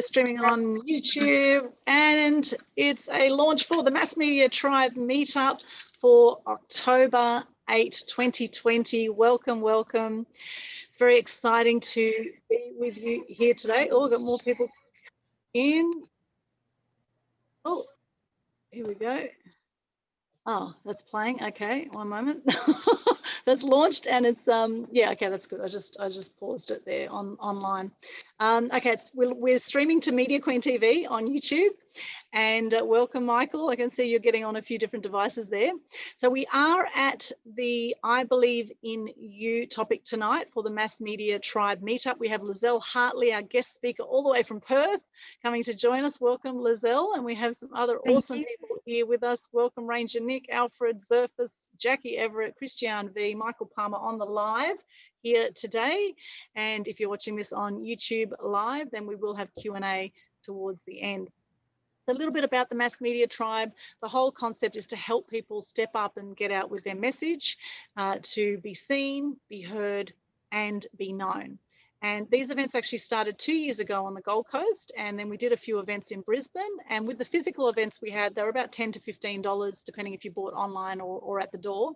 streaming on YouTube, and it's a launch for the Mass Media Tribbe Meetup for October 8, 2020. Welcome, welcome. It's very exciting to be with you here today. Oh, we've got more people in. Oh, here we go. Oh, that's playing. Okay, one moment. That's launched, and it's yeah, okay, that's good. I just paused it there online. Okay, we're streaming to Media Queen TV on YouTube, and welcome, Michael. I can see you're getting on a few different devices there. So we are at the I Believe in You topic tonight for the Mass Media Tribbe Meetup. We have Lizelle Hartley, our guest speaker, all the way from Perth, coming to join us. Welcome, Lizelle. And we have some other awesome people here with us. Welcome, Ranger Nick, Alfred, Zerfus, Jackie Everett, Christiane V, Michael Palmer on the live here today. And if you're watching this on YouTube live, then we will have Q&A towards the end. A little bit about the Mass Media Tribbe. The whole concept is to help people step up and get out with their message, to be seen, be heard, and be known. And these events actually started 2 years ago on the Gold Coast, and then we did a few events in Brisbane. And with the physical events we had, they were about $10 to $15, depending if you bought online or at the door.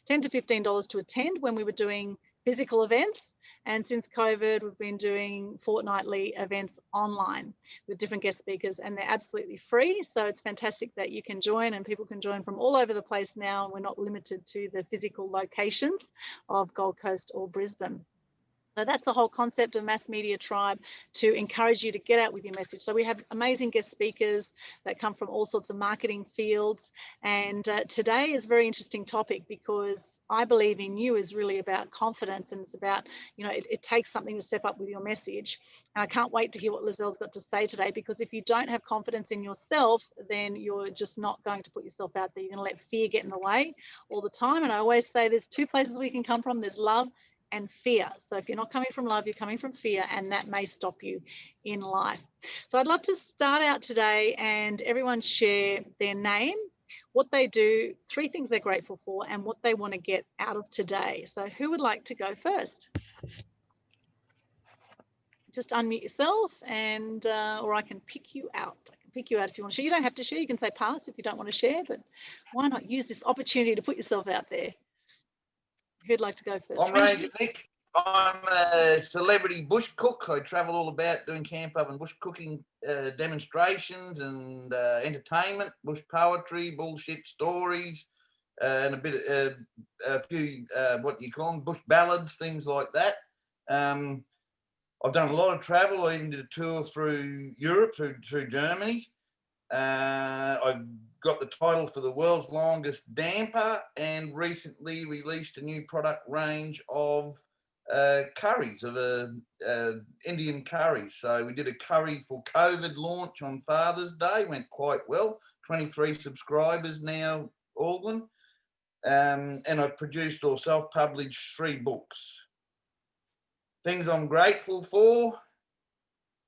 $10 to $15 to attend when we were doing physical events. And since COVID, we've been doing fortnightly events online with different guest speakers, and they're absolutely free. So it's fantastic that you can join, and people can join from all over the place now. And we're not limited to the physical locations of Gold Coast or Brisbane. So that's the whole concept of Mass Media Tribbe, to encourage you to get out with your message. So we have amazing guest speakers that come from all sorts of marketing fields. And today is a very interesting topic, because I Believe in You is really about confidence, and it's about, you know, it takes something to step up with your message. And I can't wait to hear what Lizelle's got to say today, because if you don't have confidence in yourself, then you're just not going to put yourself out there. You're going to let fear get in the way all the time. And I always say there's two places we can come from. There's love and fear. So if you're not coming from love, you're coming from fear, and that may stop you in life. So I'd love to start out today and everyone share their name, what they do, 3 things they're grateful for, and what they want to get out of today. So who would like to go first? Just unmute yourself, and or I can pick you out. I can pick you out if you want to share. You don't have to share. You can say pass if you don't want to share, but why not use this opportunity to put yourself out there? Who'd like to go first? I'm Ranger Nick. I'm a celebrity bush cook. I travel all about doing camp up and bush cooking demonstrations and entertainment, bush poetry, bullshit stories, and a few what you call them, bush ballads, things like that. I've done a lot of travel. I even did a tour through Europe, through Germany. I've got the title for the world's longest damper, and recently released a new product range of curries, of Indian curries. So we did a curry for COVID launch on Father's Day, went quite well. 23 subscribers now, Alwyn. And I've produced or self-published 3 books. Things I'm grateful for.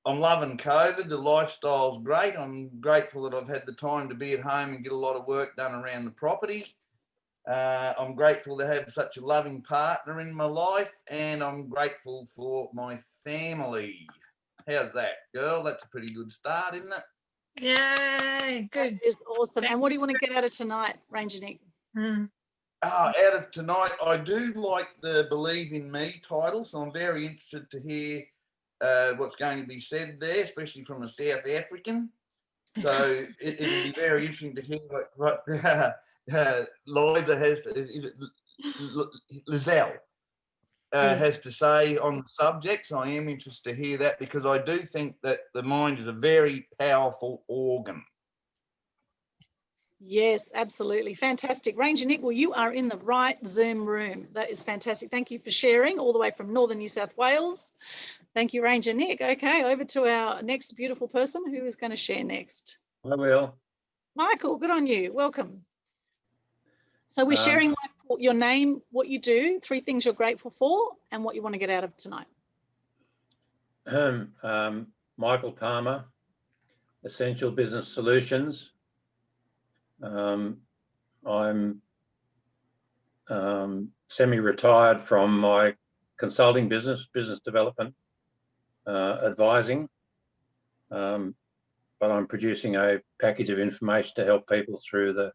I'm loving COVID. The lifestyle's great. I'm grateful that I've had the time to be at home and get a lot of work done around the property. I'm grateful to have such a loving partner in my life, and I'm grateful for my family. How's that, girl? That's a pretty good start, isn't it? Yay, good. That is awesome. And what do you want to get out of tonight, Ranger Nick? Out of tonight, I do like the Believe in Me title, so I'm very interested to hear what's going to be said there, especially from a South African. So it'll be very interesting to hear what Liza has to, Lizelle has to say on the subject. So I am interested to hear that, because I do think that the mind is a very powerful organ. Yes, absolutely. Fantastic. Ranger Nick, well, you are in the right Zoom room. That is fantastic. Thank you for sharing all the way from northern New South Wales. Thank you, Ranger Nick. Okay, over to our next beautiful person. Who is going to share next? I will. Michael, good on you. Welcome. So we're sharing, Michael, your name, what you do, 3 things you're grateful for, and what you want to get out of tonight. Michael Palmer, Essential Business Solutions. I'm semi-retired from my consulting business development, advising. but I'm producing a package of information to help people through the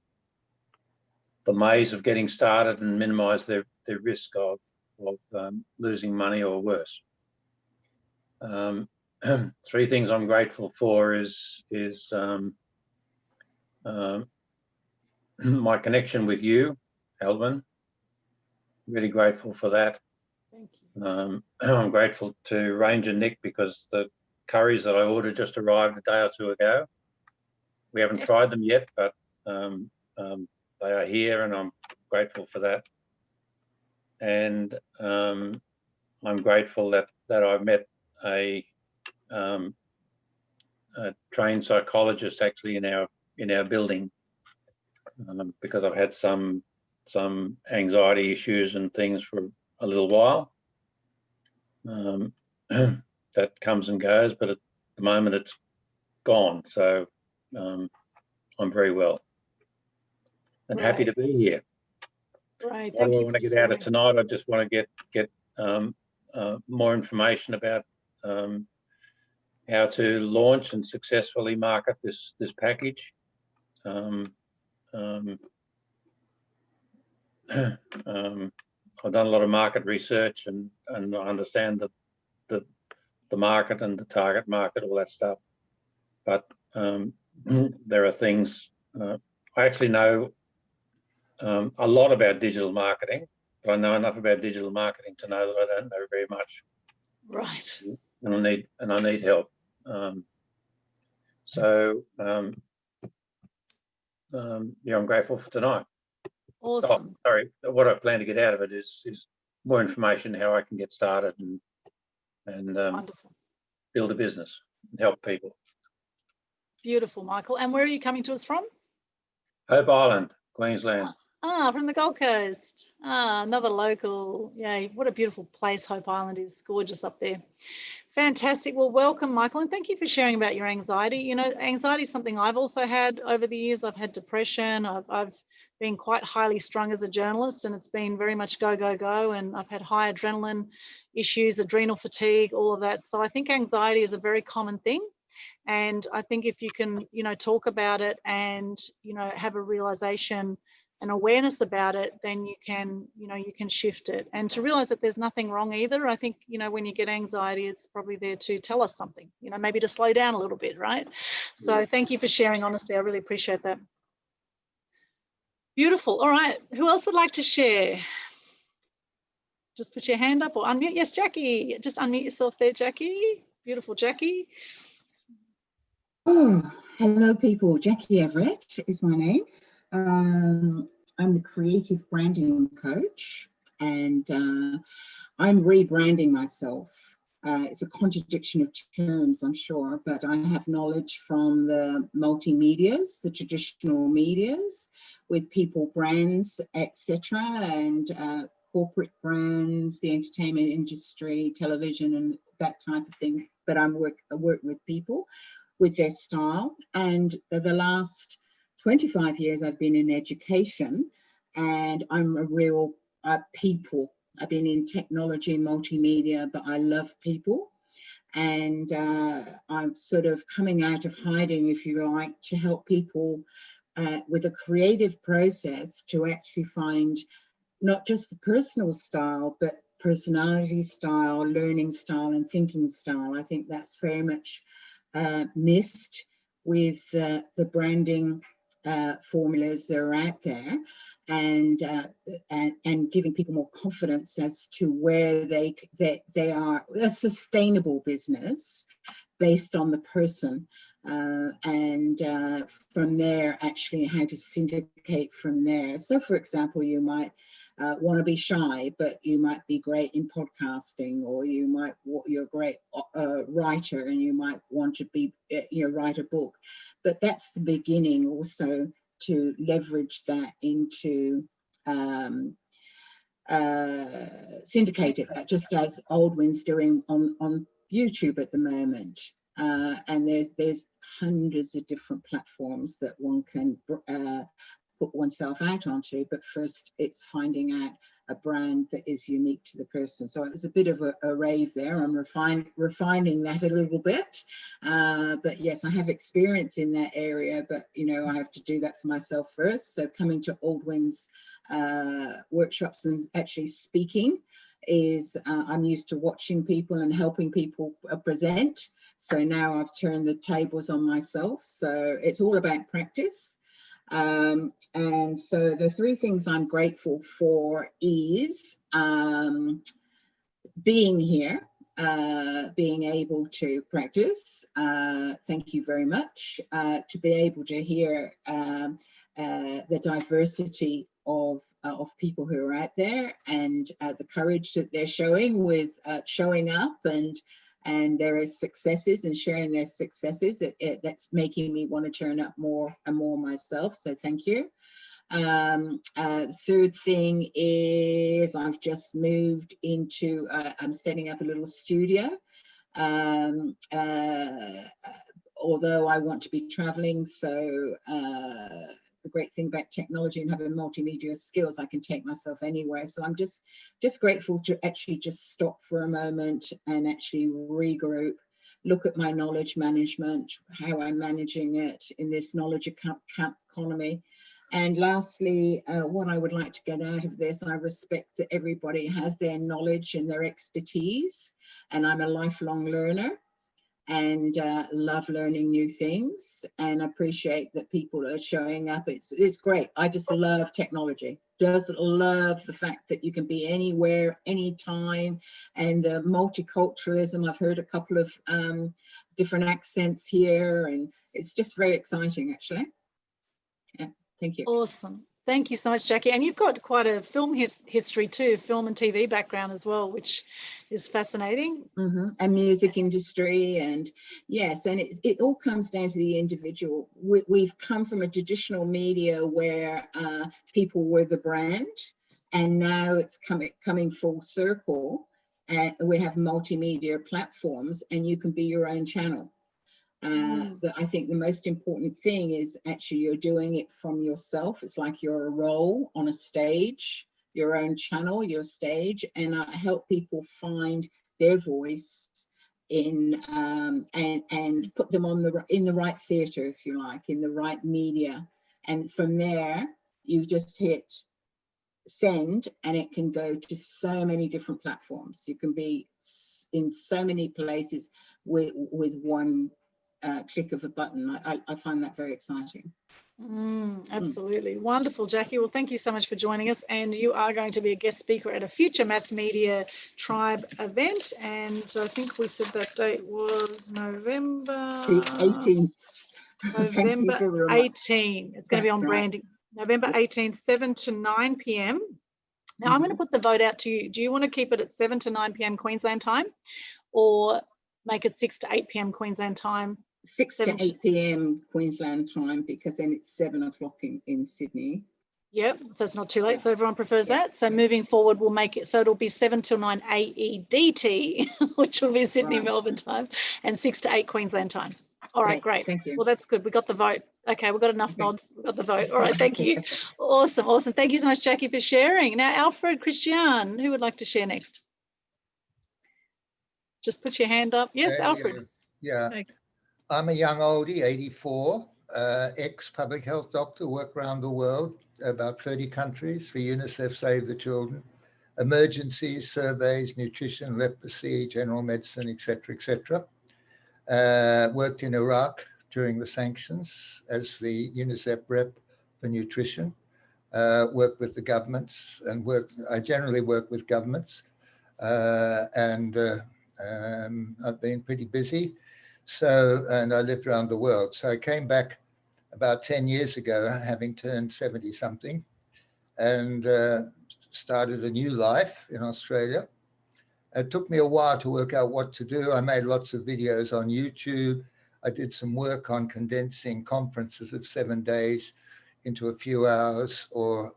maze of getting started and minimise their risk of losing money or worse. 3 things I'm grateful for is my connection with you, Alvin. Really grateful for that. Thank you. I'm grateful to Ranger Nick because the curries that I ordered just arrived a day or 2 ago. We haven't tried them yet, but they are here, and I'm grateful for that. And I'm grateful that I met a trained psychologist actually in our building, because I've had some anxiety issues and things for a little while. That comes and goes, but at the moment it's gone. So I'm very well and happy to be here. Right. What do I want to get out of tonight? I just want to get more information about how to launch and successfully market this package. I've done a lot of market research and I understand the market and the target market, all that stuff. But there are things, I actually know a lot about digital marketing, but I know enough about digital marketing to know that I don't know very much. Right. And I need help. Yeah, I'm grateful for tonight. Awesome. Oh, sorry, what I plan to get out of it is more information how I can get started and Wonderful. build a business and help people. Beautiful, Michael. And where are you coming to us from? Hope Island, Queensland. From the Gold Coast. Another local. Yay, what a beautiful place Hope Island is. Gorgeous up there. Fantastic. Well, welcome, Michael, and thank you for sharing about your anxiety. You know, anxiety is something I've also had over the years. I've had depression. I've been quite highly strung as a journalist, and it's been very much go, go, go. And I've had high adrenaline issues, adrenal fatigue, all of that. So I think anxiety is a very common thing. And I think if you can, you know, talk about it and, you know, have a realization and awareness about it, then you can, you know, you can shift it. And to realize that there's nothing wrong either. I think, you know, when you get anxiety, it's probably there to tell us something, you know, maybe to slow down a little bit, right? So thank you for sharing honestly. I really appreciate that. Beautiful. All right. Who else would like to share? Just put your hand up or unmute. Yes, Jackie. Just unmute yourself there, Jackie. Beautiful, Jackie. Oh, hello, people. Jackie Everett is my name. I'm the creative branding coach, and I'm rebranding myself. It's a contradiction of terms, I'm sure, but I have knowledge from the multimedias, the traditional medias, with people brands, etc., and corporate brands, the entertainment industry, television, and that type of thing. But I work with people with their style, and the last 25 years I've been in education, and I'm a real people. I've been in technology and multimedia, but I love people, and I'm sort of coming out of hiding, if you like, to help people with a creative process to actually find not just the personal style, but personality style, learning style, and thinking style. I think that's very much missed with the branding formulas that are out there, and giving people more confidence as to where they are a sustainable business based on the person, and from there actually how to syndicate from there. So for example, you might want to be shy, but you might be great in podcasting, or you're a great writer and you might want to be, write a book. But that's the beginning also, to leverage that into syndicated, just as Aldwin's doing on YouTube at the moment. And there's hundreds of different platforms that one can put oneself out onto, but first it's finding out a brand that is unique to the person. So it was a bit of a rave there. I'm refining that a little bit. But yes, I have experience in that area, but you know, I have to do that for myself first. So coming to Aldwin's workshops and actually speaking is, I'm used to watching people and helping people present. So now I've turned the tables on myself. So it's all about practice. And so the three things I'm grateful for is being here, being able to practice. Thank you very much. To be able to hear the diversity of people who are out there, and the courage that they're showing with showing up and their successes and sharing their successes. That's making me want to turn up more and more myself. So thank you. Third thing is I've just moved into, I'm setting up a little studio. Although I want to be traveling, so the great thing about technology and having multimedia skills, I can take myself anywhere. So I'm just grateful to actually just stop for a moment and actually regroup, look at my knowledge management, how I'm managing it in this knowledge economy. And lastly, what I would like to get out of this, I respect that everybody has their knowledge and their expertise, and I'm a lifelong learner and love learning new things, and appreciate that people are showing up. It's great. I just love technology. Just love the fact that you can be anywhere, anytime, and the multiculturalism. I've heard a couple of different accents here, and it's just very exciting, actually. Yeah, thank you. Awesome. Thank you so much, Jackie. And you've got quite a film history too, film and TV background as well, which is fascinating. And music industry, and yes, and it all comes down to the individual. We've come from a traditional media where people were the brand, and now it's coming full circle, and we have multimedia platforms, and you can be your own channel. But I think the most important thing is actually you're doing it from yourself. It's like you're a role on a stage, your own channel, your stage, and I help people find their voice in and put them on in the right theatre, if you like, in the right media. And from there, you just hit send, and it can go to so many different platforms. You can be in so many places with one click of a button. I find that very exciting. Absolutely. Wonderful, Jackie. Well, thank you so much for joining us. And you are going to be a guest speaker at a future Mass Media Tribe event. And I think we said that date was November The 18th. November 18. It's going to be on That's right. branding. November 18th, 7 to 9 p.m. Now, I'm going to put the vote out to you. Do you want to keep it at 7 to 9 p.m. Queensland time, or make it 6 to 8 p.m. Queensland time? 6 to 8 p.m. Queensland time, because then it's 7 o'clock in Sydney. Yep, so it's not too late. So everyone prefers that. So moving forward, we'll make it so it'll be 7 till 9 AEDT, which will be Sydney, Melbourne time, and 6 to 8 Queensland time. All right, great. Thank you. Well, that's good. We got the vote. Okay, we've got enough nods. We've got the vote. All right, thank you. Awesome, awesome. Thank you so much, Jackie, for sharing. Now, Alfred, Christian, who would like to share next? Just put your hand up. Yes, Alfred. Yeah. I'm a young oldie, 84, ex-public health doctor, work around the world, about 30 countries for UNICEF Save the Children, emergencies, surveys, nutrition, leprosy, general medicine, etc. Worked in Iraq during the sanctions as the UNICEF rep for nutrition, worked with the governments and I generally work with governments, and I've been pretty busy. And I lived around the world. So I came back about 10 years ago, having turned 70 something, and started a new life in Australia. It took me a while to work out what to do. I made lots of videos on YouTube. I did some work on condensing conferences of 7 days into a few hours, or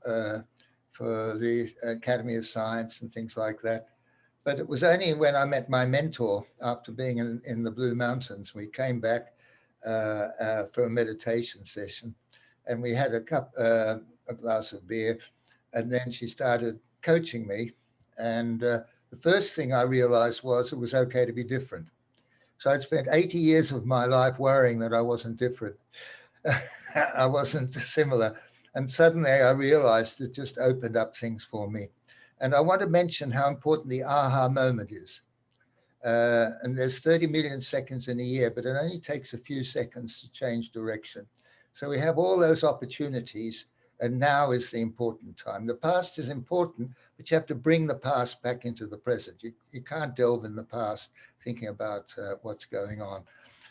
for the Academy of Science and things like that. But it was only when I met my mentor after being in the Blue Mountains. We came back for a meditation session, and we had a glass of beer, and then she started coaching me. And the first thing I realized was it was okay to be different. So I'd spent 80 years of my life worrying that I wasn't different. I wasn't similar. And suddenly I realized it just opened up things for me. And I want to mention how important the aha moment is. And there's 30 million seconds in a year, but it only takes a few seconds to change direction. So we have all those opportunities, and now is the important time. The past is important, but you have to bring the past back into the present. You can't delve in the past thinking about what's going on.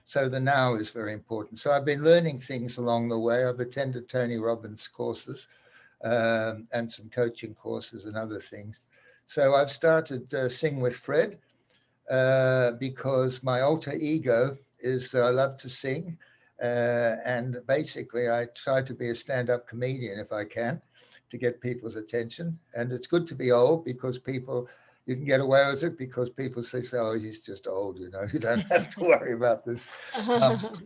So the now is very important. So I've been learning things along the way. I've attended Tony Robbins courses and some coaching courses and other things. So I've started Sing with Fred because my alter ego is I love to sing. And basically I try to be a stand-up comedian if I can to get people's attention. And it's good to be old because you can get away with it because people say, oh, he's just old, you don't have to worry about this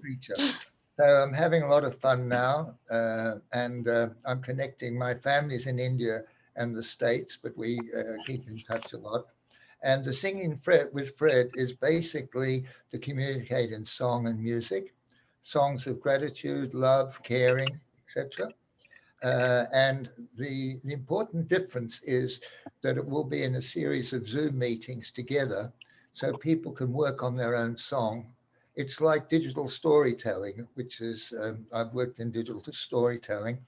creature. So I'm having a lot of fun now, and I'm connecting. My family's in India and the States, but we keep in touch a lot. And the Singing with Fred is basically to communicate in song and music, songs of gratitude, love, caring, etc. And the important difference is that it will be in a series of Zoom meetings together so people can work on their own song. It's like digital storytelling, which is, I've worked in digital storytelling.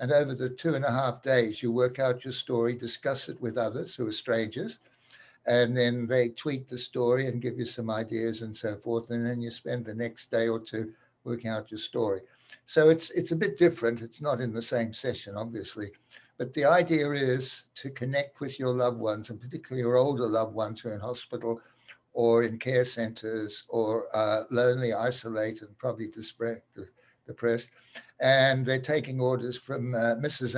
And over the 2.5 days, you work out your story, discuss it with others who are strangers, and then they tweak the story and give you some ideas and so forth. And then you spend the next day or two working out your story. So it's a bit different. It's not in the same session, obviously. But the idea is to connect with your loved ones, and particularly your older loved ones who are in hospital or in care centers or lonely, isolated, and probably depressed. And they're taking orders from Mrs.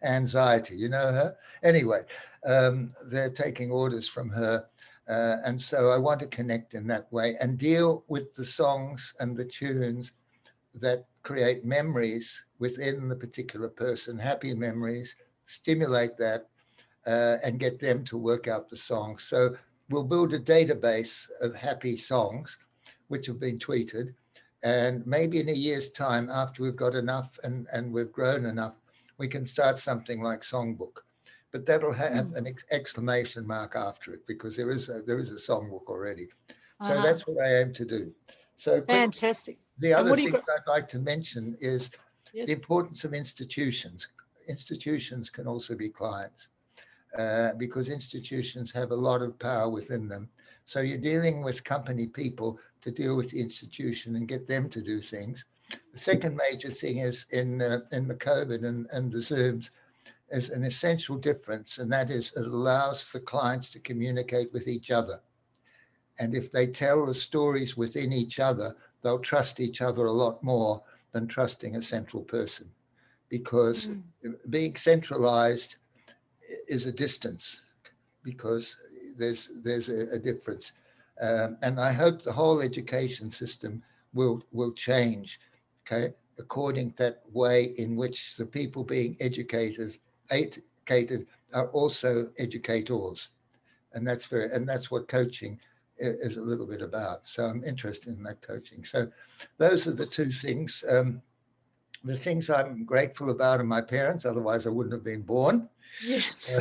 Anxiety. You know her? Anyway, they're taking orders from her. And so I want to connect in that way and deal with the songs and the tunes that create memories within the particular person, happy memories, stimulate that and get them to work out the songs. So we'll build a database of happy songs which have been tweeted. And maybe in a year's time, after we've got enough and we've grown enough, we can start something like Songbook. But that'll have an exclamation mark after it because there is a songbook already. So that's what I aim to do. So fantastic. The other thing I'd like to mention is the importance of institutions. Institutions can also be clients because institutions have a lot of power within them. So you're dealing with company people to deal with the institution and get them to do things. The second major thing is in the COVID and the Zooms is an essential difference, and that is it allows the clients to communicate with each other. And if they tell the stories within each other, they'll trust each other a lot more than trusting a central person, because being centralized is a distance, because there's a difference. And I hope the whole education system will change, okay, according to that way in which the people being educated are also educators. And that's what coaching is a little bit about. So I'm interested in that coaching. So those are the two things. The things I'm grateful about are my parents, otherwise I wouldn't have been born. Yes.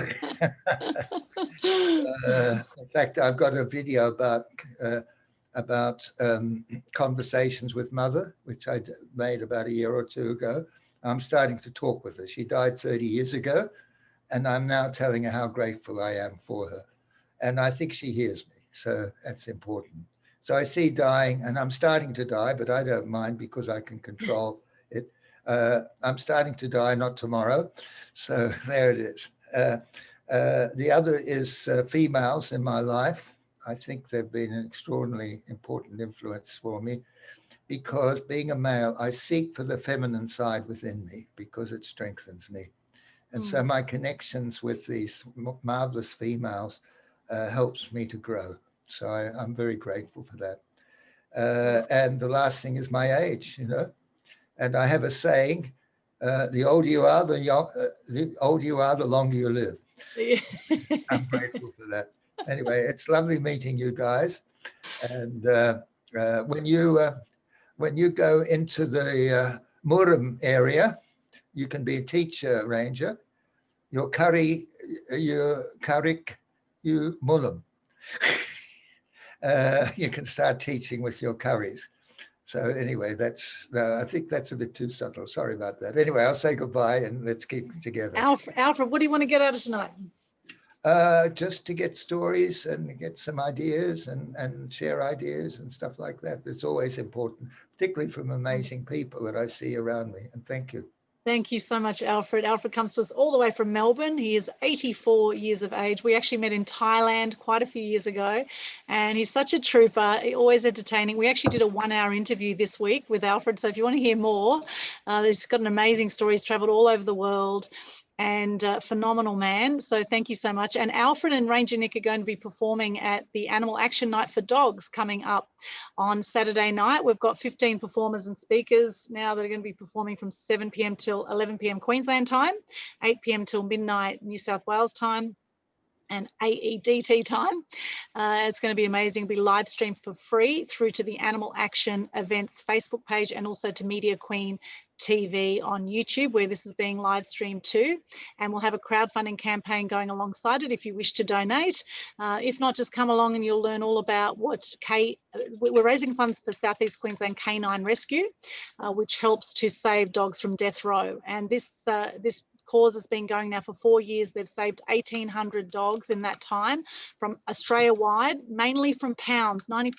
In fact, I've got a video about conversations with mother, which I made about a year or two ago. I'm starting to talk with her. She died 30 years ago, and I'm now telling her how grateful I am for her. And I think she hears me, so that's important. So I see dying, and I'm starting to die, but I don't mind because I can control it. I'm starting to die, not tomorrow. So there it is. The other is females in my life. I think they've been an extraordinarily important influence for me, because being a male, I seek for the feminine side within me because it strengthens me. And so my connections with these marvelous females helps me to grow. So I'm very grateful for that. And the last thing is my age, and I have a saying, The older you are, the older you are, the longer you live. I'm grateful for that. Anyway, it's lovely meeting you guys. And when you go into the Murum area, you can be a teacher ranger. Your karik, you mullum. You can start teaching with your curries. So anyway, I think that's a bit too subtle. Sorry about that. Anyway, I'll say goodbye and let's keep it together. Alfred, what do you want to get out of tonight? Just to get stories and get some ideas and share ideas and stuff like that. It's always important, particularly from amazing people that I see around me. And thank you. Thank you so much, Alfred. Alfred comes to us all the way from Melbourne. He is 84 years of age. We actually met in Thailand quite a few years ago, and he's such a trooper, always entertaining. We actually did a 1-hour interview this week with Alfred, so if you want to hear more, he's got an amazing story. He's travelled all over the world, and phenomenal man. So thank you so much. And Alfred and Ranger Nick are going to be performing at the Animal Action Night for Dogs coming up on Saturday night. We've got 15 performers and speakers now that are going to be performing from 7 p.m. till 11 p.m. Queensland time, 8 p.m. till midnight New South Wales time, and AEDT time. It's going to be amazing. It'll be live streamed for free through to the Animal Action Events Facebook page and also to Media Queen TV on YouTube, where this is being live streamed too. And we'll have a crowdfunding campaign going alongside it if you wish to donate. If not, just come along and you'll learn all about what we're raising funds for Southeast Queensland Canine Rescue, which helps to save dogs from death row. And this cause has been going now for 4 years. They've saved 1,800 dogs in that time from Australia-wide, mainly from pounds. 90%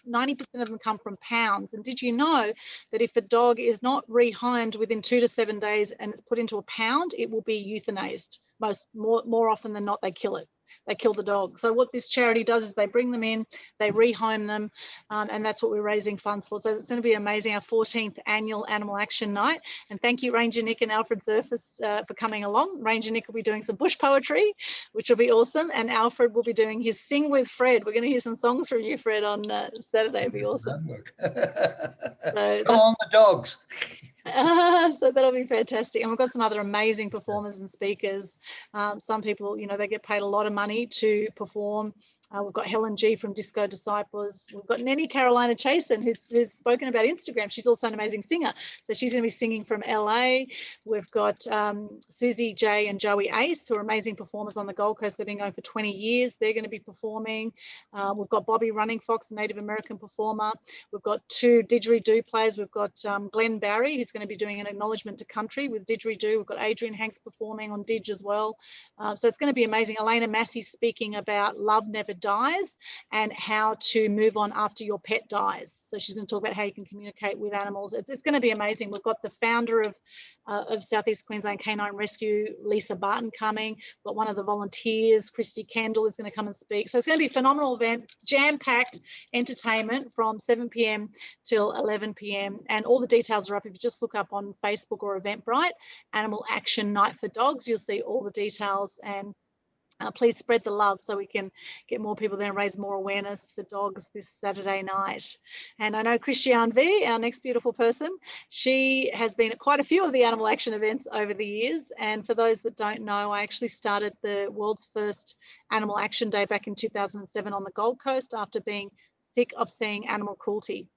of them come from pounds. And did you know that if a dog is not rehomed within 2 to 7 days and it's put into a pound, it will be euthanized? More often than not, they kill it. They kill the dog. So what this charity does is they bring them in, they rehome them, and that's what we're raising funds for. So it's going to be amazing, our 14th annual Animal Action Night. And thank you, Ranger Nick and Alfred Zerfus, for coming along. Ranger Nick will be doing some bush poetry, which will be awesome, and Alfred will be doing his Sing with Fred. We're going to hear some songs from you, Fred, on Saturday. It'll be awesome. So come on, the dogs. So that'll be fantastic. And we've got some other amazing performers and speakers. Some people, you know, they get paid a lot of money to perform. We've got Helen G from Disco Disciples. We've got Nenny Carolina Chasen, who's spoken about Instagram. She's also an amazing singer. So she's going to be singing from LA. We've got Susie J and Joey Ace, who are amazing performers on the Gold Coast. They've been going for 20 years. They're going to be performing. We've got Bobby Running Fox, a Native American performer. We've got 2 didgeridoo players. We've got Glenn Barry, who's going to be doing an acknowledgement to country with didgeridoo. We've got Adrian Hanks performing on didge as well. So it's going to be amazing. Elena Massey speaking about Love Never Dies and how to move on after your pet dies. So she's going to talk about how you can communicate with animals. It's going to be amazing. We've got the founder of Southeast Queensland Canine Rescue, Lisa Barton, coming. We've got one of the volunteers, Christy Kendall, is going to come and speak. So it's going to be a phenomenal event, jam-packed entertainment from 7 p.m. till 11 p.m. And all the details are up. If you just look up on Facebook or Eventbrite, Animal Action Night for Dogs, you'll see all the details. And please spread the love so we can get more people there and raise more awareness for dogs this Saturday night. And I know Christiane V, our next beautiful person, she has been at quite a few of the Animal Action events over the years. And for those that don't know, I actually started the world's first Animal Action Day back in 2007 on the Gold Coast after being sick of seeing animal cruelty.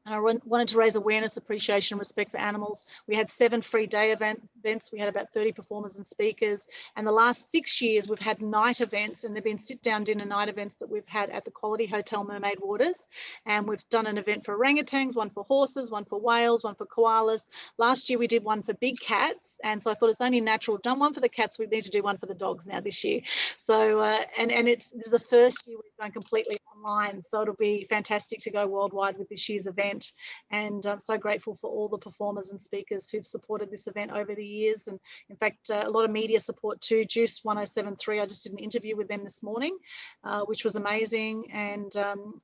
And I wanted to raise awareness, appreciation, and respect for animals. We had 7 free day events. We had about 30 performers and speakers. And the last 6 years, we've had night events, and they've been sit-down dinner night events that we've had at the Quality Hotel Mermaid Waters. And we've done an event for orangutans, one for horses, one for whales, one for koalas. Last year, we did one for big cats. And so I thought it's only natural. We've done one for the cats. We need to do one for the dogs now this year. So, this is the first year we've gone completely online. So it'll be fantastic to go worldwide with this year's event. And I'm so grateful for all the performers and speakers who've supported this event over the years. And in fact, a lot of media support too. Juice 1073, I just did an interview with them this morning, which was amazing. And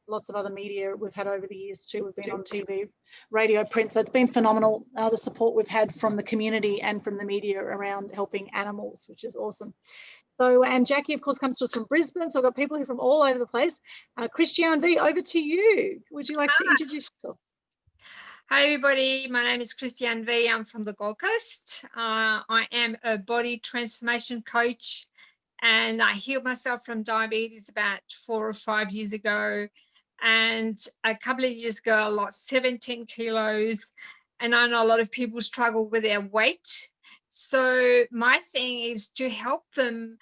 lots of other media we've had over the years too. We've been on TV, radio, print. So it's been phenomenal, the support we've had from the community and from the media around helping animals, which is awesome. So, and Jackie, of course, comes to us from Brisbane. So I've got people here from all over the place. Christiane V, over to you. Would you like to introduce yourself? Hi everybody, my name is Christiane V. I'm from the Gold Coast. I am a body transformation coach and I healed myself from diabetes about 4 or 5 years ago. And a couple of years ago, I lost 17 kilos. And I know a lot of people struggle with their weight. So my thing is to help them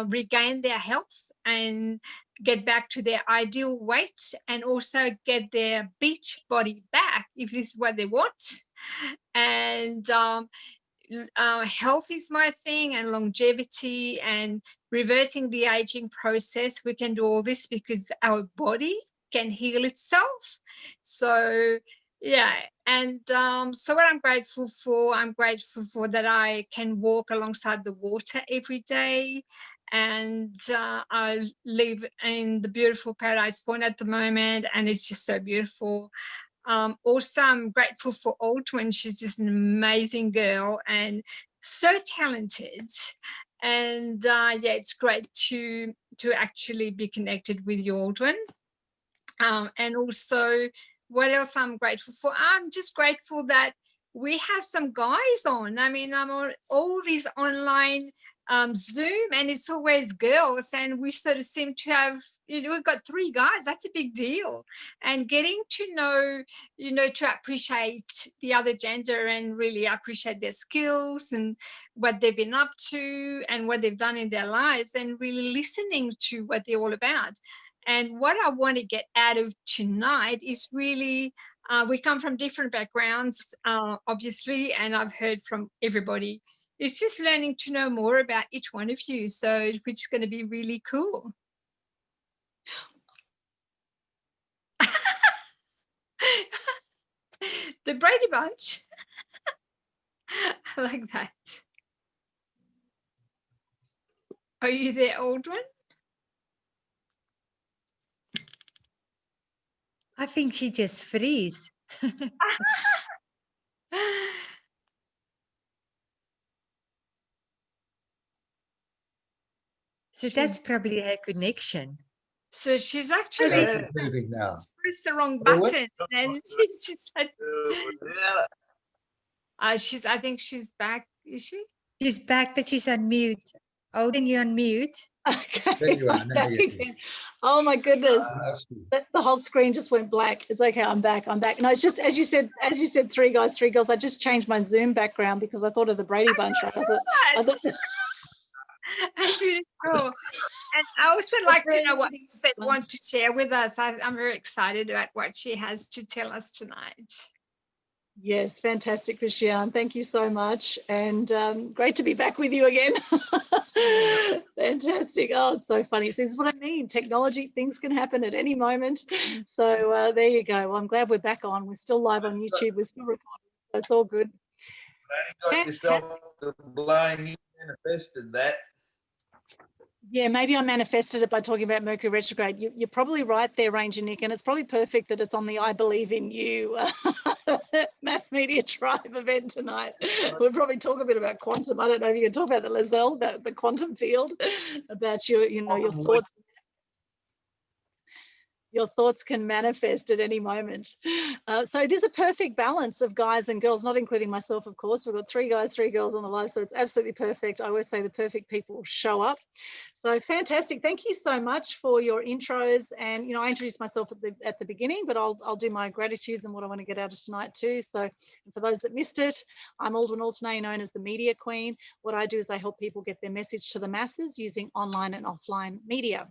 regain their health and get back to their ideal weight and also get their beach body back if this is what they want. And health is my thing, and longevity and reversing the aging process. We can do all this because our body can heal itself. So yeah, and so what I'm grateful for that I can walk alongside the water every day. And I live in the beautiful Paradise Point at the moment, and it's just so beautiful. Also, I'm grateful for Aldwin. She's just an amazing girl and so talented. And yeah, it's great to actually be connected with you, Aldwin. And also, what else I'm grateful for? I'm just grateful that we have some guys on. I mean, I'm on all these online Zoom, and it's always girls, and we sort of seem to have, we've got 3 guys. That's a big deal. And getting to know, to appreciate the other gender and really appreciate their skills and what they've been up to and what they've done in their lives, and really listening to what they're all about. And what I want to get out of tonight is really, we come from different backgrounds, obviously, and I've heard from everybody. It's just learning to know more about each one of you. So which is going to be really cool. The Brady Bunch. I like that. Are you there, Aldwin? I think she just freeze. So that's probably her connection. So she's actually moving now. pressed the wrong button, and she's just like, I think she's back. Is she? She's back, but she's on mute. Alden, you on mute? Okay. There you are. Now you can. Oh my goodness. The whole screen just went black. It's okay. I'm back. No, it's just as you said 3 guys, 3 girls. I just changed my Zoom background because I thought of the Brady Bunch. Right? I thought That's really cool. And I also like to know what they want to share with us. I'm very excited about what she has to tell us tonight. Yes, fantastic, Christiane. Thank you so much. And great to be back with you again. Fantastic. Oh, it's so funny. See, this is what I mean. Technology, things can happen at any moment. So there you go. Well, I'm glad we're back on. We're still live on YouTube. We're still recording. So it's all good. You got yourself to blame. You manifested that. Yeah, maybe I manifested it by talking about Mercury retrograde. You're probably right there, Ranger Nick, and it's probably perfect that it's on the I Believe in You Mass Media Tribe event tonight. We'll probably talk a bit about quantum. I don't know if you can talk about the Lizelle, the quantum field, about your thoughts. Your thoughts can manifest at any moment. So it is a perfect balance of guys and girls, not including myself, of course. We've got 3 guys, 3 girls on the live, so it's absolutely perfect. I always say the perfect people show up. So fantastic. Thank you so much for your intros. And, I introduced myself at the beginning, but I'll do my gratitudes and what I want to get out of tonight too. So for those that missed it, I'm Aldwin Alternay, known as the Media Queen. What I do is I help people get their message to the masses using online and offline media.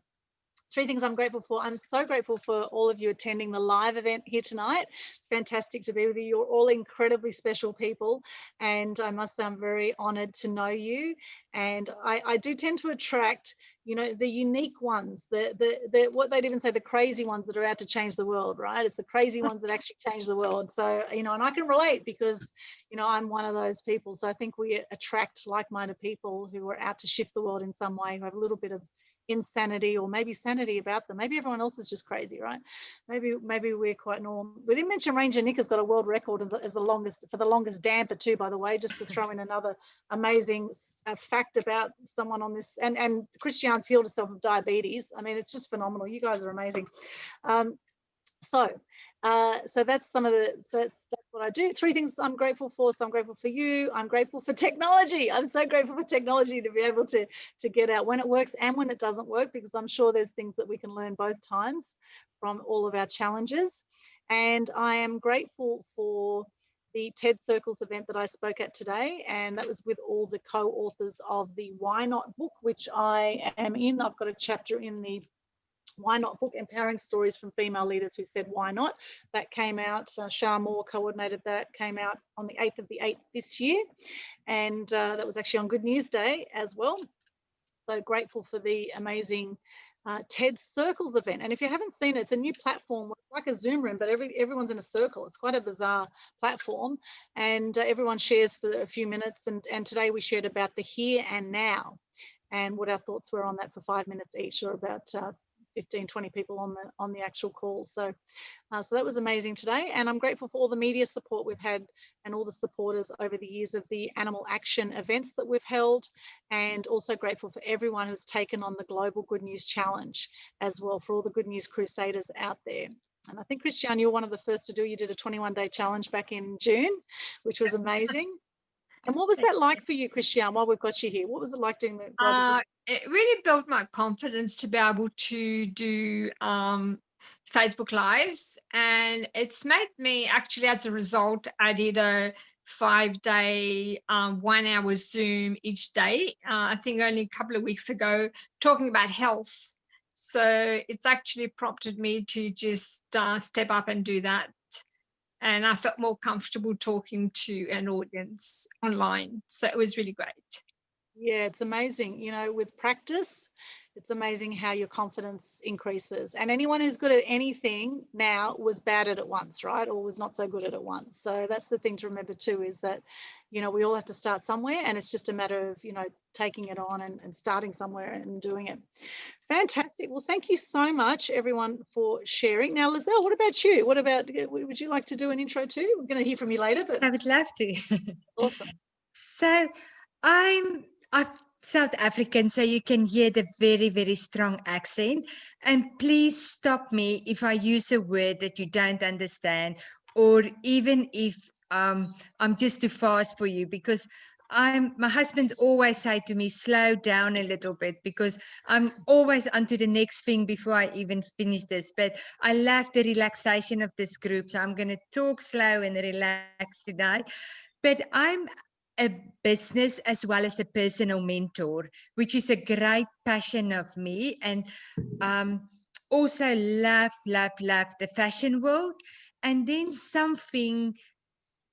3 things I'm grateful for. I'm so grateful for all of you attending the live event here tonight. It's fantastic to be with you. You're all incredibly special people. And I must say I'm very honored to know you. And I do tend to attract, the unique ones, the what they'd even say, the crazy ones that are out to change the world, right? It's the crazy ones that actually change the world. So, and I can relate because, I'm one of those people. So I think we attract like-minded people who are out to shift the world in some way, who have a little bit of insanity or maybe sanity about them. Maybe everyone else is just crazy, right? Maybe we're quite normal. We didn't mention Ranger Nick has got a world record as for the longest damper too, by the way, just to throw in another amazing fact about someone on this. And Christiane's healed herself of diabetes. I mean, it's just phenomenal. You guys are amazing. So that's some of the, so that's what I do. 3 things I'm grateful for. So I'm grateful for you. I'm grateful for technology. I'm so grateful for technology to be able to get out when it works and when it doesn't work, because I'm sure there's things that we can learn both times from all of our challenges. And I am grateful for the TED Circles event that I spoke at today, and that was with all the co-authors of the Why Not book, which I am in. I've got a chapter in the Why Not book, Empowering Stories from Female Leaders Who Said Why Not. That came out, Shah Moore coordinated that, came out on the 8th of the 8th this year. And that was actually on Good News Day as well. So grateful for the amazing TED Circles event. And if you haven't seen it, it's a new platform, like a Zoom room, but everyone's in a circle. It's quite a bizarre platform, and everyone shares for a few minutes. And today we shared about the here and now, and what our thoughts were on that for 5 minutes each, or about 15, 20 people on the actual call. So that was amazing today. And I'm grateful for all the media support we've had and all the supporters over the years of the Animal Action events that we've held. And also grateful for everyone who's taken on the Global Good News Challenge as well, for all the Good News Crusaders out there. And I think, Christiane, you were one of the first to do, you did a 21-day challenge back in June, which was amazing. And what was that like for you, Christiane, while we've got you here? What was it like doing the Global Good? It really built my confidence to be able to do Facebook Lives, and it's made me, actually, as a result, I did a 5-day 1-hour Zoom each day, I think only a couple of weeks ago, talking about health. So it's actually prompted me to just step up and do that. And I felt more comfortable talking to an audience online. So it was really great. Yeah, it's amazing. You know, with practice, it's amazing how your confidence increases. And anyone who's good at anything now was bad at it once, right? Or was not so good at it once. So that's the thing to remember too, is that, you know, we all have to start somewhere, and it's just a matter of, you know, taking it on and starting somewhere and doing it. Fantastic. Well, thank you so much, everyone, for sharing. Now, Lizelle, what about you? What about, would you like to do an intro too? We're going to hear from you later. But I would love to. awesome. So I'm South African, so you can hear the very, very strong accent. And please stop me if I use a word that you don't understand, or even if I'm just too fast for you, because my husband always say to me, slow down a little bit, because I'm always onto the next thing before I even finish this. But I love the relaxation of this group, so I'm going to talk slow and relax today. But I'm a business as well as a personal mentor, which is a great passion of me, and also love the fashion world. And then something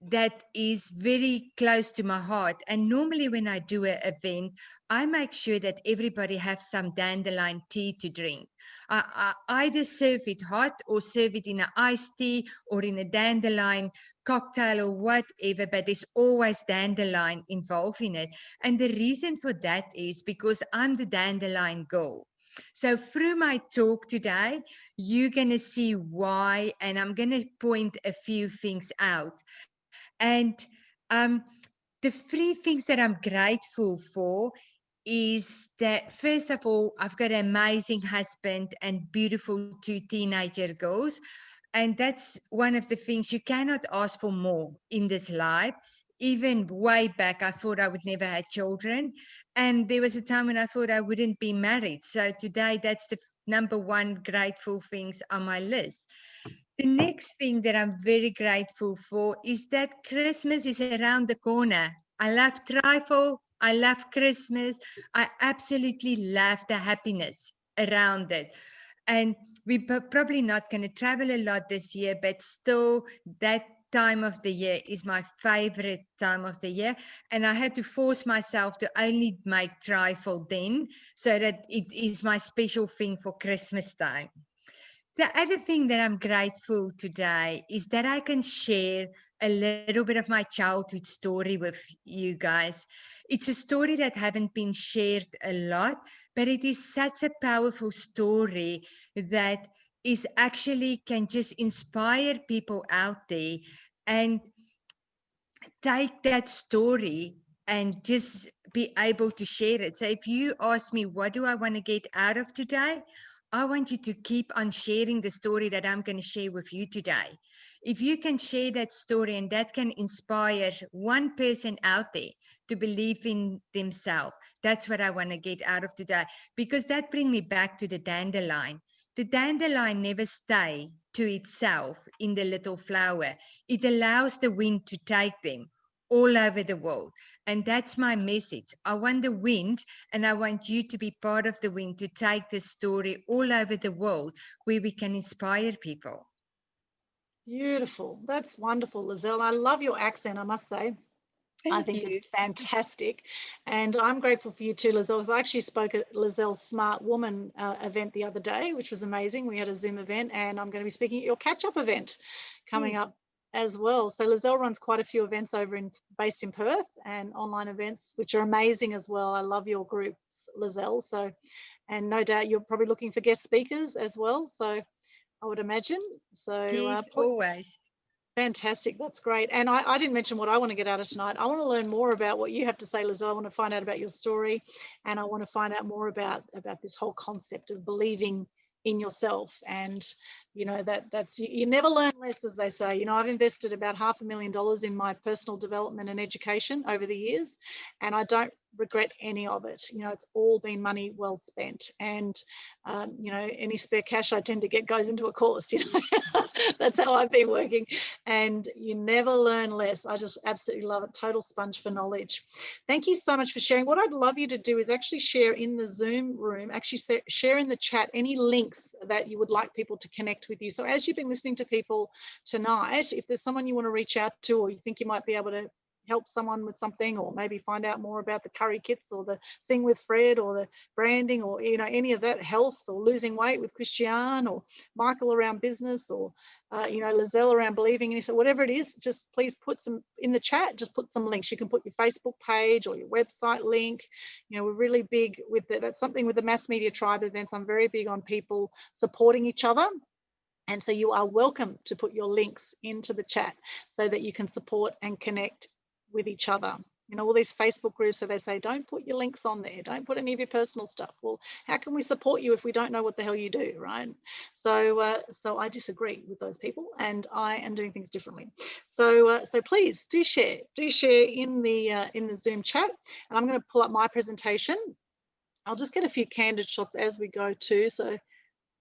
that is very close to my heart, and normally when I do an event, I make sure that everybody have some dandelion tea to drink. I either serve it hot or serve it in an iced tea or in a dandelion cocktail or whatever, but there's always dandelion involved in it. And the reason for that is because I'm the dandelion girl. So through my talk today, you're going to see why, and I'm going to point a few things out. And the 3 things that I'm grateful for is that, first of all, I've got an amazing husband and beautiful 2 teenager girls. And that's one of the things, you cannot ask for more in this life. Even way back, I thought I would never have children. And there was a time when I thought I wouldn't be married. So today, that's the number 1 grateful things on my list. The next thing that I'm very grateful for is that Christmas is around the corner. I love trifle. I love Christmas. I absolutely love the happiness around it. And we're probably not going to travel a lot this year, but still that time of the year is my favorite time of the year. And I had to force myself to only make trifle then, so that it is my special thing for Christmas time. The other thing that I'm grateful today is that I can share a little bit of my childhood story with you guys. It's a story that haven't been shared a lot, but it is such a powerful story that is actually can just inspire people out there, and take that story and just be able to share it. So if you ask me, what do I want to get out of today? I want you to keep on sharing the story that I'm going to share with you today. If you can share that story and that can inspire one person out there to believe in themselves, that's what I want to get out of today. Because that brings me back to the dandelion. The dandelion never stays to itself in the little flower. It allows the wind to take them all over the world. And that's my message. I want the wind, and I want you to be part of the wind, to take the story all over the world where we can inspire people. Beautiful. That's wonderful, Lizelle. I love your accent, I must say. I think it's fantastic. And I'm grateful for you too, Lizelle. I actually spoke at Lizelle's Smart Woman event the other day, which was amazing. We had a Zoom event, and I'm going to be speaking at your catch-up event coming up as well. So Lizelle runs quite a few events based in Perth, and online events, which are amazing as well. I love your groups, Lizelle. So, and no doubt you're probably looking for guest speakers as well. So I would imagine. So Yes, always. Fantastic. That's great. And I didn't mention what I want to get out of tonight. I want to learn more about what you have to say, Lizelle. I want to find out about your story, and I want to find out more about this whole concept of believing in yourself. And you know, that's you never learn less, as they say. You know, I've invested about $500,000 in my personal development and education over the years, and I don't regret any of it. You know, it's all been money well spent. And you know, any spare cash I tend to get goes into a course. You know, that's how I've been working. And you never learn less. I just absolutely love it. Total sponge for knowledge. Thank you so much for sharing. What I'd love you to do is actually share in the Zoom room, actually share in the chat any links that you would like people to connect with you. So as you've been listening to people tonight, if there's someone you want to reach out to, or you think you might be able to help someone with something, or maybe find out more about the curry kits, or the Sing with Fred, or the branding, or you know, any of that, health, or losing weight with Christiane, or Michael around business, or you know, Lizelle around believing in, so whatever it is, just please put some in the chat. Just put some links. You can put your Facebook page or your website link. You know, we're really big with that's something with the Mass Media Tribe events. I'm very big on people supporting each other. And so you are welcome to put your links into the chat so that you can support and connect with each other. You know, all these Facebook groups, so they say, don't put your links on there, don't put any of your personal stuff. Well, how can we support you if we don't know what the hell you do, right? So so I disagree with those people, and I am doing things differently. So so please do share in the Zoom chat. And I'm going to pull up my presentation. I'll just get a few candid shots as we go too, so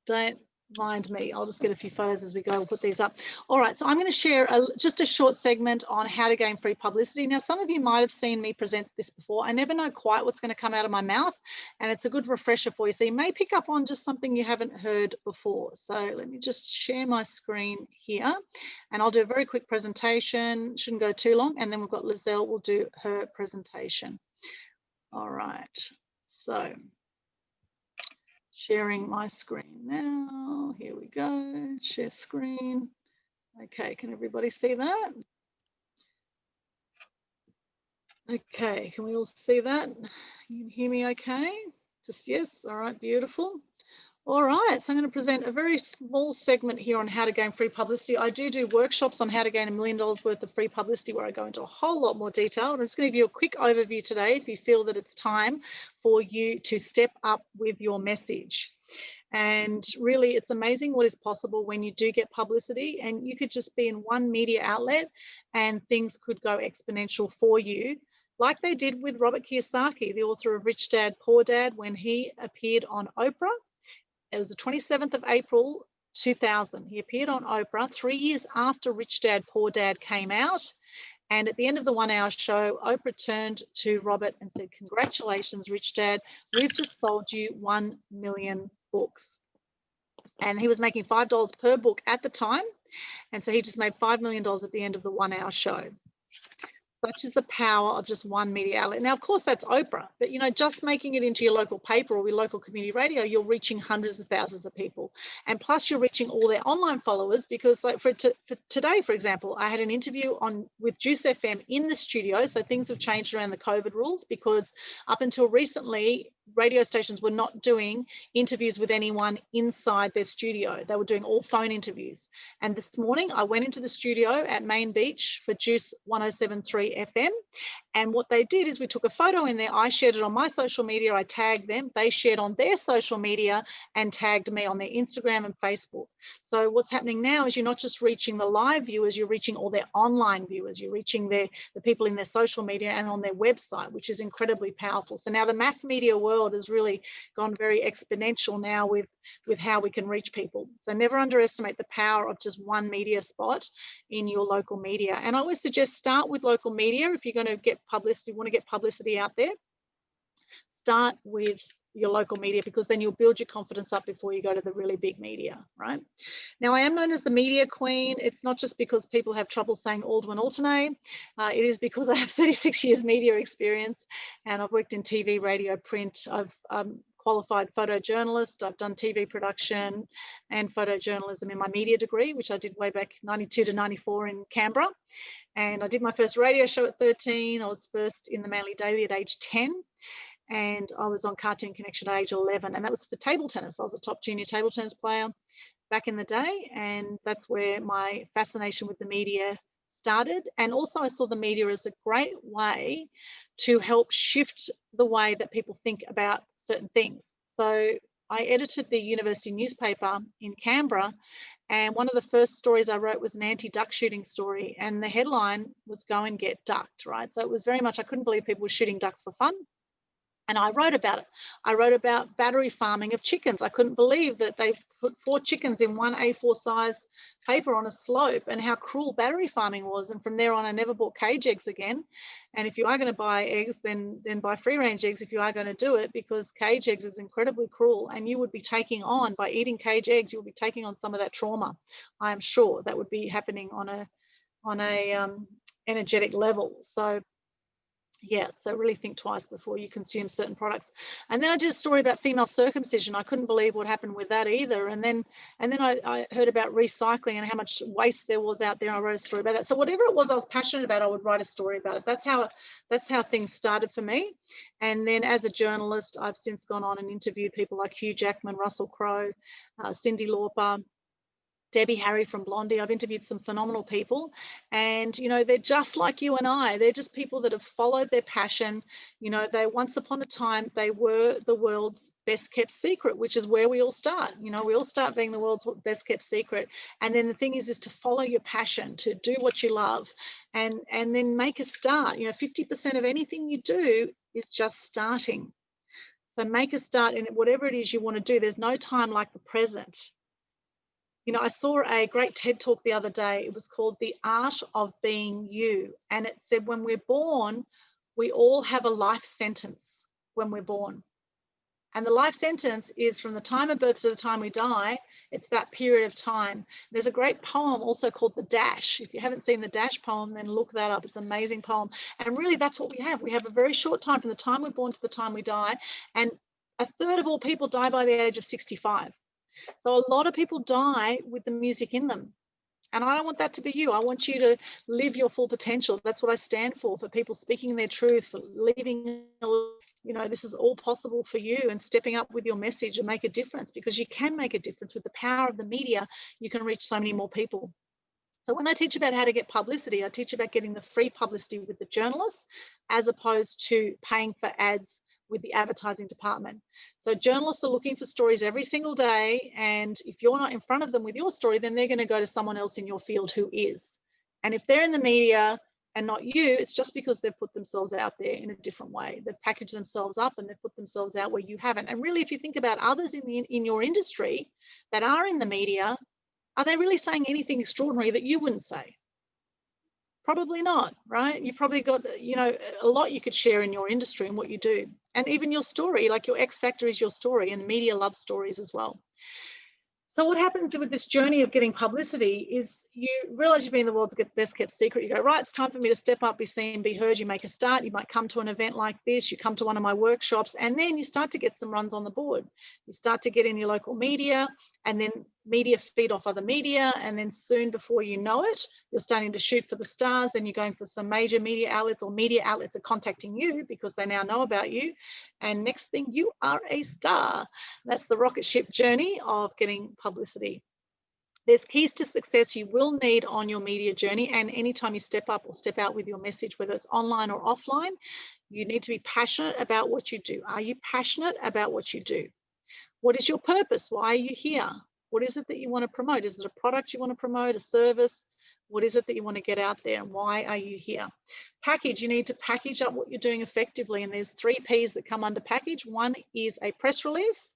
don't mind me. I'll just get a few photos as we go. We'll put these up. All right, so I'm going to share just a short segment on how to gain free publicity. Now, some of you might have seen me present this before. I never know quite what's going to come out of my mouth, and it's a good refresher for you. So you may pick up on just something you haven't heard before. So let me just share my screen here, and I'll do a very quick presentation. Shouldn't go too long, and then we've got Lizelle will do her presentation. All right, so sharing my screen now. Here we go. Share screen. Okay, can everybody see that? Okay, can we all see that? You can hear me okay? Just yes. All right, beautiful. All right, so I'm going to present a very small segment here on how to gain free publicity. I do workshops on how to gain $1 million worth of free publicity, where I go into a whole lot more detail. I'm just going to give you a quick overview today if you feel that it's time for you to step up with your message. And really, it's amazing what is possible when you do get publicity, and you could just be in one media outlet and things could go exponential for you, like they did with Robert Kiyosaki, the author of Rich Dad, Poor Dad, when he appeared on Oprah. It was the 27th of April, 2000. He appeared on Oprah 3 years after Rich Dad, Poor Dad came out. And at the end of the 1 hour show, Oprah turned to Robert and said, "Congratulations, Rich Dad. We've just sold you 1 million books." And he was making $5 per book at the time. And so he just made $5 million at the end of the 1 hour show. Such is the power of just one media outlet. Now, of course, that's Oprah, but, you know, just making it into your local paper or your local community radio, you're reaching hundreds of thousands of people. And plus you're reaching all their online followers, because like for today, for example, I had an interview with Juice FM in the studio. So things have changed around the COVID rules, because up until recently, radio stations were not doing interviews with anyone inside their studio. They were doing all phone interviews. And this morning I went into the studio at Main Beach for Juice 107.3 FM. And what they did is we took a photo in there. I shared it on my social media. I tagged them. They shared on their social media and tagged me on their Instagram and Facebook. So what's happening now is you're not just reaching the live viewers, you're reaching all their online viewers. You're reaching the people in their social media and on their website, which is incredibly powerful. So now the mass media world has really gone very exponential now with how we can reach people. So never underestimate the power of just one media spot in your local media. And I always suggest start with local media. If you're going to get publicity, want to get publicity out there, start with your local media, because then you'll build your confidence up before you go to the really big media, right? Now, I am known as the media queen. It's not just because people have trouble saying Aldwin alternate. It is because I have 36 years media experience, and I've worked in TV, radio, print. I've qualified photojournalist. I've done TV production and photojournalism in my media degree, which I did way back 92 to 94 in Canberra. And I did my first radio show at 13. I was first in the Manly Daily at age 10. And I was on Cartoon Connection at age 11. And that was for table tennis. I was a top junior table tennis player back in the day. And that's where my fascination with the media started. And also I saw the media as a great way to help shift the way that people think about certain things. So I edited the university newspaper in Canberra, and one of the first stories I wrote was an anti-duck shooting story, and the headline was "Go and Get Ducked," right? So it was very much, I couldn't believe people were shooting ducks for fun. And I wrote about it. I wrote about battery farming of chickens. I couldn't believe that they put 4 chickens in one A4 size paper on a slope, and how cruel battery farming was. And from there on, I never bought cage eggs again. And if you are going to buy eggs, then buy free range eggs if you are going to do it, because cage eggs is incredibly cruel. And you would be taking on, by eating cage eggs, you'll be taking on some of that trauma. I am sure that would be happening on a energetic level. So yeah, so really think twice before you consume certain products. And then I did a story about female circumcision. I couldn't believe what happened with that either. And then I heard about recycling and how much waste there was out there. And I wrote a story about that. So whatever it was I was passionate about, I would write a story about it. That's how things started for me. And then as a journalist, I've since gone on and interviewed people like Hugh Jackman, Russell Crowe, Cyndi Lauper, Debbie Harry from Blondie. I've interviewed some phenomenal people, and they're just like you and I. They're just people that have followed their passion. They once upon a time they were the world's best kept secret, which is where we all start. We all start being the world's best kept secret. And then the thing is to follow your passion, to do what you love, and then make a start. 50% of anything you do is just starting. So make a start in whatever it is you want to do. There's no time like the present. I saw a great TED talk the other day. It was called The Art of Being You. And it said, when we're born, we all have a life sentence when we're born. And the life sentence is from the time of birth to the time we die. It's that period of time. There's a great poem also called The Dash. If you haven't seen The Dash poem, then look that up. It's an amazing poem. And really that's what we have. We have a very short time from the time we're born to the time we die. And a third of all people die by the age of 65. So a lot of people die with the music in them. And I don't want that to be you. I want you to live your full potential. That's what I stand for people speaking their truth, for leaving, this is all possible for you, and stepping up with your message and make a difference, because you can make a difference with the power of the media. You can reach so many more people. So when I teach about how to get publicity, I teach about getting the free publicity with the journalists as opposed to paying for ads with the advertising department. So journalists are looking for stories every single day, and if you're not in front of them with your story, then they're going to go to someone else in your field who is. And if they're in the media and not you, it's just because they've put themselves out there in a different way. They've packaged themselves up and they've put themselves out where you haven't. And really, if you think about others in your industry that are in the media, are they really saying anything extraordinary that you wouldn't say? Probably not, right? You've probably got, a lot you could share in your industry and what you do. And even your story, like your X factor is your story, and media loves stories as well. So what happens with this journey of getting publicity is you realize you've been the world's best kept secret. You go, right, it's time for me to step up, be seen, be heard. You make a start. You might come to an event like this. You come to one of my workshops, and then you start to get some runs on the board. You start to get in your local media, and then media feed off other media, and then soon, before you know it, you're starting to shoot for the stars. Then you're going for some major media outlets, or media outlets are contacting you because they now know about you, and next thing, you are a star. That's the rocket ship journey of getting publicity. There's keys to success you will need on your media journey, and anytime you step up or step out with your message, whether it's online or offline, you need to be passionate about what you do. Are you passionate about what you do? What is your purpose? Why are you here? What is it that you want to promote? Is it a product you want to promote, a service? What is it that you want to get out there, and why are you here? Package, you need to package up what you're doing effectively, and there's 3 P's that come under package. One is a press release,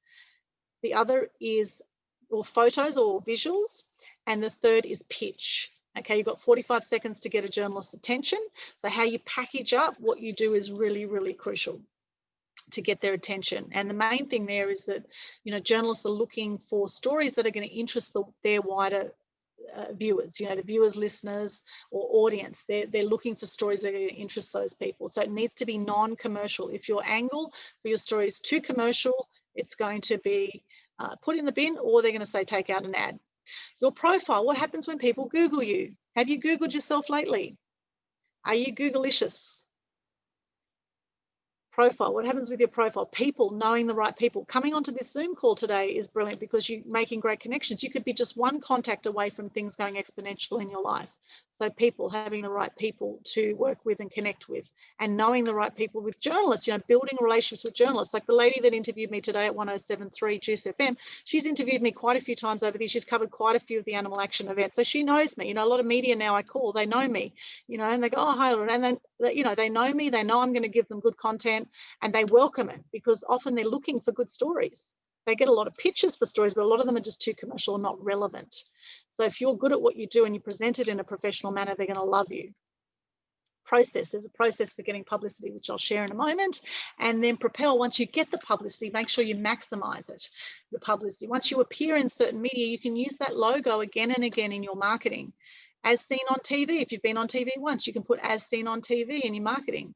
the other is or photos or visuals, and the third is pitch. Okay, you've got 45 seconds to get a journalist's attention. So how you package up what you do is really, really crucial to get their attention. And the main thing there is that, you know, journalists are looking for stories that are going to interest their wider viewers, you know, the viewers, listeners, or audience. They're looking for stories that are going to interest those people. So it needs to be non-commercial. If your angle for your story is too commercial, it's going to be put in the bin, or they're going to say take out an ad. Your profile, what happens when people Google you? Have you Googled yourself lately? Are you Googleicious? Profile, what happens with your profile? People, knowing the right people. Coming onto this Zoom call today is brilliant because you're making great connections. You could be just one contact away from things going exponential in your life. So people, having the right people to work with and connect with, and knowing the right people with journalists, you know, building relationships with journalists. Like the lady that interviewed me today at 107.3 Juice FM, she's interviewed me quite a few times over the years. She's covered quite a few of the animal action events. So she knows me. You know, a lot of media now I call, they know me, you know, and they go, oh, hi, and then, you know, they know me, they know I'm going to give them good content, and they welcome it because often they're looking for good stories. They get a lot of pitches for stories, but a lot of them are just too commercial and not relevant. So if you're good at what you do and you present it in a professional manner, they're going to love you. Process, there's a process for getting publicity, which I'll share in a moment. And then propel, once you get the publicity, make sure you maximize it, the publicity. Once you appear in certain media, you can use that logo again and again in your marketing. As seen on TV, if you've been on TV once, you can put as seen on TV in your marketing.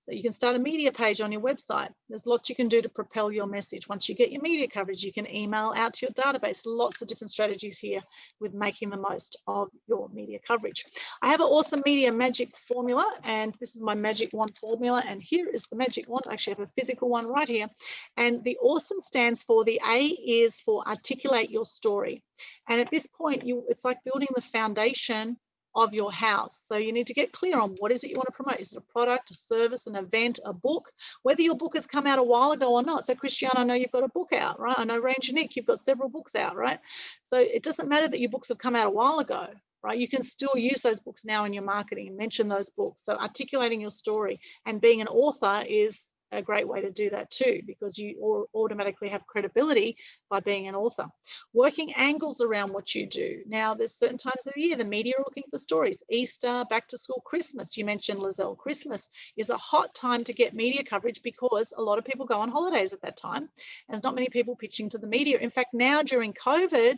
So you can start a media page on your website. There's lots you can do to propel your message. Once you get your media coverage, you can email out to your database. Lots of different strategies here with making the most of your media coverage. I have an awesome media magic formula, and this is my magic wand formula. And here is the magic wand. I actually have a physical one right here. And the awesome stands for, the A is for articulate your story. And at this point, it's like building the foundation of your house. So you need to get clear on what is it you want to promote. Is it a product, a service, an event, a book? Whether your book has come out a while ago or not. So Christiane, I know you've got a book out, right? I know Ranger Nick, you've got several books out, right? So it doesn't matter that your books have come out a while ago, right? You can still use those books now in your marketing and mention those books. So articulating your story, and being an author is a great way to do that too, because you automatically have credibility by being an author. Working angles around what you do. Now, there's certain times of the year the media are looking for stories. Easter, back to school, Christmas. You mentioned Lizelle. Christmas is a hot time to get media coverage because a lot of people go on holidays at that time. And there's not many people pitching to the media. In fact, now during COVID,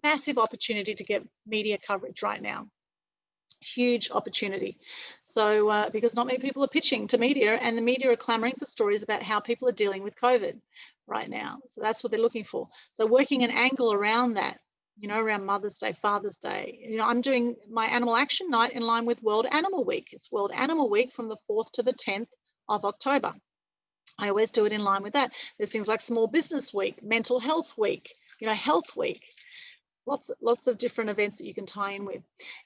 massive opportunity to get media coverage right now. Huge opportunity. So because not many people are pitching to media, and the media are clamoring for stories about how people are dealing with COVID right now. So that's what they're looking for. So working an angle around that, you know, around Mother's Day, Father's Day. You know, I'm doing my animal action night in line with World Animal Week. It's World Animal Week from the 4th to the 10th of October. I always do it in line with that. There's things like Small Business Week, Mental Health Week, you know, Health Week. Lots of different events that you can tie in with.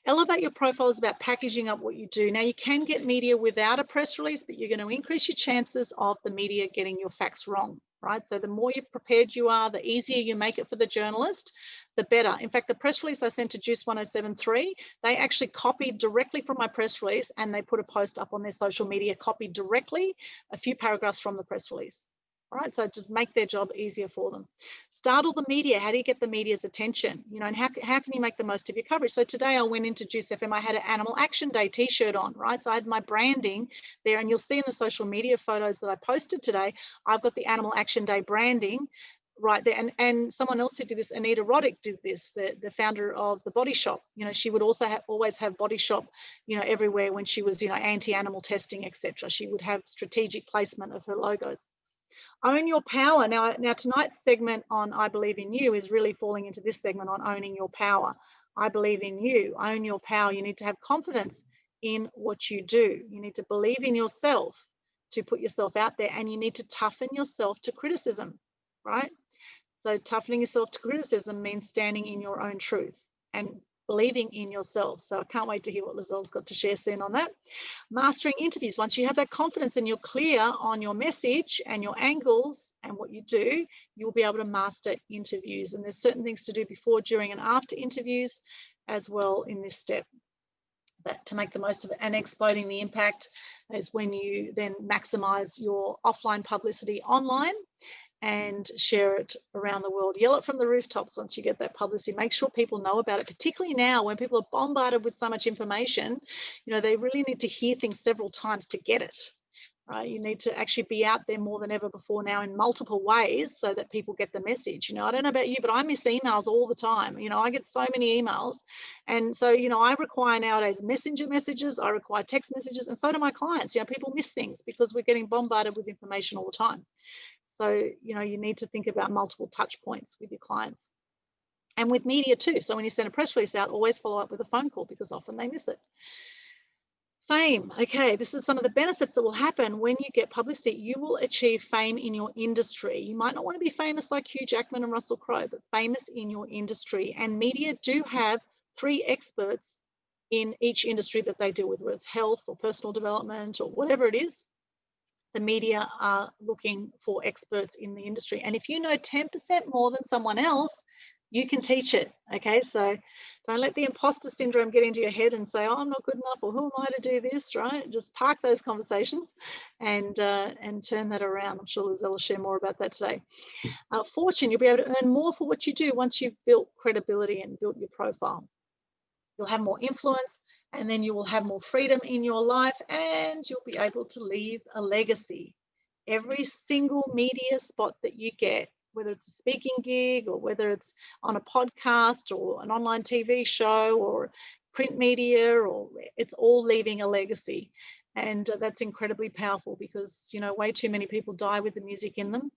Elevate your profile is about packaging up what you do. Now, you can get media without a press release, but you're going to increase your chances of the media getting your facts wrong, right? So the more prepared you are, the easier you make it for the journalist, the better. In fact, the press release I sent to Juice 107.3, they actually copied directly from my press release, and they put a post up on their social media, copied directly a few paragraphs from the press release. All right, so just make their job easier for them. Startle the media. How do you get the media's attention? You know, and how can you make the most of your coverage? So today I went into Juice FM. I had an Animal Action Day t-shirt on, right? So I had my branding there, and you'll see in the social media photos that I posted today, I've got the Animal Action Day branding right there. And someone else who did this, Anita Roddick, did this, the founder of the Body Shop. You know, she would also always have Body Shop, you know, everywhere when she was, you know, anti-animal testing, etc. She would have strategic placement of her logos. Own your power. Now tonight's segment on I Believe in You is really falling into this segment on owning your power. I believe in you. Own your power. You need to have confidence in what you do. You need to believe in yourself to put yourself out there, and you need to toughen yourself to criticism, right? So toughening yourself to criticism means standing in your own truth and believing in yourself. So I can't wait to hear what Lizelle's got to share soon on that. Mastering interviews. Once you have that confidence and you're clear on your message and your angles and what you do, you'll be able to master interviews. And there's certain things to do before, during, and after interviews as well in this step, that to make the most of it. And exploding the impact is when you then maximize your offline publicity online and share it around the world. Yell it from the rooftops once you get that publicity. Make sure people know about it, particularly now when people are bombarded with so much information. You know, they really need to hear things several times to get it, right? You need to actually be out there more than ever before now in multiple ways so that people get the message. You know, I don't know about you, but I miss emails all the time. You know, I get so many emails. And so, you know, I require nowadays messenger messages, I require text messages, and so do my clients. You know, people miss things because we're getting bombarded with information all the time. So, you know, you need to think about multiple touch points with your clients and with media too. So when you send a press release out, always follow up with a phone call because often they miss it. Fame. Okay, this is some of the benefits that will happen when you get publicity. You will achieve fame in your industry. You might not want to be famous like Hugh Jackman and Russell Crowe, but famous in your industry. And media do have 3 experts in each industry that they deal with, whether it's health or personal development or whatever it is. The media are looking for experts in the industry. And if you know 10% more than someone else, you can teach it. Okay, so don't let the imposter syndrome get into your head and say, oh, I'm not good enough, or who am I to do this, right? Just park those conversations and turn that around. I'm sure Lizelle will share more about that today. Fortune, you'll be able to earn more for what you do once you've built credibility and built your profile. You'll have more influence, and then you will have more freedom in your life, and you'll be able to leave a legacy. Every single media spot that you get, whether it's a speaking gig or whether it's on a podcast or an online TV show or print media, or it's all leaving a legacy. And that's incredibly powerful because, you know, way too many people die with the music in them.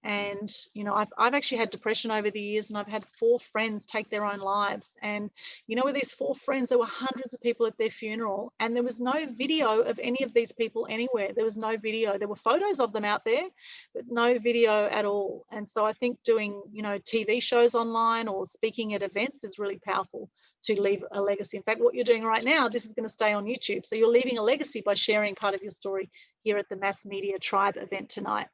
And, you know, I've actually had depression over the years, and I've had 4 friends take their own lives. And, you know, with these 4 friends, there were hundreds of people at their funeral, and there was no video of any of these people anywhere. There was no video. There were photos of them out there, but no video at all. And so I think doing, you know, TV shows online or speaking at events is really powerful to leave a legacy. In fact, what you're doing right now, this is going to stay on YouTube. So you're leaving a legacy by sharing part of your story here at the Mass Media Tribe event tonight.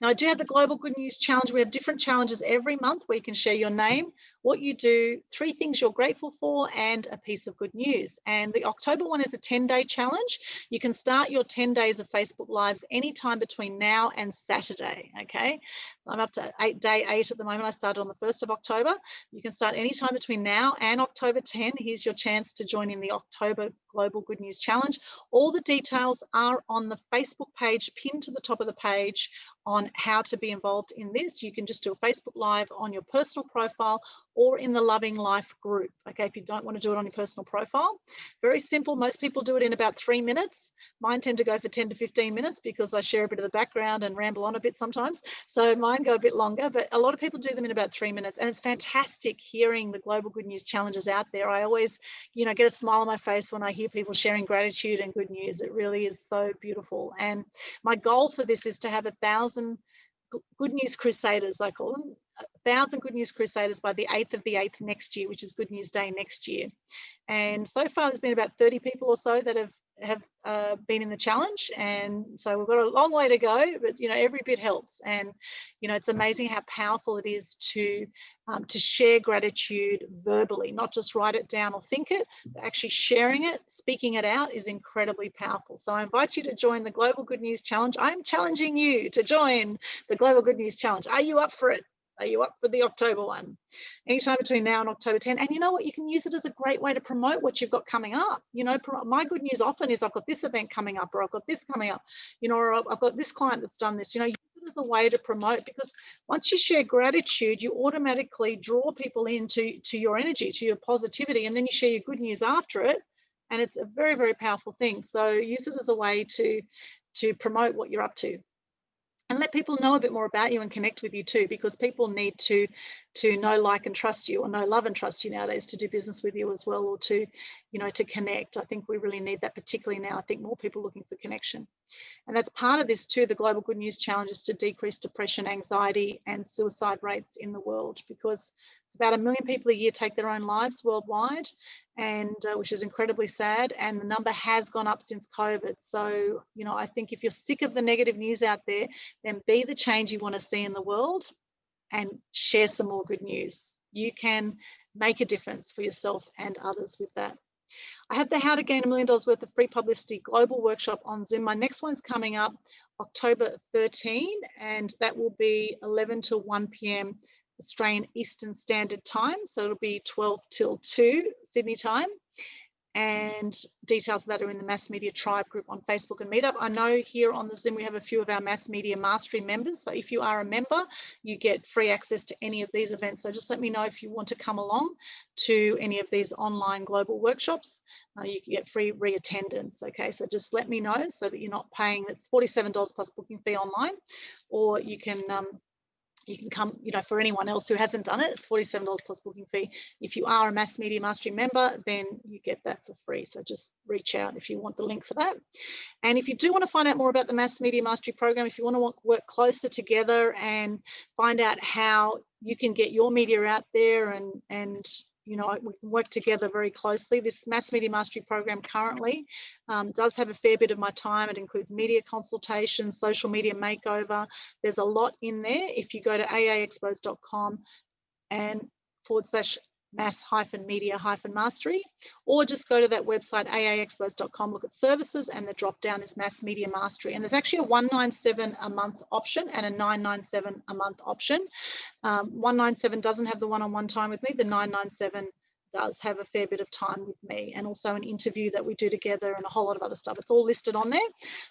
Now, I do have the Global Good News Challenge. We have different challenges every month where you can share your name, what you do, 3 things you're grateful for, and a piece of good news. And the October one is a 10-day challenge. You can start your 10 days of Facebook Lives anytime between now and Saturday, okay? I'm up to day 8 at the moment. I started on the 1st of October. You can start anytime between now and October 10. Here's your chance to join in the October Global Good News Challenge. All the details are on the Facebook page, pinned to the top of the page, on how to be involved in this. You can just do a Facebook Live on your personal profile or in the Loving Life group, okay, if you don't want to do it on your personal profile. Very simple. Most people do it in about 3 minutes. Mine tend to go for 10 to 15 minutes because I share a bit of the background and ramble on a bit sometimes. So mine go a bit longer, but a lot of people do them in about 3 minutes. And it's fantastic hearing the Global Good News Challenges out there. I always, you know, get a smile on my face when I hear people sharing gratitude and good news. It really is so beautiful. And my goal for this is to have 1,000 Good News Crusaders, I call them, 1,000 Good News Crusaders by the 8th of the 8th next year, which is Good News Day next year. And so far, there's been about 30 people or so that have been in the challenge, and so we've got a long way to go, but you know, every bit helps. And you know, it's amazing how powerful it is to share gratitude verbally, not just write it down or think it, but actually sharing it, speaking it out is incredibly powerful. So I invite you to join the Global Good News Challenge. I'm challenging you to join the Global Good News Challenge. Are you up for it? Are you up for the October one? Anytime between now and October 10. And you know what? You can use it as a great way to promote what you've got coming up. You know, my good news often is I've got this event coming up, or I've got this coming up, you know, or I've got this client that's done this. You know, use it as a way to promote, because once you share gratitude, you automatically draw people into your energy, to your positivity, and then you share your good news after it. And it's a very, very powerful thing. So use it as a way to promote what you're up to. and let people know a bit more about you and connect with you too, because people need to know, like, and trust you, or know, love, and trust you nowadays to do business with you as well, or to, you know, to connect. I think we really need that, particularly now. I think more people looking for connection. And that's part of this too. The Global Good News Challenge is to decrease depression, anxiety, and suicide rates in the world, because it's about 1 million people a year take their own lives worldwide, and which is incredibly sad. And the number has gone up since COVID. So, you know, I think if you're sick of the negative news out there, then be the change you want to see in the world and share some more good news. You can make a difference for yourself and others with that. I have the How to Gain $1 Million Worth of Free Publicity Global Workshop on Zoom. My next one's coming up October 13, and that will be 11 to 1 p.m. Australian Eastern Standard Time. So it'll be 12 till 2 Sydney time. And details of that are in the Mass Media Tribe group on Facebook and Meetup. I know here on the Zoom we have a few of our Mass Media Mastery members. So if you are a member, you get free access to any of these events. So just let me know if you want to come along to any of these online global workshops. You can get free re-attendance. Okay, so just let me know so that you're not paying. It's $47 plus booking fee online, or you can come, you know, for anyone else who hasn't done it, it's $47 plus booking fee. If you are a Mass Media Mastery member, then you get that for free. So just reach out if you want the link for that. And if you do want to find out more about the Mass Media Mastery program, if you want to work closer together and find out how you can get your media out there, and you know, we can work together very closely. This Mass Media Mastery program currently does have a fair bit of my time. It includes media consultation, social media makeover. There's a lot in there. If you go to aaexpos.com and /mass-media-mastery, or just go to that website, aaexpos.com, look at services, and the drop down is Mass Media Mastery. And there's actually a $197 a month option and a $997 a month option. 197 doesn't have the one-on-one time with me. The 997 does have a fair bit of time with me, and also an interview that we do together and a whole lot of other stuff. It's all listed on there.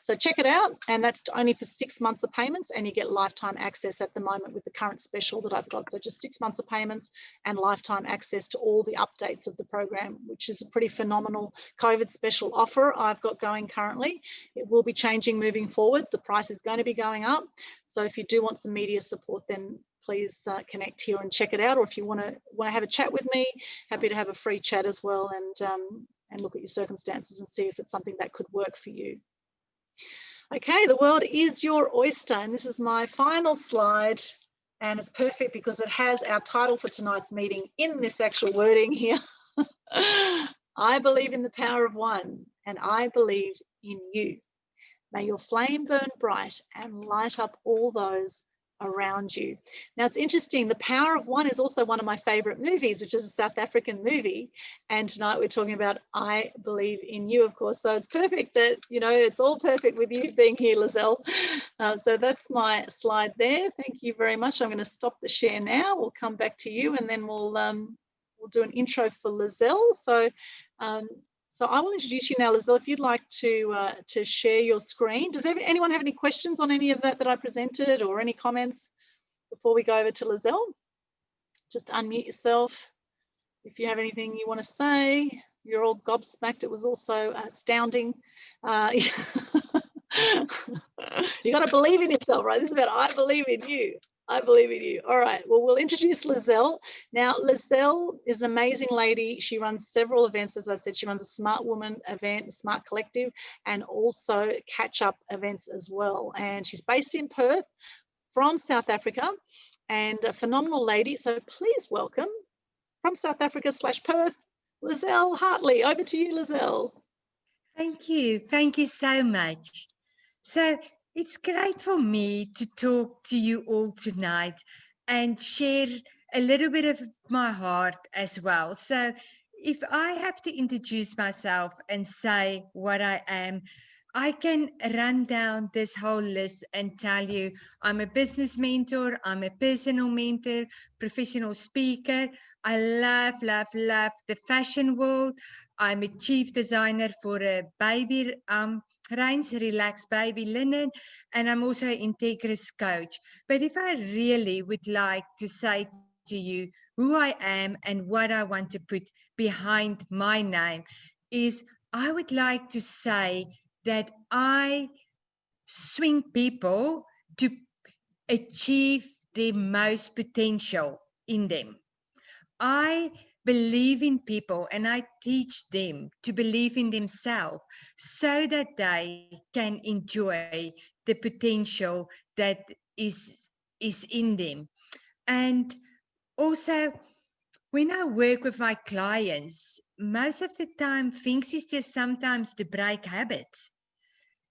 So check it out. And that's only for 6 months of payments, and you get lifetime access at the moment with the current special that I've got. So just 6 months of payments and lifetime access to all the updates of the program, which is a pretty phenomenal COVID special offer I've got going currently. It will be changing moving forward. The price is going to be going up. So if you do want some media support, then please connect here and check it out. Or if you want to have a chat with me, happy to have a free chat as well, and look at your circumstances and see if it's something that could work for you. Okay, the world is your oyster, and this is my final slide, and it's perfect because it has our title for tonight's meeting in this actual wording here. I believe in the power of one, and I believe in you. May your flame burn bright and light up all those around you. Now, it's interesting, The Power of One is also one of my favorite movies, which is a South African movie, and tonight we're talking about I Believe in You, of course. So it's perfect that, you know, it's all perfect with you being here, Lizelle. So that's my slide there. Thank you very much. I'm going to stop the share now. We'll come back to you, and then we'll do an intro for Lizelle. So I will introduce you now, Lizelle, if you'd like to share your screen. Does anyone have any questions on any of that I presented, or any comments before we go over to Lizelle? Just unmute yourself if you have anything you want to say. You're all gobsmacked. It was also astounding. You got to believe in yourself, right? This is about I believe in you. I believe in you. All right, well, we'll introduce Lizelle. Now, Lizelle is an amazing lady. She runs several events. As I said, she runs a Smart Woman event, a Smart Collective, and also catch-up events as well. And she's based in Perth from South Africa, and a phenomenal lady. So please welcome, from South Africa / Perth, Lizelle Hartley. Over to you, Lizelle. Thank you. Thank you so much. So it's great for me to talk to you all tonight and share a little bit of my heart as well. So if I have to introduce myself and say what I am, I can run down this whole list and tell you I'm a business mentor, I'm a personal mentor, professional speaker. I love, love, love the fashion world. I'm a chief designer for a baby range, Relax Baby Linen, and I'm also an Integris coach. But if I really would like to say to you who I am and what I want to put behind my name, is I would like to say that I swing people to achieve their most potential in them. I believe in people and I teach them to believe in themselves so that they can enjoy the potential that is in them. And also, when I work with my clients, most of the time things is just sometimes to break habits.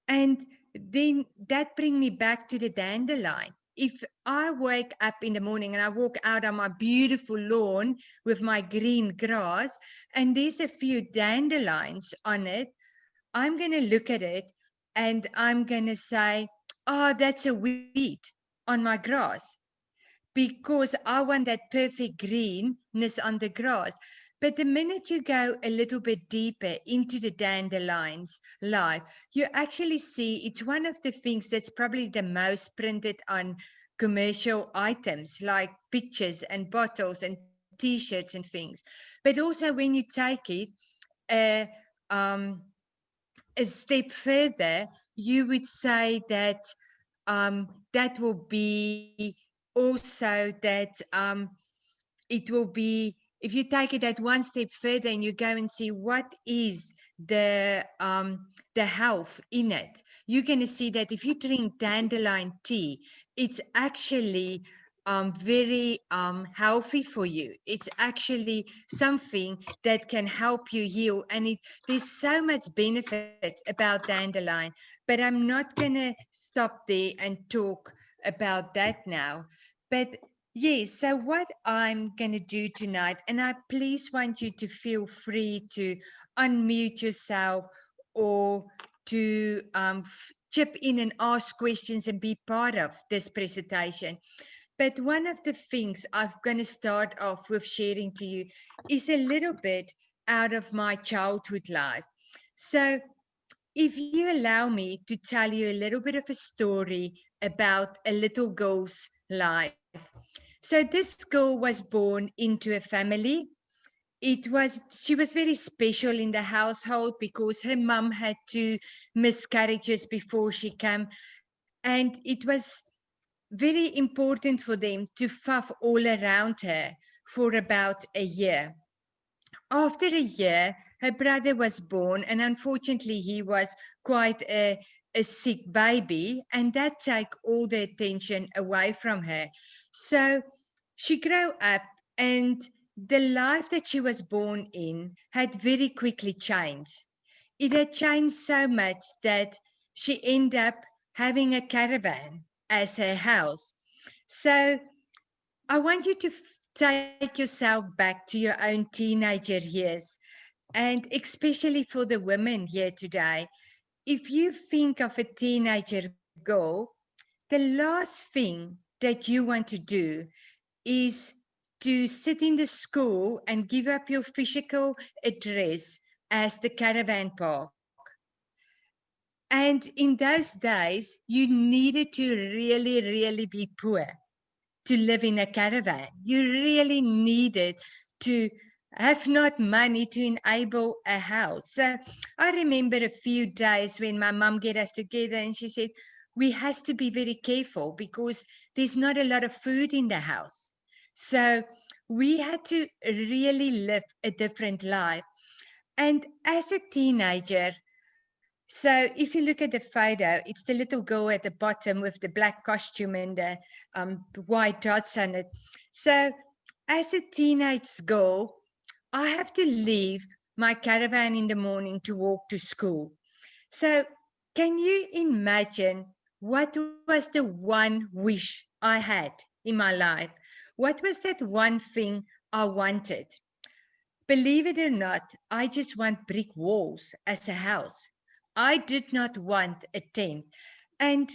And then that brings me back to the dandelion. If I wake up in the morning and I walk out on my beautiful lawn with my green grass and there's a few dandelions on it, I'm going to look at it and I'm going to say, oh, that's a weed on my grass, because I want that perfect greenness on the grass. But the minute you go a little bit deeper into the dandelion's life, you actually see it's one of the things that's probably the most printed on commercial items like pictures and bottles and t-shirts and things. But also when you take it a step further, you would say that that will be also that it will be, if you take it at one step further and you go and see what is the health in it, you're going to see that if you drink dandelion tea, it's actually very healthy for you. It's actually something that can help you heal, and there's so much benefit about dandelion, but I'm not going to stop there and talk about that now. But yes, so what I'm going to do tonight, and I please want you to feel free to unmute yourself or to chip in and ask questions and be part of this presentation. But one of the things I'm going to start off with sharing to you is a little bit out of my childhood life. So if you allow me to tell you a little bit of a story about a little girl's life. So this girl was born into a family. She was very special in the household because her mum had 2 miscarriages before she came. And it was very important for them to fuff all around her for about a year. After a year, her brother was born, and unfortunately, he was quite a sick baby, and that took all the attention away from her. So she grew up, and the life that she was born in had very quickly changed. It had changed so much that she ended up having a caravan as her house. So I want you to take yourself back to your own teenager years, and especially for the women here today. If you think of a teenager girl, the last thing that you want to do is to sit in the school and give up your physical address as the caravan park. And in those days, you needed to really, really be poor to live in a caravan. You really needed to have not money to enable a house. So I remember a few days when my mom get us together and she said, we has to be very careful because there's not a lot of food in the house. So we had to really live a different life. And as a teenager, so if you look at the photo, it's the little girl at the bottom with the black costume and the white dots on it. So as a teenage girl, I have to leave my caravan in the morning to walk to school. So can you imagine what was the one wish I had in my life? What was that one thing I wanted? Believe it or not, I just want brick walls as a house. I did not want a tent. And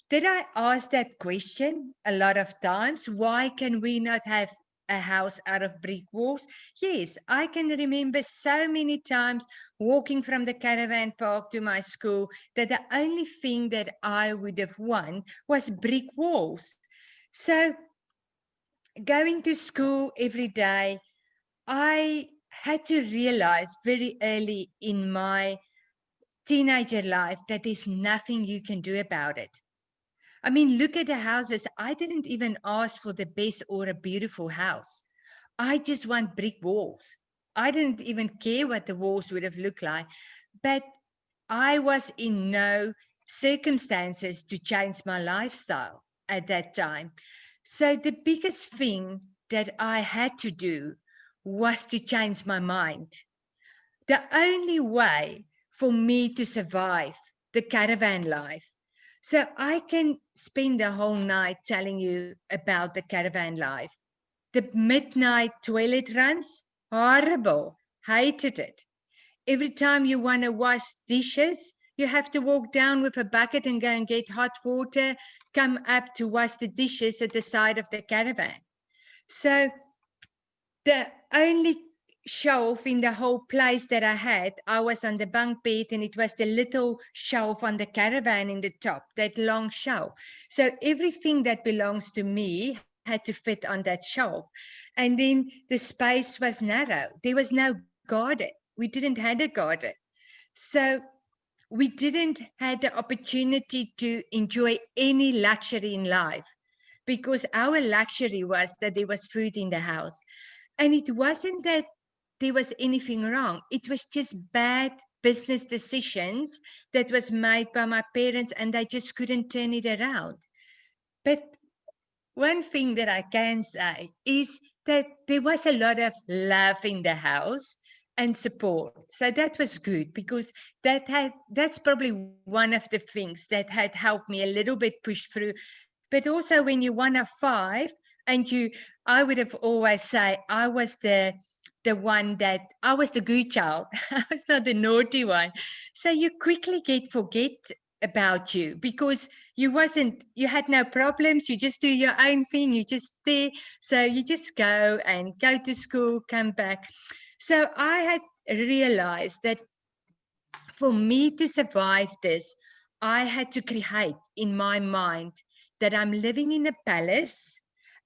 did I ask that question a lot of times? Why can we not have a house out of brick walls? Yes, I can remember so many times walking from the caravan park to my school that the only thing that I would have wanted was brick walls. So going to school every day, I had to realize very early in my teenager life that there's nothing you can do about it. I mean, look at the houses. I didn't even ask for the best or a beautiful house. I just want brick walls. I didn't even care what the walls would have looked like, but I was in no circumstances to change my lifestyle at that time. So the biggest thing that I had to do was to change my mind. The only way for me to survive the caravan life. So I can spend the whole night telling you about the caravan life. The midnight toilet runs, horrible, hated it. Every time you want to wash dishes, you have to walk down with a bucket and go and get hot water, come up to wash the dishes at the side of the caravan. So the only shelf in the whole place that I was on the bunk bed, and it was the little shelf on the caravan in the top, that long shelf. So everything that belongs to me had to fit on that shelf. And then the space was narrow. There was no garden. We didn't have a garden. So we didn't have the opportunity to enjoy any luxury in life, because our luxury was that there was food in the house. And it wasn't that there was anything wrong. It was just bad business decisions that was made by my parents, and they just couldn't turn it around. But one thing that I can say is that there was a lot of love in the house and support. So that was good, because that's probably one of the things that had helped me a little bit push through. But also when you're one of five, and I would have always say I was the good child. I was not the naughty one. So you quickly forget about you, because you had no problems. You just do your own thing. You just there. So you just go to school, come back. So I had realized that for me to survive this, I had to create in my mind that I'm living in a palace,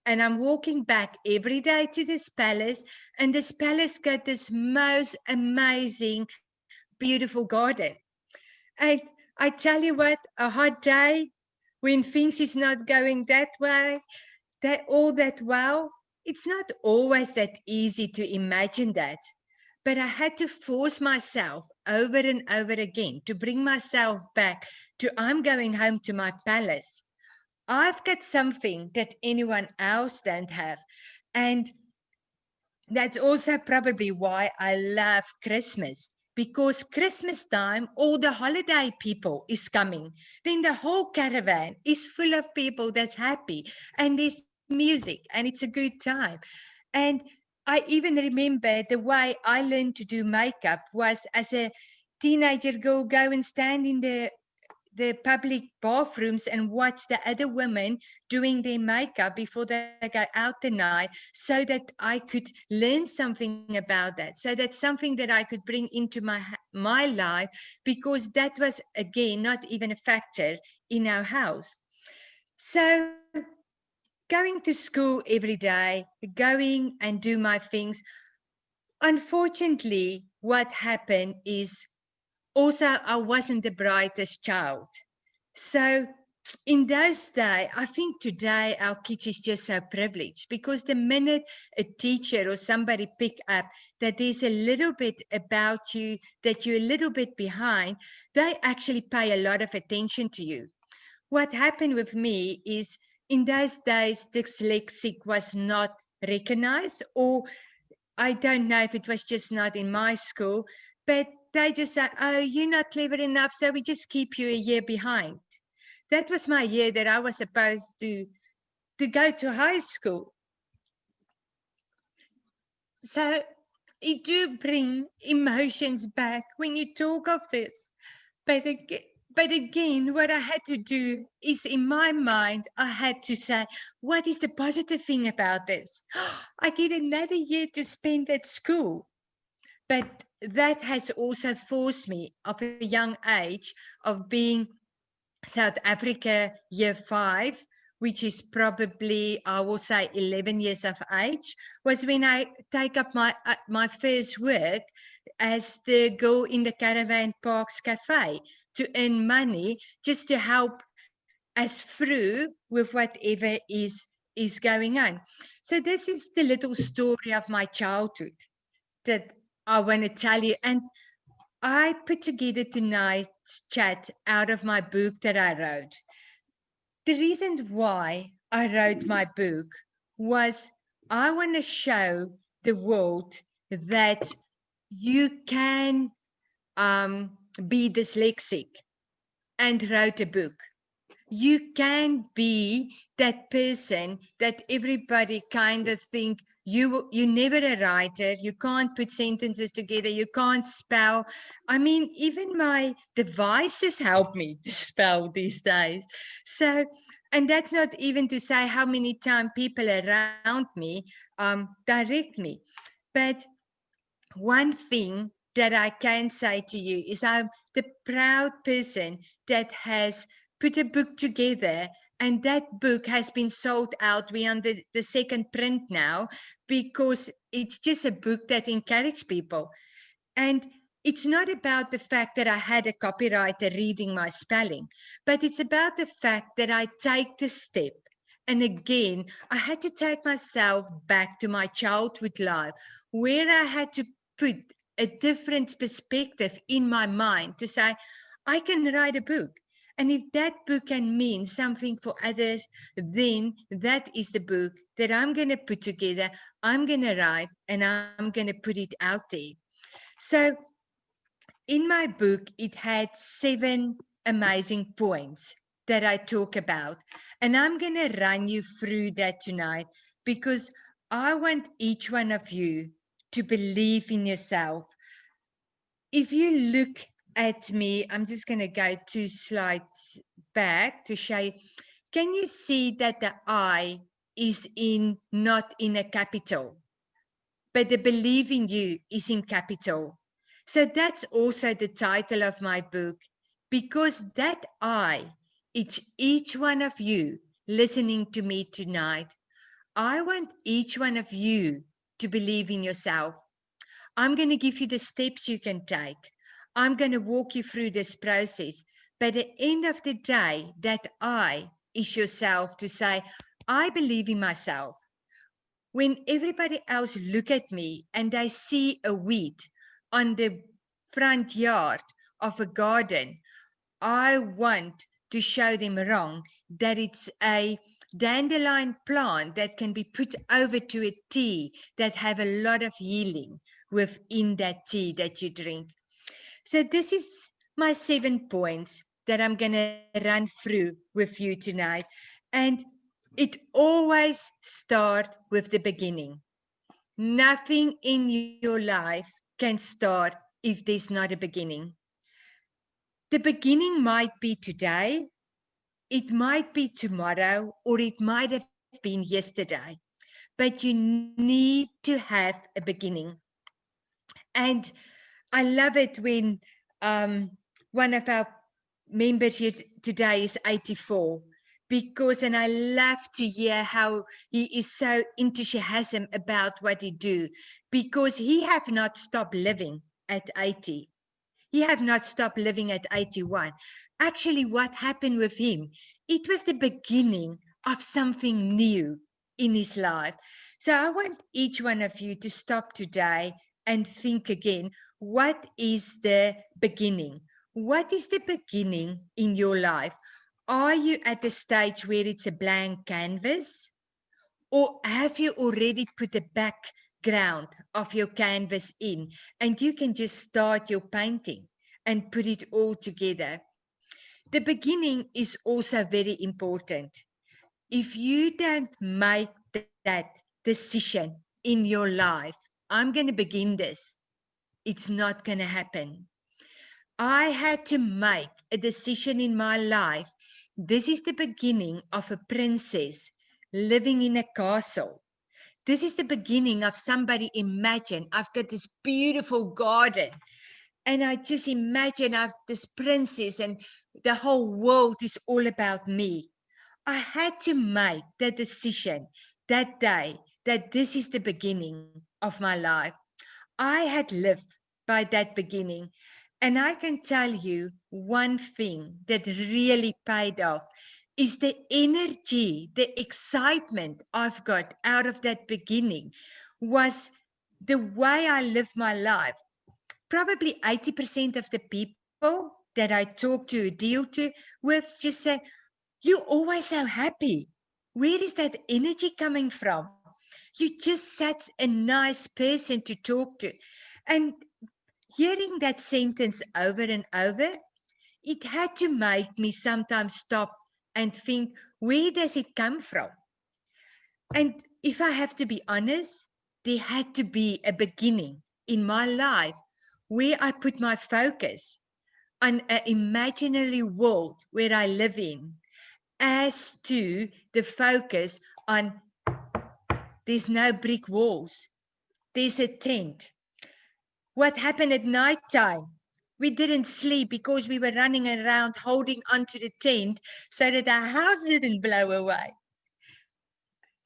and I'm walking back every day to this palace, and this palace got this most amazing, beautiful garden. And I tell you what, a hot day when things is not going that way, that well, it's not always that easy to imagine that. But I had to force myself over and over again to bring myself back to, I'm going home to my palace. I've got something that anyone else don't have. And that's also probably why I love Christmas, because Christmas time, all the holiday people is coming. Then the whole caravan is full of people that's happy, and there's music, and it's a good time. And I even remember the way I learned to do makeup was as a teenager go and stand in the public bathrooms and watch the other women doing their makeup before they go out the night, so that I could learn something about that. So that's something that I could bring into my life, because that was, again, not even a factor in our house. So going to school every day, going and do my things. Unfortunately, what happened is also I wasn't the brightest child. So in those days, I think today our kids is just so privileged, because the minute a teacher or somebody pick up that there's a little bit about you, that you're a little bit behind, they actually pay a lot of attention to you. What happened with me is, in those days, dyslexic was not recognized, or I don't know if it was just not in my school, but they just said, oh, you're not clever enough, so we just keep you a year behind. That was my year that I was supposed to go to high school. So it do bring emotions back when you talk of this. But again, what I had to do is, in my mind, I had to say, what is the positive thing about this? I get another year to spend at school. But that has also forced me, of a young age, of being South Africa year 5, which is probably, I will say, 11 years of age, was when I take up my first work as the girl in the Caravan Parks Cafe, to earn money just to help as through with whatever is going on. So this is the little story of my childhood that I want to tell you. And I put together tonight's chat out of my book that I wrote. The reason why I wrote my book was I want to show the world that you can be dyslexic and wrote a book. You can be that person that everybody kind of think you're never a writer, you can't put sentences together, you can't spell. I mean, even my devices help me to spell these days. So, and that's not even to say how many times people around me direct me. But one thing that I can say to you is I'm the proud person that has put a book together, and that book has been sold out. We're on the second print now because it's just a book that encourages people. And it's not about the fact that I had a copywriter reading my spelling, but it's about the fact that I take the step. And again, I had to take myself back to my childhood life where I had to put a different perspective in my mind to say, I can write a book. And if that book can mean something for others, then that is the book that I'm going to put together, I'm going to write, and I'm going to put it out there. So in my book, it had 7 amazing points that I talk about. And I'm going to run you through that tonight because I want each one of you to believe in yourself. If you look at me, I'm just going to go 2 slides back to show you. Can you see that the I is not in a capital, but the believe in you is in capital? So that's also the title of my book, because that it's each one of you listening to me tonight. I want each one of you to believe in yourself. I'm going to give you the steps you can take. I'm going to walk you through this process. But at the end of the day, that I is yourself to say, I believe in myself. When everybody else look at me and they see a weed on the front yard of a garden, I want to show them wrong, that it's a dandelion plant that can be put over to a tea that have a lot of healing within that tea that you drink. So this is my 7 points that I'm going to run through with you tonight. And it always starts with the beginning. Nothing in your life can start if there's not a beginning. The beginning might be today, it might be tomorrow, or it might have been yesterday, but you need to have a beginning. And I love it when one of our members here today is 84, because, and I love to hear how he is so enthusiastic about what he do, because he have not stopped living at 80. He have not stopped living at 81. Actually, what happened with him, it was the beginning of something new in his life. So I want each one of you to stop today and think again, what is the beginning? What is the beginning in your life? Are you at the stage where it's a blank canvas? Or have you already put a background of your canvas in and you can just start your painting and put it all together? The beginning is also very important. If you don't make that decision in your life, I'm going to begin this, it's not going to happen. I had to make a decision in my life. This is the beginning of a princess living in a castle. This is the beginning of somebody, imagine, I've got this beautiful garden and I just imagine I've this princess and the whole world is all about me. I had to make the decision that day that this is the beginning of my life. I had lived by that beginning. And I can tell you one thing that really paid off is the energy, the excitement I've got out of that beginning was the way I live my life. Probably 80% of the people that I talk to, deal to with, just say, you're always so happy. Where is that energy coming from? You're just such a nice person to talk to. And hearing that sentence over and over, it had to make me sometimes stop and think, where does it come from? And if I have to be honest, there had to be a beginning in my life where I put my focus on an imaginary world where I live in, as to the focus on there's no brick walls, there's a tent. What happened at night time? We didn't sleep because we were running around holding onto the tent so that our house didn't blow away.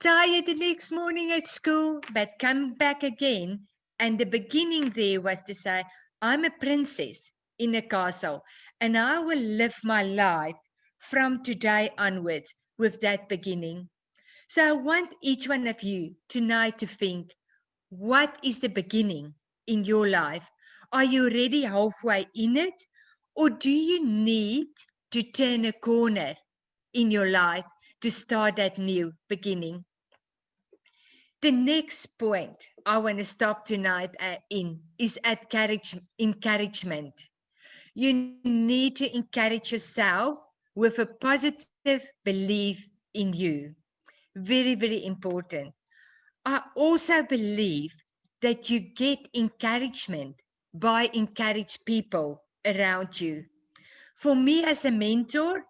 Tired the next morning at school, but come back again. And the beginning there was to say, I'm a princess in a castle, and I will live my life from today onwards with that beginning. So I want each one of you tonight to think, what is the beginning in your life? Are you already halfway in it? Or do you need to turn a corner in your life to start that new beginning? The next point I want to stop tonight in is encouragement. You need to encourage yourself with a positive belief in you. Very, very important. I also believe that you get encouragement by encouraging people around you. For me as a mentor,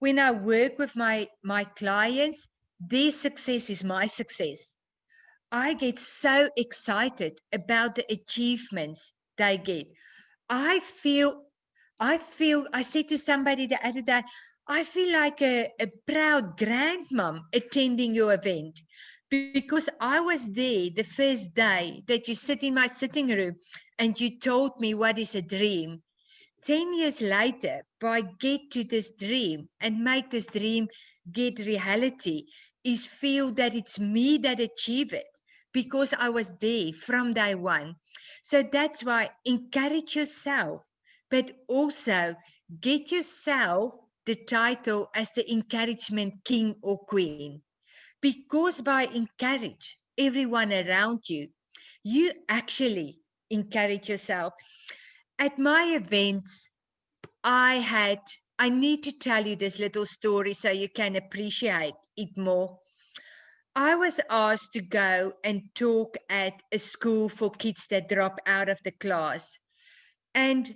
when I work with my clients, their success is my success. I get so excited about the achievements they get. I said to somebody the other day, I feel like a proud grandmom attending your event, because I was there the first day that you sit in my sitting room and you told me what is a dream. 10 years later, by get to this dream and make this dream get reality, is feel that it's me that achieve it, because I was there from day one. So that's why encourage yourself, but also get yourself the title as the encouragement king or queen. Because by encourage everyone around you, you actually encourage yourself. At my events, I need to tell you this little story so you can appreciate it more. I was asked to go and talk at a school for kids that drop out of the class. And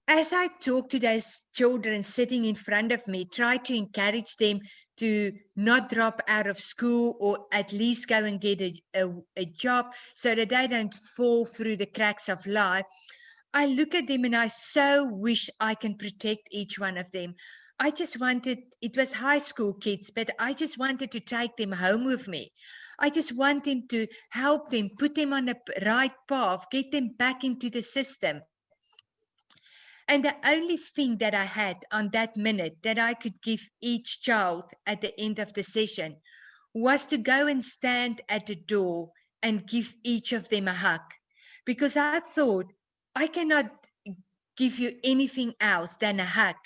as I talk to those children sitting in front of me, try to encourage them to not drop out of school, or at least go and get a job so that they don't fall through the cracks of life. I look at them and I so wish I can protect each one of them. I just wanted, it was high school kids, but I just wanted to take them home with me. I just want them to help them, put them on the right path, get them back into the system. And the only thing that I had on that minute that I could give each child at the end of the session was to go and stand at the door and give each of them a hug. Because I thought, I cannot give you anything else than a hug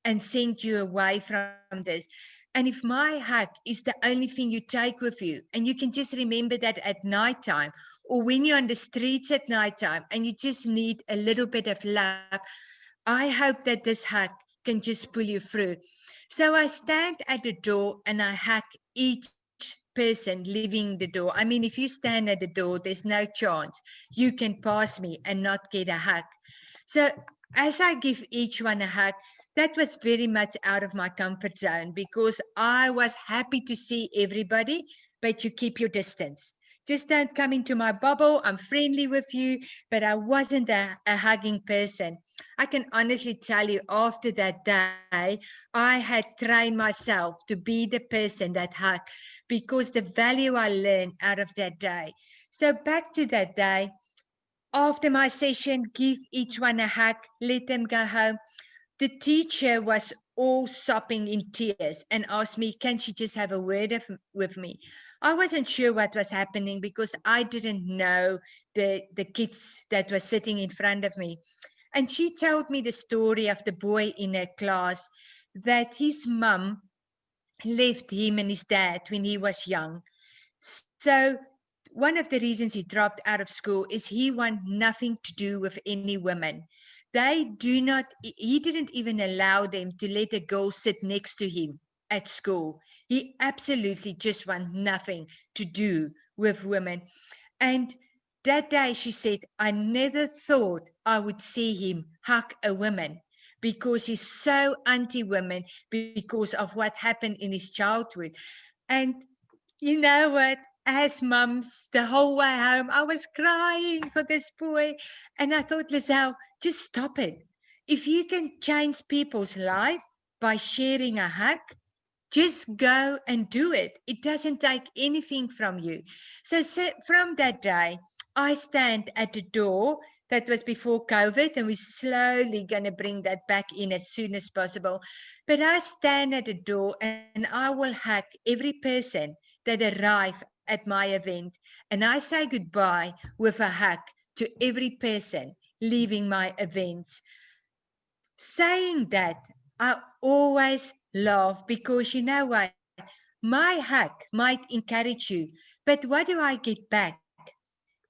and send you away from this. And if my hug is the only thing you take with you, and you can just remember that at nighttime, or when you're on the streets at nighttime and you just need a little bit of love, I hope that this hug can just pull you through. So I stand at the door and I hug each person leaving the door. I mean, if you stand at the door, there's no chance you can pass me and not get a hug. So as I give each one a hug, that was very much out of my comfort zone, because I was happy to see everybody, but you keep your distance. Just don't come into my bubble. I'm friendly with you, but I wasn't a hugging person. I can honestly tell you, after that day, I had trained myself to be the person that hugged, because the value I learned out of that day. So back to that day, after my session, give each one a hug, let them go home. the teacher was all sobbing in tears and asked me, can she just have a word with me? I wasn't sure what was happening because I didn't know the kids that were sitting in front of me. And she told me the story of the boy in her class, that his mum left him and his dad when he was young. So one of the reasons he dropped out of school is he wanted nothing to do with any women. He didn't even allow them to let a girl sit next to him at school. He absolutely just wanted nothing to do with women. And that day she said, I never thought I would see him hug a woman, because he's so anti-women because of what happened in his childhood. And you know what? As mums, the whole way home, I was crying for this boy. And I thought, Lizelle, just stop it. If you can change people's life by sharing a hug, just go and do it. It doesn't take anything from you. So from that day, I stand at the door. That was before COVID, and we're slowly going to bring that back in as soon as possible. But I stand at the door and I will hug every person that arrive at my event. And I say goodbye with a hug to every person leaving my events. Saying that, I always laugh because you know what? My hug might encourage you, but what do I get back?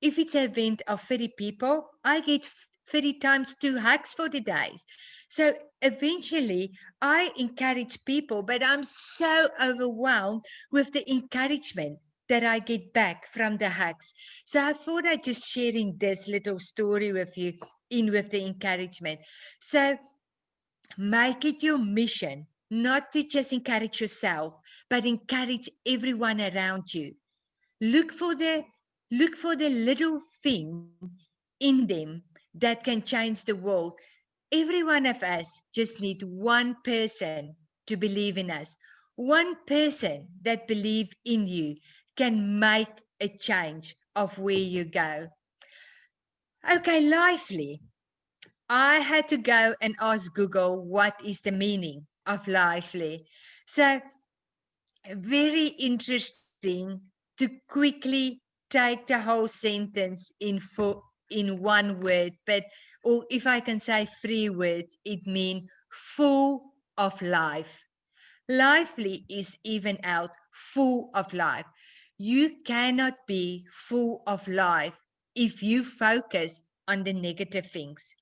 If it's an event of 30 people, I get 30 times 2 hugs for the days. So eventually I encourage people, but I'm so overwhelmed with the encouragement that I get back from the hugs. So I thought I'd just sharing this little story with you with the encouragement. So make it your mission not to just encourage yourself, but encourage everyone around you. Look for the little thing in them that can change the world. Every one of us just need one person to believe in us. One person that believes in you can make a change of where you go. Okay, Lively. I had to go and ask Google what is the meaning of Lively. So very interesting to quickly take the whole sentence in one word, or if I can say 3 words, it means full of life. Lively is even out, full of life. You cannot be full of life if you focus on the negative things.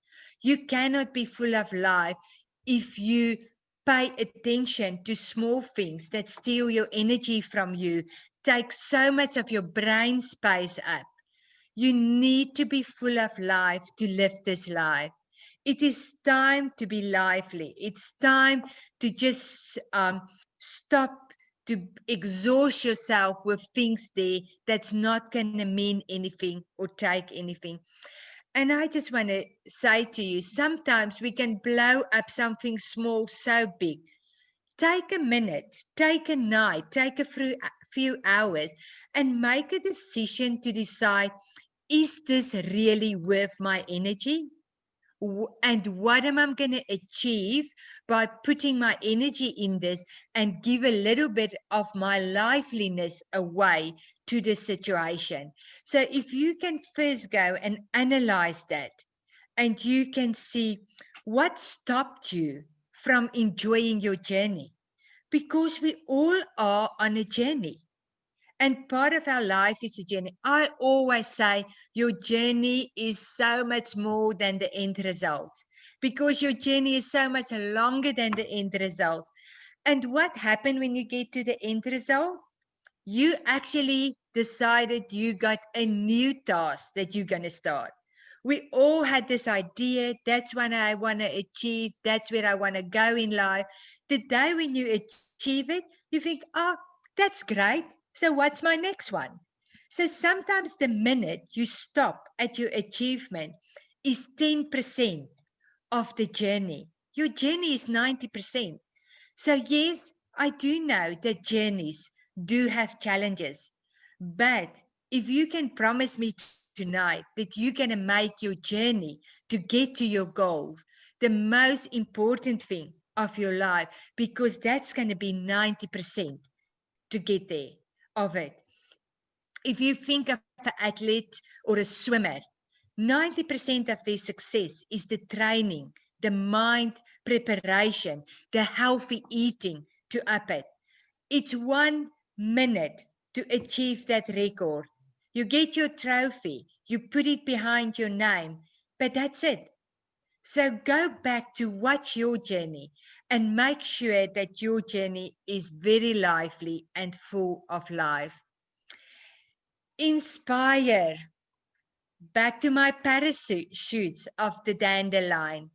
You cannot be full of life if you pay attention to small things that steal your energy from you, take so much of your brain space up. You need to be full of life to live this life. It is time to be lively. It's time to just stop to exhaust yourself with things there that's not going to mean anything or take anything. And I just want to say to you, sometimes we can blow up something small so big. Take a minute, take a night, take a few hours and make a decision to decide, is this really worth my energy? And what am I going to achieve by putting my energy in this and give a little bit of my liveliness away to the situation? So if you can first go and analyze that, and you can see what stopped you from enjoying your journey, because we all are on a journey. And part of our life is a journey. I always say your journey is so much more than the end result, because your journey is so much longer than the end result. And what happened when you get to the end result? You actually decided you got a new task that you're going to start. We all had this idea, that's what I want to achieve, that's where I want to go in life. The day when you achieve it, you think, oh, that's great. So what's my next one? So sometimes the minute you stop at your achievement is 10% of the journey. Your journey is 90%. So yes, I do know that journeys do have challenges, but if you can promise me tonight that you're going to make your journey to get to your goals, the most important thing of your life, because that's going to be 90% to get there of it. If you think of an athlete or a swimmer, 90% of their success is the training, the mind preparation, the healthy eating to up it. It's 1 minute to achieve that record. You get your trophy, you put it behind your name, but that's it. So go back to watch your journey and make sure that your journey is very lively and full of life. Inspire. Back to my parachutes of the dandelion.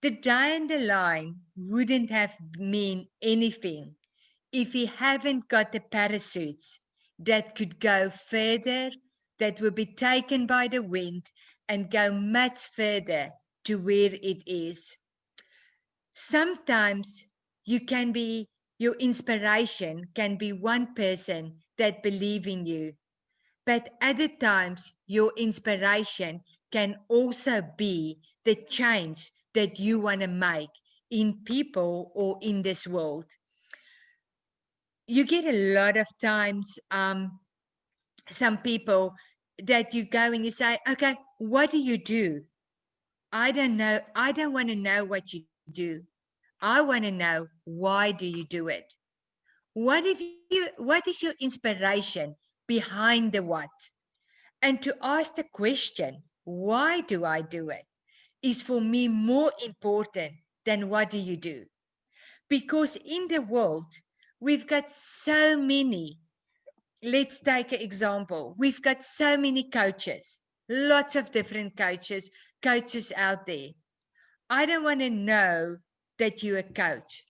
The dandelion wouldn't have mean anything if he haven't got the parachutes that could go further, that will be taken by the wind and go much further to where it is. Sometimes your inspiration can be one person that believes in you, but other times your inspiration can also be the change that you want to make in people or in this world. You get a lot of times, some people that you go and you say, okay, what do you do? I don't know. I don't want to know what you do. I want to know, why do you do it? What is your inspiration behind the what? And to ask the question, why do I do it, is for me more important than what do you do? Because in the world, we've got so many. Let's take an example. We've got so many coaches, lots of different coaches out there. I don't want to know that you're a coach.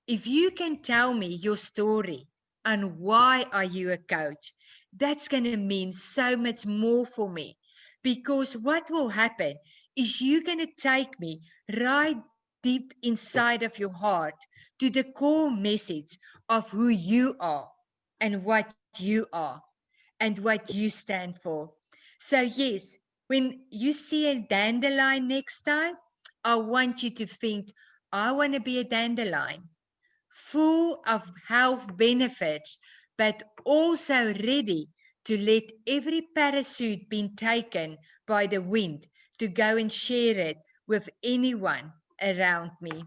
If you can tell me your story and why are you a coach, that's going to mean so much more for me. Because what will happen is you're going to take me right deep inside of your heart to the core message of who you are and what you are and what you stand for. So yes, when you see a dandelion next time, I want you to think, I want to be a dandelion, full of health benefits, but also ready to let every parachute be taken by the wind to go and share it with anyone around me.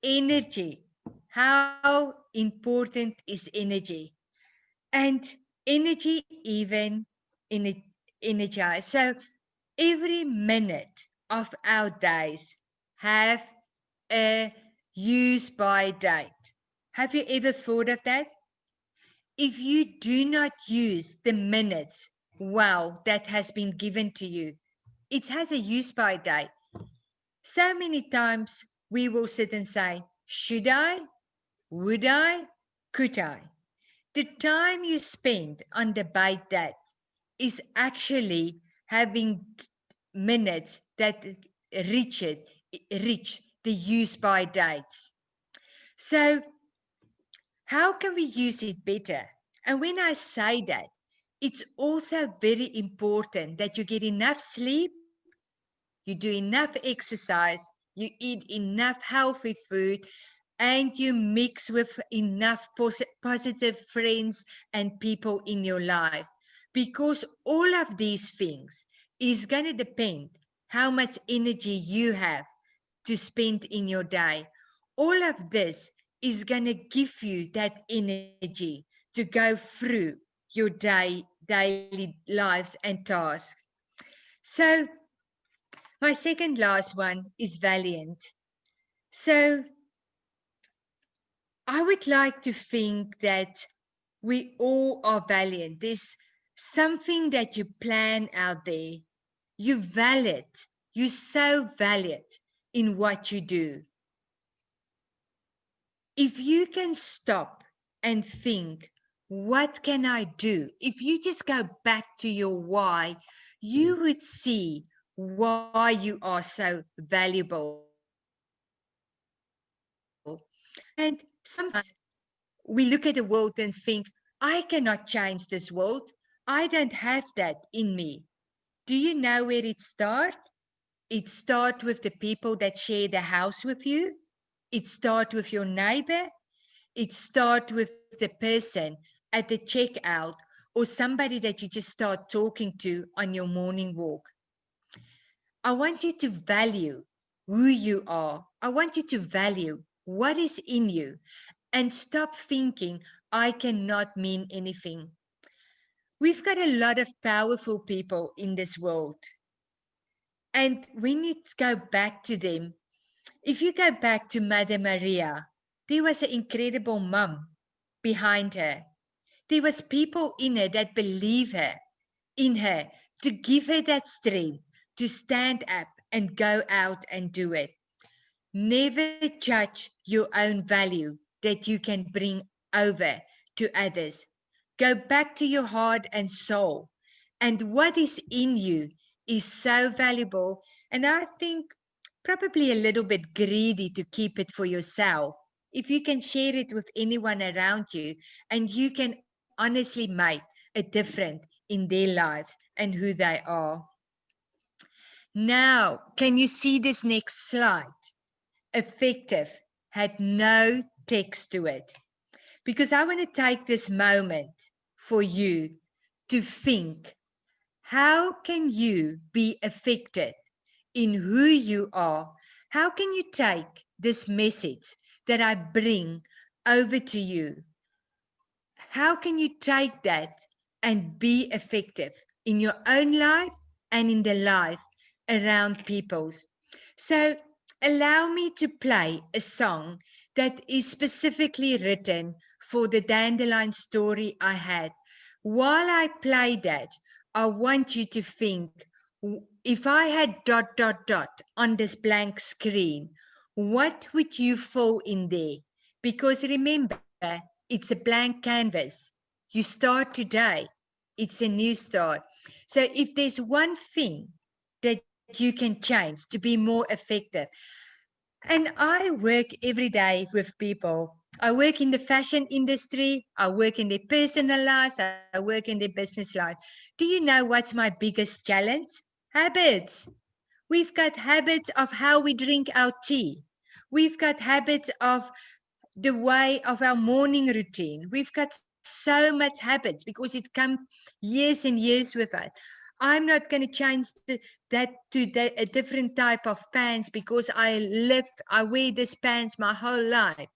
Energy. How important is energy? And energy even energize. So every minute of our days have a use by date. Have you ever thought of that? If you do not use the minutes well that has been given to you, it has a use by date. So many times we will sit and say, should I? Would I? Could I? The time you spend on debate that is actually having minutes that reach the use by dates. So how can we use it better? And when I say that, it's also very important that you get enough sleep, you do enough exercise, you eat enough healthy food, and you mix with enough positive friends and people in your life. Because all of these things is going to depend how much energy you have to spend in your day. All of this is going to give you that energy to go through your daily lives and tasks. So my second last one is valiant. So I would like to think that we all are valiant. There's something that you plan out there. You're valid. You're so valiant in what you do. If you can stop and think, what can I do? If you just go back to your why, you would see why you are so valuable. And sometimes we look at the world and think, I cannot change this world. I don't have that in me. Do you know where it starts? It starts with the people that share the house with you. It starts with your neighbor. It starts with the person at the checkout or somebody that you just start talking to on your morning walk. I want you to value who you are. I want you to value what is in you and stop thinking I cannot mean anything. We've got a lot of powerful people in this world. And we need to go back to them. If you go back to Mother Maria, there was an incredible mum behind her. There was people in her that believe in her, to give her that strength to stand up and go out and do it. Never judge your own value that you can bring over to others. Go back to your heart and soul. And what is in you is so valuable. And I think probably a little bit greedy to keep it for yourself. If you can share it with anyone around you, and you can honestly make a difference in their lives and who they are. Now, can you see this next slide? Effective had no text to it, because I want to take this moment for you to think, how can you be effective in who you are? How can you take this message that I bring over to you? How can you take that and be effective in your own life and in the life around people's? So allow me to play a song that is specifically written for the dandelion story I had. While I play that, I want you to think, if I had ... on this blank screen, what would you fill in there? Because remember, it's a blank canvas. You start today. It's a new start. So if there's one thing that you can change to be more effective, and I work every day with people. I work in the fashion industry. I work in their personal lives. I work in their business life. Do you know what's my biggest challenge? Habits. We've got habits of how we drink our tea. We've got habits of the way of our morning routine. We've got so much habits because it comes years and years with us. I'm not going to change that to a different type of pants because I wear this pants my whole life.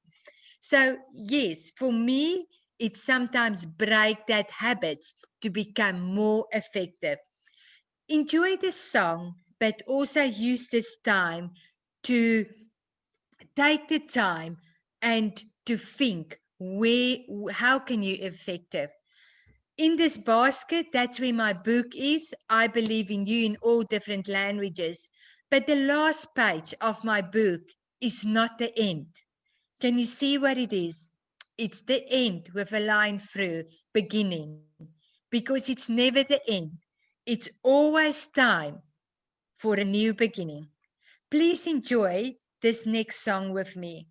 So yes, for me, it sometimes break that habits to become more effective. Enjoy this song, but also use this time to take the time and to think how can you effective. In this basket, that's where my book is. I believe in you in all different languages. But the last page of my book is not the end. Can you see what it is? It's the end with a line through, beginning. Because it's never the end. It's always time for a new beginning. Please enjoy this next song with me.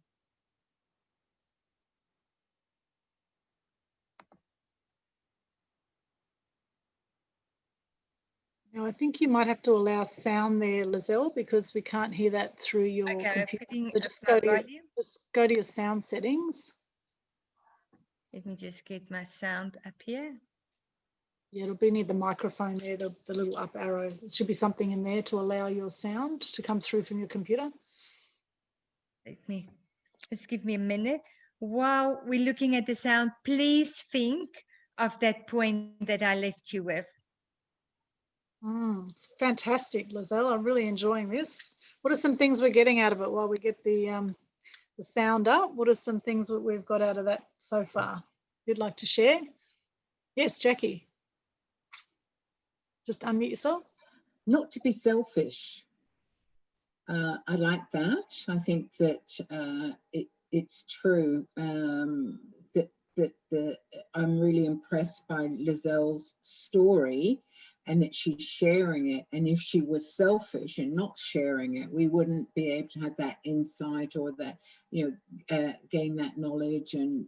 Now, I think you might have to allow sound there, Lizelle, because we can't hear that through your computer. So just go to your sound settings. Let me just get my sound up here. Yeah, it'll be near the microphone there, the little up arrow. There should be something in there to allow your sound to come through from your computer. Just give me a minute. While we're looking at the sound, please think of that point that I left you with. It's fantastic, Lizelle. I'm really enjoying this. What are some things we're getting out of it while we get the sound up? What are some things that we've got out of that so far you'd like to share? Yes, Jackie. Just unmute yourself. Not to be selfish. I like that. I think that it's true that I'm really impressed by Lizelle's story and that she's sharing it. And if she was selfish and not sharing it, we wouldn't be able to have that insight or that, gain that knowledge. And,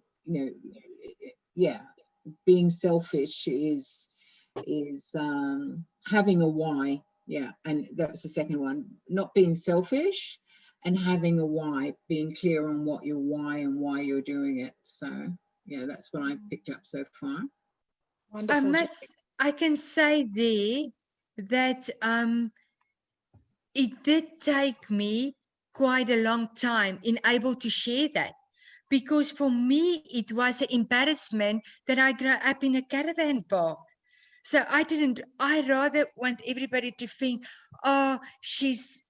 yeah, being selfish is having a why, Yeah, and that was the second one. Not being selfish and having a why, being clear on what your why and why you're doing it. So yeah, that's what I picked up so far. Wonderful. I can say there that it did take me quite a long time in able to share that, because for me it was an embarrassment that I grew up in a caravan park. So I rather want everybody to think, oh, she's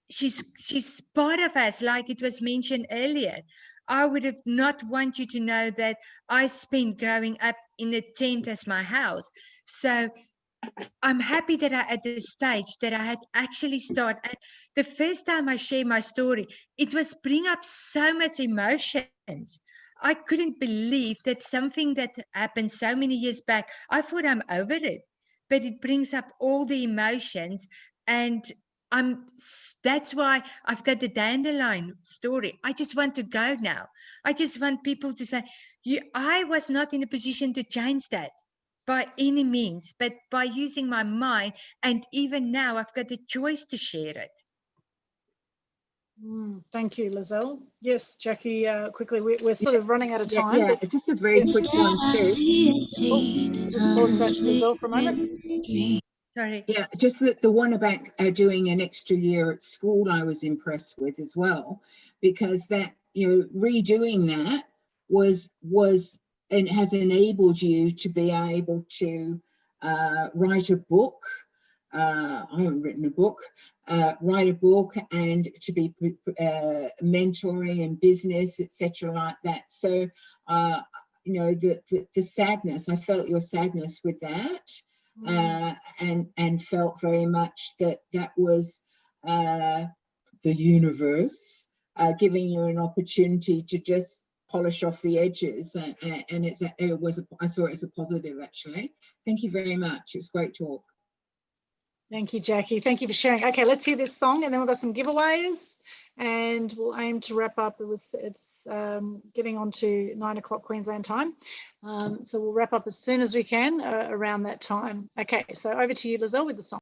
part of us, like it was mentioned earlier. I would have not want you to know that I spent growing up in a tent as my house. So I'm happy that I at the stage that I had actually started. And the first time I shared my story, it was bring up so much emotions. I couldn't believe that something that happened so many years back, I thought I'm over it, but it brings up all the emotions. And that's why I've got the dandelion story. I just want to go now. I just want people to say, I was not in a position to change that by any means, but by using my mind, and even now I've got the choice to share it. Thank you, Lizelle. Yes, Jackie, quickly, we're sort of running out of time. Yeah, but just a very quick one too. Just pause that, Lizelle, for a moment. Sorry. Yeah, just the one about doing an extra year at school, I was impressed with as well, because that, redoing that was and has enabled you to be able to write a book. I haven't written a book. Write a book and to be mentoring in business, etc., like that. So, the sadness, I felt your sadness with that. And felt very much that was the universe giving you an opportunity to just polish off the edges, and I saw it as a positive, actually. Thank you very much. It was great talk. Thank you, Jackie. Thank you for sharing. Okay, let's hear this song, and then we've got some giveaways, and we'll aim to wrap up. It's getting on to 9 o'clock Queensland time, so we'll wrap up as soon as we can around that time. Okay, so over to you, Lizelle, with the song.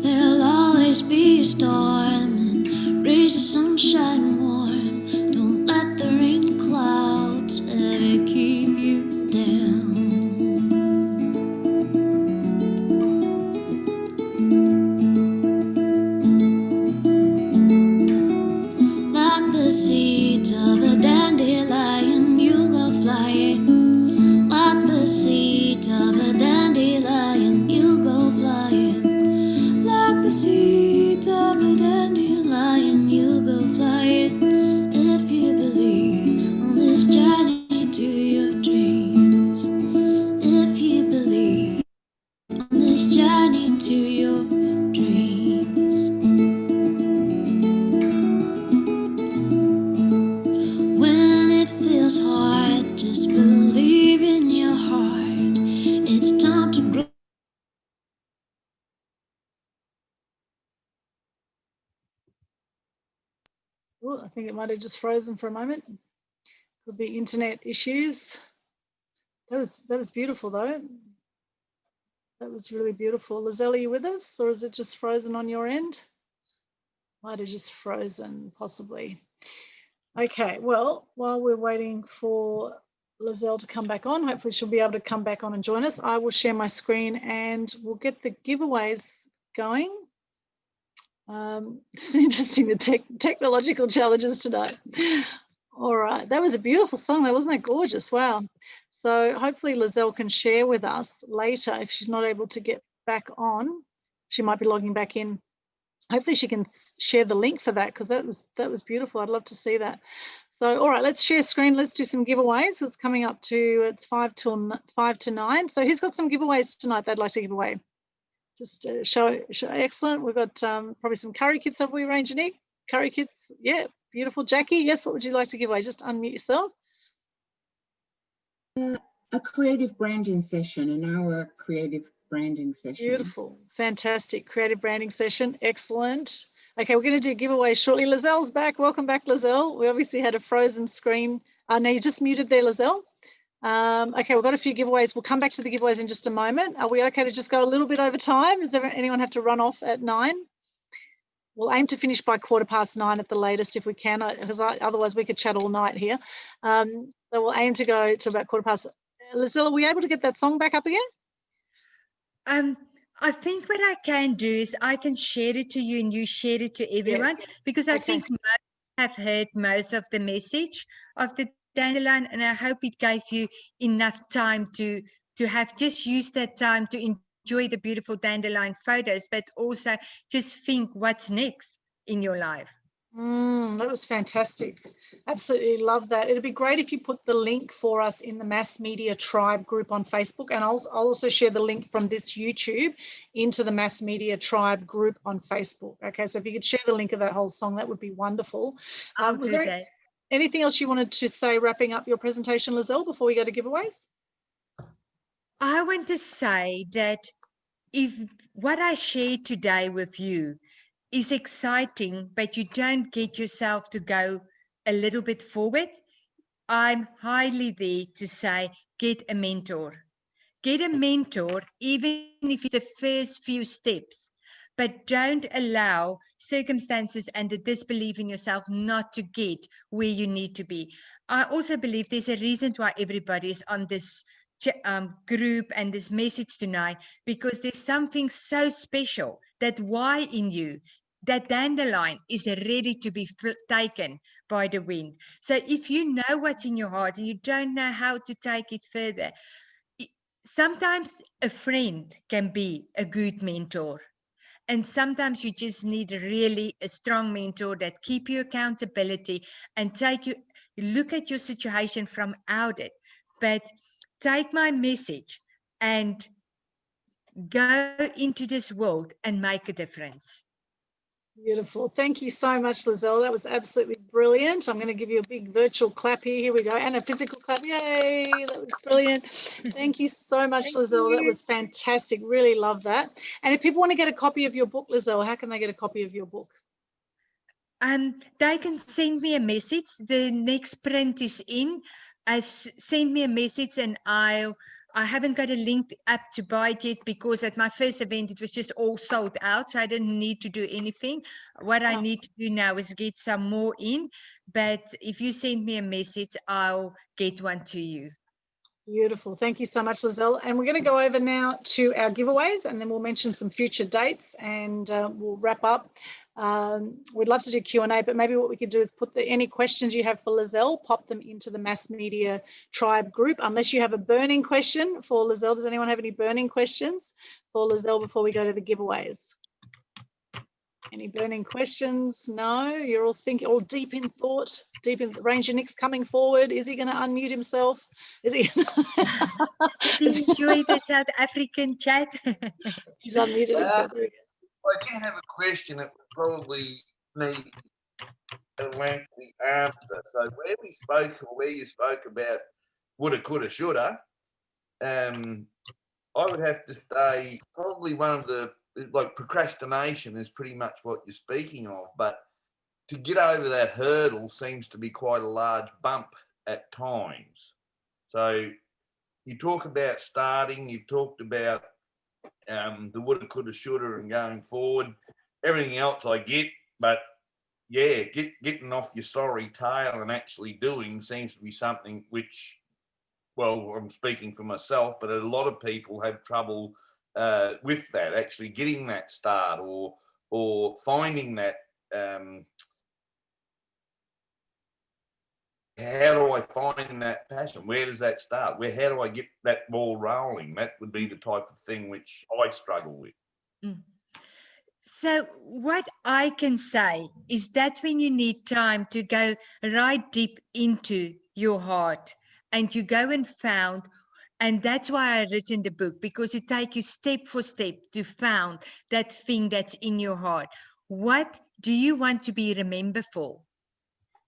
There'll always be a storm and rays of sunshine warm. Don't let the rain clouds ever keep you down. Like the seeds of a dandelion, you'll go flying. Like the seeds of a dandelion, you'll go flying. Like the seeds of a dandelion, you'll go flying. If you believe on this journey to your dreams. If you believe on this journey to your dreams. When it feels hard, just believe in your heart. It's time to grow. Ooh, I think it might have just frozen for a moment. Could be internet issues. That was beautiful, though. That was really beautiful. Lizelle, are you with us, or is it just frozen on your end? Might have just frozen, possibly. Okay, well, while we're waiting for Lizelle to come back on, hopefully she'll be able to come back on and join us. I will share my screen and we'll get the giveaways going. It's interesting, the technological challenges today. All right, that was a beautiful song, though, wasn't that gorgeous? Wow. So hopefully Lizelle can share with us later if she's not able to get back on. She might be logging back in. Hopefully she can share the link for that, because that was beautiful. I'd love to see that. So, all right, let's share screen. Let's do some giveaways. It's coming up to, it's 5 to 9. So who's got some giveaways tonight they'd like to give away? Just show. Excellent. We've got probably some curry kits, have we arranged, Nick? Curry kits, yeah, beautiful. Jackie, yes, what would you like to give away? Just unmute yourself. A creative branding session, an hour creative branding session. Beautiful, fantastic creative branding session, excellent. Okay, we're going to do giveaways shortly. Lizelle's back. Welcome back, Lizelle. We obviously had a frozen screen. No, you just muted there, Lizelle. Okay, we've got a few giveaways. We'll come back to the giveaways in just a moment. Are we okay to just go a little bit over time? Does anyone have to run off at 9? We'll aim to finish by 9:15 at the latest if we can, because otherwise we could chat all night here. So we'll aim to go to about 9:15. Lizelle, are we able to get that song back up again? I think what I can do is I can share it to you and you share it to everyone, because I think most have heard most of the message of the dandelion, and I hope it gave you enough time to have just used that time to enjoy the beautiful dandelion photos, but also just think what's next in your life. That was fantastic. Absolutely love that. It'd be great if you put the link for us in the Mass Media Tribe group on Facebook, and I'll also share the link from this YouTube into the Mass Media Tribe group on Facebook. Okay, so if you could share the link of that whole song, that would be wonderful. Was there anything else you wanted to say wrapping up your presentation, Lizelle, before we go to giveaways? I want to say that if what I shared today with you is exciting, but you don't get yourself to go a little bit forward, I'm highly there to say, get a mentor. Get a mentor, even if it's the first few steps, but don't allow circumstances and the disbelief in yourself not to get where you need to be. I also believe there's a reason why everybody is on this group and this message tonight, because there's something so special that why in you, that dandelion is ready to be taken by the wind. So if you know what's in your heart and you don't know how to take it further, sometimes a friend can be a good mentor. And sometimes you just need really a strong mentor that keep you accountability and take you, look at your situation from out it. But take my message and go into this world and make a difference. Beautiful. Thank you so much, Lizelle. That was absolutely brilliant. I'm going to give you a big virtual clap here. Here we go. And a physical clap. Yay. That was brilliant. Thank you so much, Lizelle. That was fantastic. Really love that. And if people want to get a copy of your book, Lizelle, how can they get a copy of your book? They can send me a message. The next print is in. Send me a message and I haven't got a link up to buy it yet, because at my first event, it was just all sold out. So I didn't need to do anything. What I need to do now is get some more in. But if you send me a message, I'll get one to you. Beautiful. Thank you so much, Lizelle. And we're going to go over now to our giveaways, and then we'll mention some future dates, and we'll wrap up. We'd love to do Q&A, but maybe what we could do is put any questions you have for Lizelle, pop them into the Mass Media Tribe group, unless you have a burning question for Lizelle. Does anyone have any burning questions for Lizelle before we go to the giveaways? Any burning questions? No? You're all thinking, all deep in thought, deep in Ranger Nick's coming forward. Is he going to unmute himself? Is he? Did you enjoy the South African chat? He's unmuted himself. I do have a question that would probably need a lengthy answer. So where you spoke about woulda, coulda, shoulda, I would have to say probably one of the, like, procrastination is pretty much what you're speaking of, but to get over that hurdle seems to be quite a large bump at times. So you talk about starting, you talked about the woulda, coulda, shoulda and going forward. Everything else I get, but yeah, getting off your sorry tail and actually doing seems to be something which, well, I'm speaking for myself, but a lot of people have trouble with that, actually getting that start or finding that. How do I find that passion? Where does that start? How do I get that ball rolling? That would be the type of thing which I struggle with. So what I can say is that when you need time to go right deep into your heart and you go and found, and that's why I written the book, because it takes you step for step to found that thing that's in your heart. What do you want to be remembered for?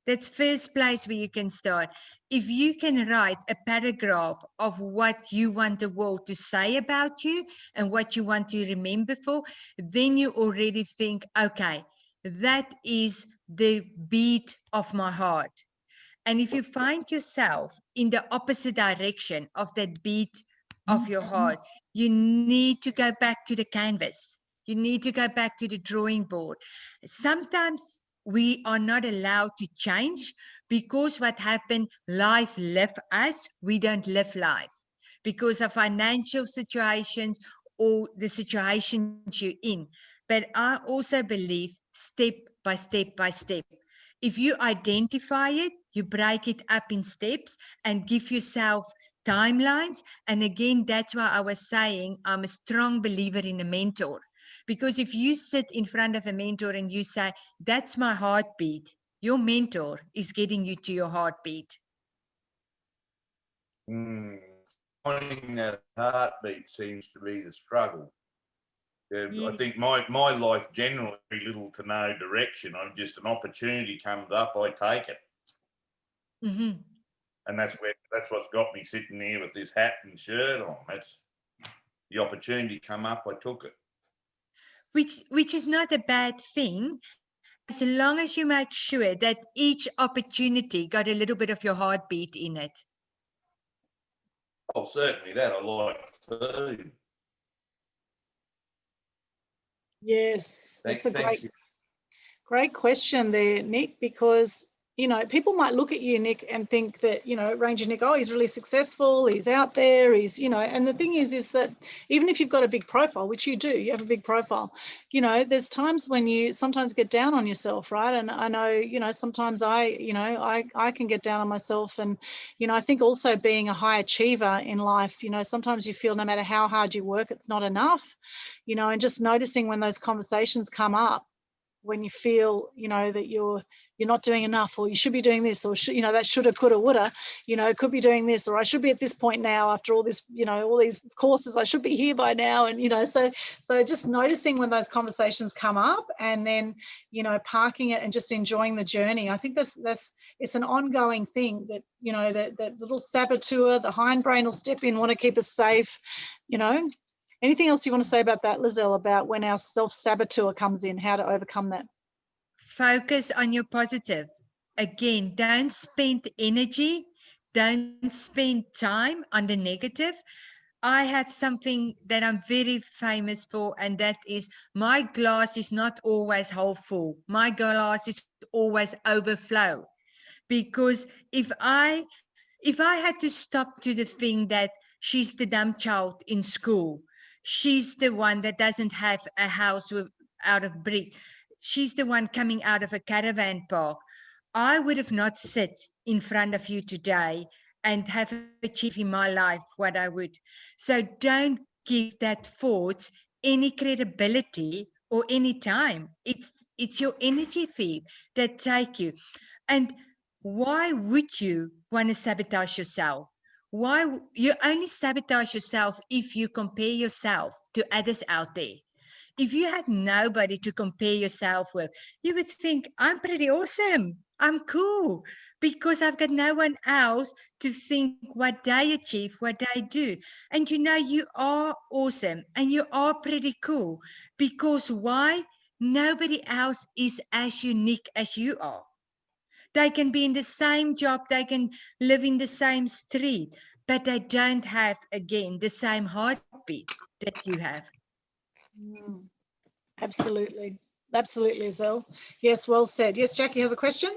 That's first place where you can start. If you can write a paragraph of what you want the world to say about you and what you want to remember for, then you already think, okay, that is the beat of my heart. And if you find yourself in the opposite direction of that beat of your heart, you need to go back to the canvas. You need to go back to the drawing board. Sometimes we are not allowed to change because what happened, life left us, we don't live life because of financial situations or the situations you're in. But I also believe step by step by step. If you identify it, you break it up in steps and give yourself timelines. And again, that's why I was saying I'm a strong believer in a mentor. Because if you sit in front of a mentor and you say, that's my heartbeat, your mentor is getting you to your heartbeat. Finding that heartbeat seems to be the struggle. I Yes. think my life generally little to no direction. I'm just an opportunity comes up, I take it. Mm-hmm. And that's what's got me sitting here with this hat and shirt on. That's the opportunity come up, I took it. Which is not a bad thing, as long as you make sure that each opportunity got a little bit of your heartbeat in it. Oh, certainly that. I like food. Yes, that's a Thank you. great question there, Nick, because, you know, people might look at you, Nick, and think that, you know, Ranger Nick, oh, he's really successful, he's out there, he's, you know, and the thing is that even if you've got a big profile, which you do, you have a big profile, you know, there's times when you sometimes get down on yourself, right? And I know, you know, sometimes I can get down on myself. And, you know, I think also being a high achiever in life, you know, sometimes you feel no matter how hard you work, it's not enough, you know, and just noticing when those conversations come up, when you feel, you know, that you're not doing enough, or you should be doing this, or you know, that shoulda, coulda, woulda, you know, could be doing this, or I should be at this point now after all this, you know, all these courses, I should be here by now. And, you know, so just noticing when those conversations come up and then, you know, parking it and just enjoying the journey. I think that's it's an ongoing thing that, you know, that little saboteur, the hindbrain will step in, want to keep us safe, you know. Anything else you want to say about that, Lizelle, about when our self-saboteur comes in, how to overcome that? Focus on your positive. Again, don't spend energy, don't spend time on the negative. I have something that I'm very famous for, and that is my glass is not always half full. My glass is always overflow. Because if I had to stop to the thing that she's the dumb child in school, she's the one that doesn't have a house out of brick, she's the one coming out of a caravan park, I would have not sit in front of you today and have achieved in my life what I would. So don't give that thought any credibility or any time. It's your energy feed that take you. And why would you want to sabotage yourself? Why you only sabotage yourself if you compare yourself to others out there. If you had nobody to compare yourself with, you would think, I'm pretty awesome. I'm cool because I've got no one else to think what they achieve, what they do. And you know, you are awesome and you are pretty cool because why? Nobody else is as unique as you are. They can be in the same job, they can live in the same street, but they don't have, again, the same heartbeat that you have. Absolutely. Absolutely, Lizelle. Yes, well said. Yes, Jackie has a question.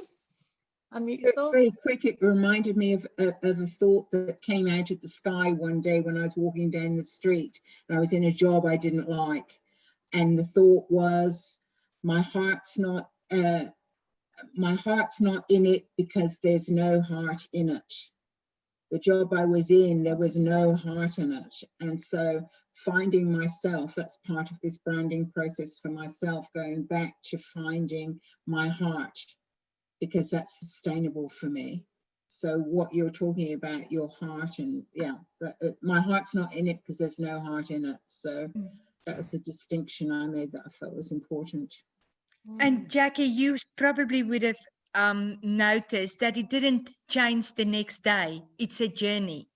Unmute yourself. Very quick, it reminded me of a thought that came out of the sky one day when I was walking down the street. I was in a job I didn't like. And the thought was, my heart's not in it because there's no heart in it. The job I was in, there was no heart in it. And so finding myself, that's part of this branding process for myself, going back to finding my heart, because that's sustainable for me. So what you're talking about, your heart, and yeah, my heart's not in it because there's no heart in it. So that was a distinction I made that I felt was important. And Jackie, you probably would have noticed that it didn't change the next day. It's a journey.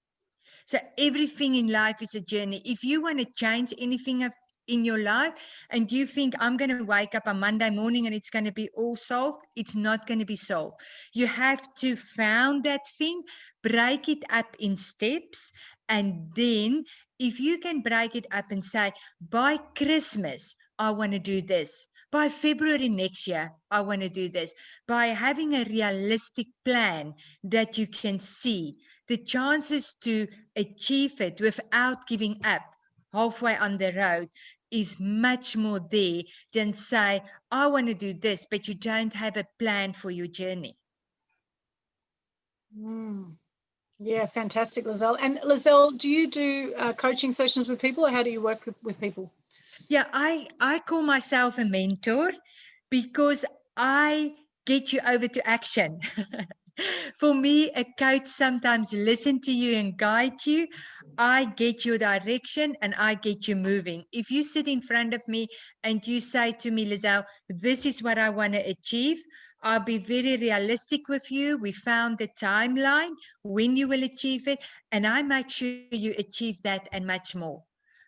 So everything in life is a journey. If you want to change anything in your life and you think I'm going to wake up on Monday morning and it's going to be all solved, it's not going to be solved. You have to found that thing, break it up in steps, and then if you can break it up and say, by Christmas, I want to do this. By February next year, I want to do this. By having a realistic plan that you can see, the chances to achieve it without giving up halfway on the road is much more there than say, I want to do this, but you don't have a plan for your journey. Yeah, fantastic, Lizelle. And Lizelle, do you do coaching sessions with people, or how do you work with people? Yeah, I call myself a mentor because I get you over to action. For me, a coach sometimes listen to you and guide you. I get your direction and I get you moving. If you sit in front of me and you say to me, Lizelle, this is what I want to achieve, I'll be very realistic with you. We found the timeline when you will achieve it, and I make sure you achieve that and much more.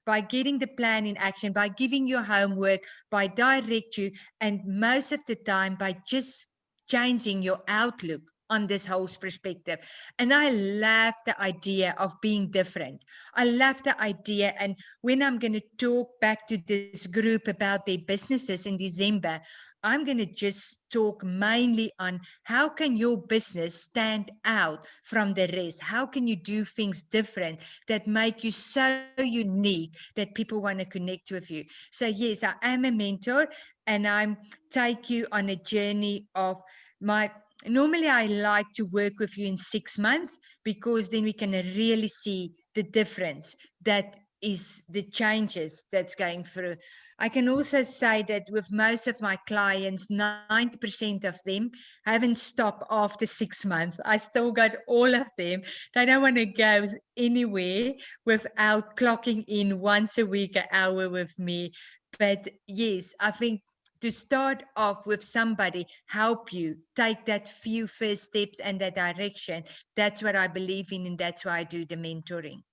By getting the plan in action, by giving your homework, by direct you, and most of the time by just changing your outlook on this whole perspective. And I love the idea of being different. I love the idea. And when I'm going to talk back to this group about their businesses in December, I'm going to just talk mainly on how can your business stand out from the rest? How can you do things different that make you so unique that people want to connect with you? So yes, I am a mentor, and I take you on a journey of my. Normally, I like to work with you in 6 months because then we can really see the difference that is the changes that's going through. I can also say that with most of my clients, 90% of them haven't stopped after 6 months. I still got all of them. They don't want to go anywhere without clocking in once a week, an hour with me. But yes, I think to start off with somebody, help you take that few first steps and that direction. That's what I believe in, and that's why I do the mentoring.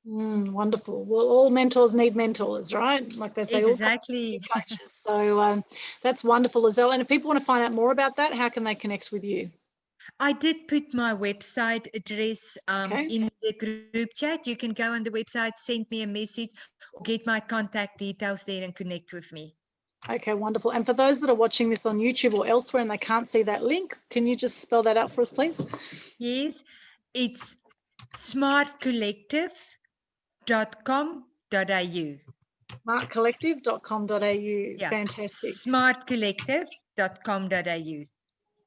Wonderful. Well, all mentors need mentors, right? Like they say, Exactly. all coaches. So that's wonderful, Lizelle. And if people want to find out more about that, how can they connect with you? I did put my website address Okay. in the group chat. You can go on the website, send me a message, or get my contact details there and connect with me. Okay, wonderful. And for those that are watching this on YouTube or elsewhere and they can't see that link, can you just spell that out for us, please? Yes, it's smartcollective.com.au. Smartcollective.com.au. Yeah, Fantastic. smartcollective.com.au.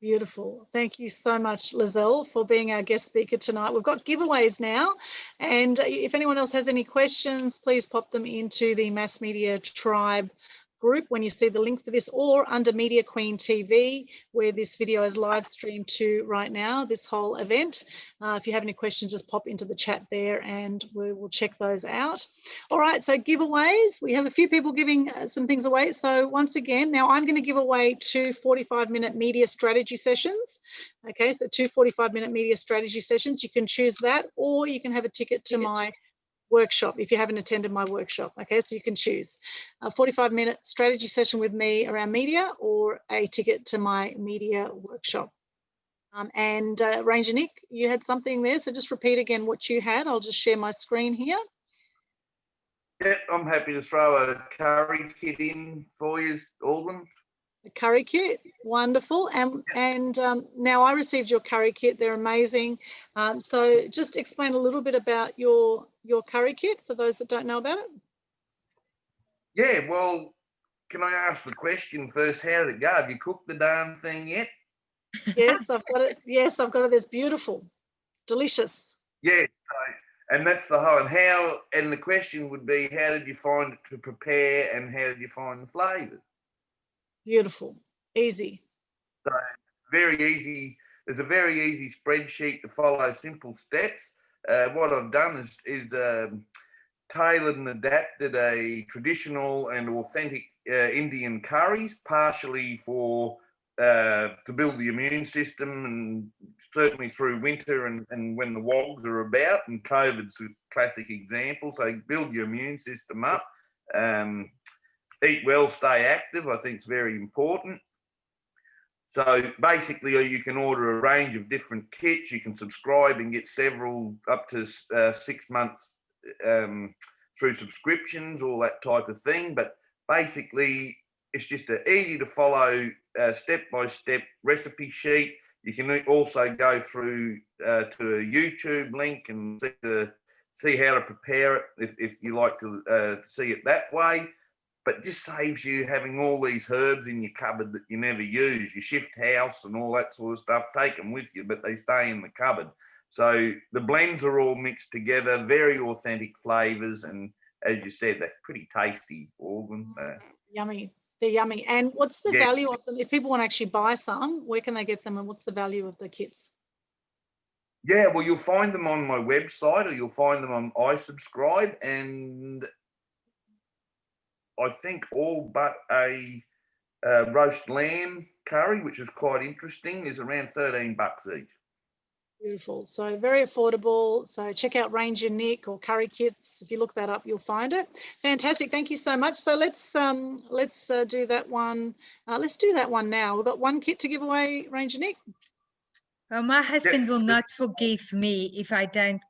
Beautiful. Thank you so much, Lizelle, for being our guest speaker tonight. We've got giveaways now. And if anyone else has any questions, please pop them into the Mass Media Tribe group when you see the link for this, or under Media Queen TV, where this video is live streamed to right now, this whole event. If you have any questions, just pop into the chat there and we will check those out. All right, so giveaways. We have a few people giving some things away. So once again, now I'm going to give away 2 45-minute media strategy sessions. Okay, so 2 45-minute media strategy sessions. You can choose that, or you can have a ticket to my workshop if you haven't attended my workshop. Okay, so you can choose a 45-minute strategy session with me around media, or a ticket to my media workshop. And Ranger Nick, you had something there, so just repeat again what you had. I'll just share my screen here. Yeah, I'm happy to throw a curry kit in for you, Alden. A curry kit, wonderful. And now I received your curry kit. They're amazing. So just explain a little bit about your curry kit for those that don't know about it. Yeah, well, can I ask the question first? How did it go? Have you cooked the darn thing yet? Yes, I've got it. Yes, I've got it. It's beautiful, delicious. Yeah, and that's the whole. And the question would be, how did you find it to prepare, and how did you find the flavours? Beautiful, easy. So very easy. There's a very easy spreadsheet to follow, simple steps. What I've done is tailored and adapted a traditional and authentic Indian curries, partially for to build the immune system, and certainly through winter and when the wogs are about, and COVID's a classic example. So build your immune system up. eat well, stay active. I think it's very important. So basically, you can order a range of different kits. You can subscribe and get several up to 6 months through subscriptions, all that type of thing. But basically, it's just an easy to follow step-by-step recipe sheet. You can also go through to a YouTube link and see how to prepare it if you like to see it that way. But it just saves you having all these herbs in your cupboard that you never use. You shift house and all that sort of stuff, take them with you, but they stay in the cupboard. So the blends are all mixed together, very authentic flavours, and as you said, they're pretty tasty, all of them. Yummy. They're yummy. And what's the value of them? If people want to actually buy some, where can they get them, and what's the value of the kits? Yeah, well, you'll find them on my website, or you'll find them on iSubscribe, and I think all but a roast lamb curry, which is quite interesting, is around $13 each. Beautiful. So very affordable. So check out Ranger Nick or curry kits. If you look that up, you'll find it. Fantastic. Thank you so much. So let's do that one. Let's do that one now. We've got one kit to give away, Ranger Nick. Well, my husband will not forgive me if I don't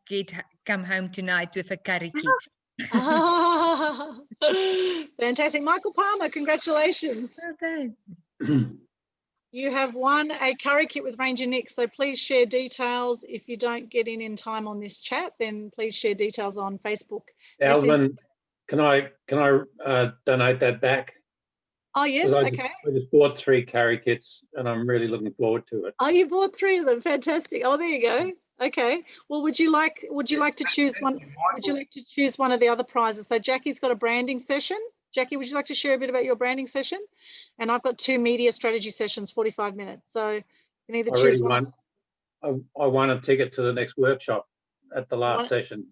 come home tonight with a curry kit. Fantastic. Michael Palmer, congratulations. Okay. You have won a curry kit with Ranger Nick, so please share details. If you don't get in time on this chat, then please share details on Facebook. Alvin, can I donate that back? Oh, yes, okay. I just bought 3 curry kits and I'm really looking forward to it. Oh, you bought 3 of them. Fantastic. Oh, there you go. Okay. Well, would you like to choose one? Would you like to choose one of the other prizes? So Jackie's got a branding session. Jackie, would you like to share a bit about your branding session? And I've got 2 media strategy sessions, 45 minutes. So you can either choose one. I won a ticket to the next workshop at the last session.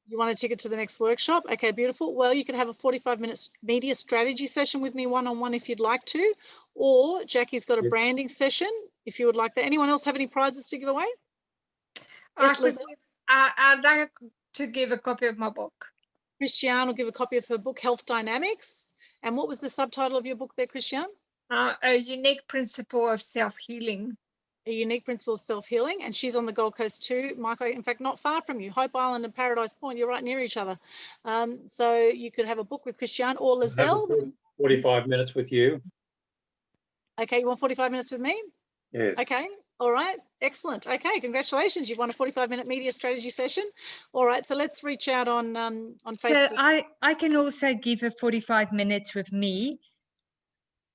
You want a ticket to the next workshop? Okay, beautiful. Well, you could have a 45-minute media strategy session with me one-on-one if you'd like to, or Jackie's got a branding session if you would like that. Anyone else have any prizes to give away? Yes, I'd like to give a copy of my book. Christiane will give a copy of her book, Health Dynamics. And what was the subtitle of your book there, Christiane? A Unique Principle of Self-Healing. A Unique Principle of Self-Healing. And she's on the Gold Coast too, Michael, in fact, not far from you. Hope Island and Paradise Point, you're right near each other. So you could have a book with Christiane or Lizelle. 45 minutes with you. Okay, you want 45 minutes with me? Yes. Okay. All right, excellent. Okay, congratulations. You've won a 45-minute media strategy session. All right, so let's reach out on Facebook. So I can also give a 45 minutes with me.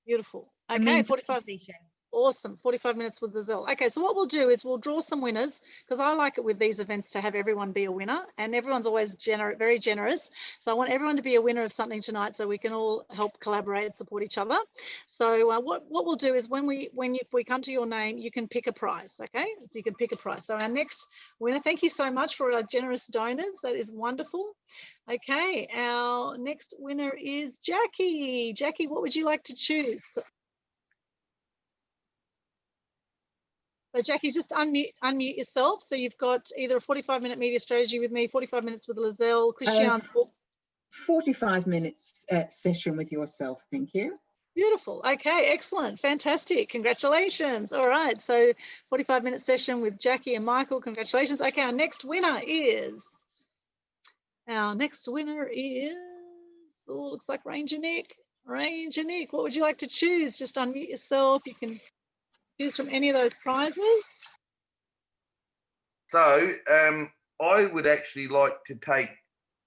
Beautiful. Okay, 45. Awesome, 45 minutes with Lizelle. Okay, so what we'll do is we'll draw some winners, because I like it with these events to have everyone be a winner, and everyone's always very generous. So I want everyone to be a winner of something tonight so we can all help collaborate and support each other. So what we'll do is when we come to your name, you can pick a prize, okay? So you can pick a prize. So our next winner, thank you so much for our generous donors. That is wonderful. Okay, our next winner is Jackie. Jackie, what would you like to choose? So Jackie, just unmute yourself. So you've got either a 45-minute media strategy with me, 45 minutes with Lizelle, Christiane. 45 minutes session with yourself, thank you. Beautiful. Okay, excellent. Fantastic. Congratulations. All right, so 45-minute session with Jackie and Michael. Congratulations. Okay, our next winner is, looks like Ranger Nick. Ranger Nick, what would you like to choose? Just unmute yourself. You can choose from any of those prizes. So I would actually like to take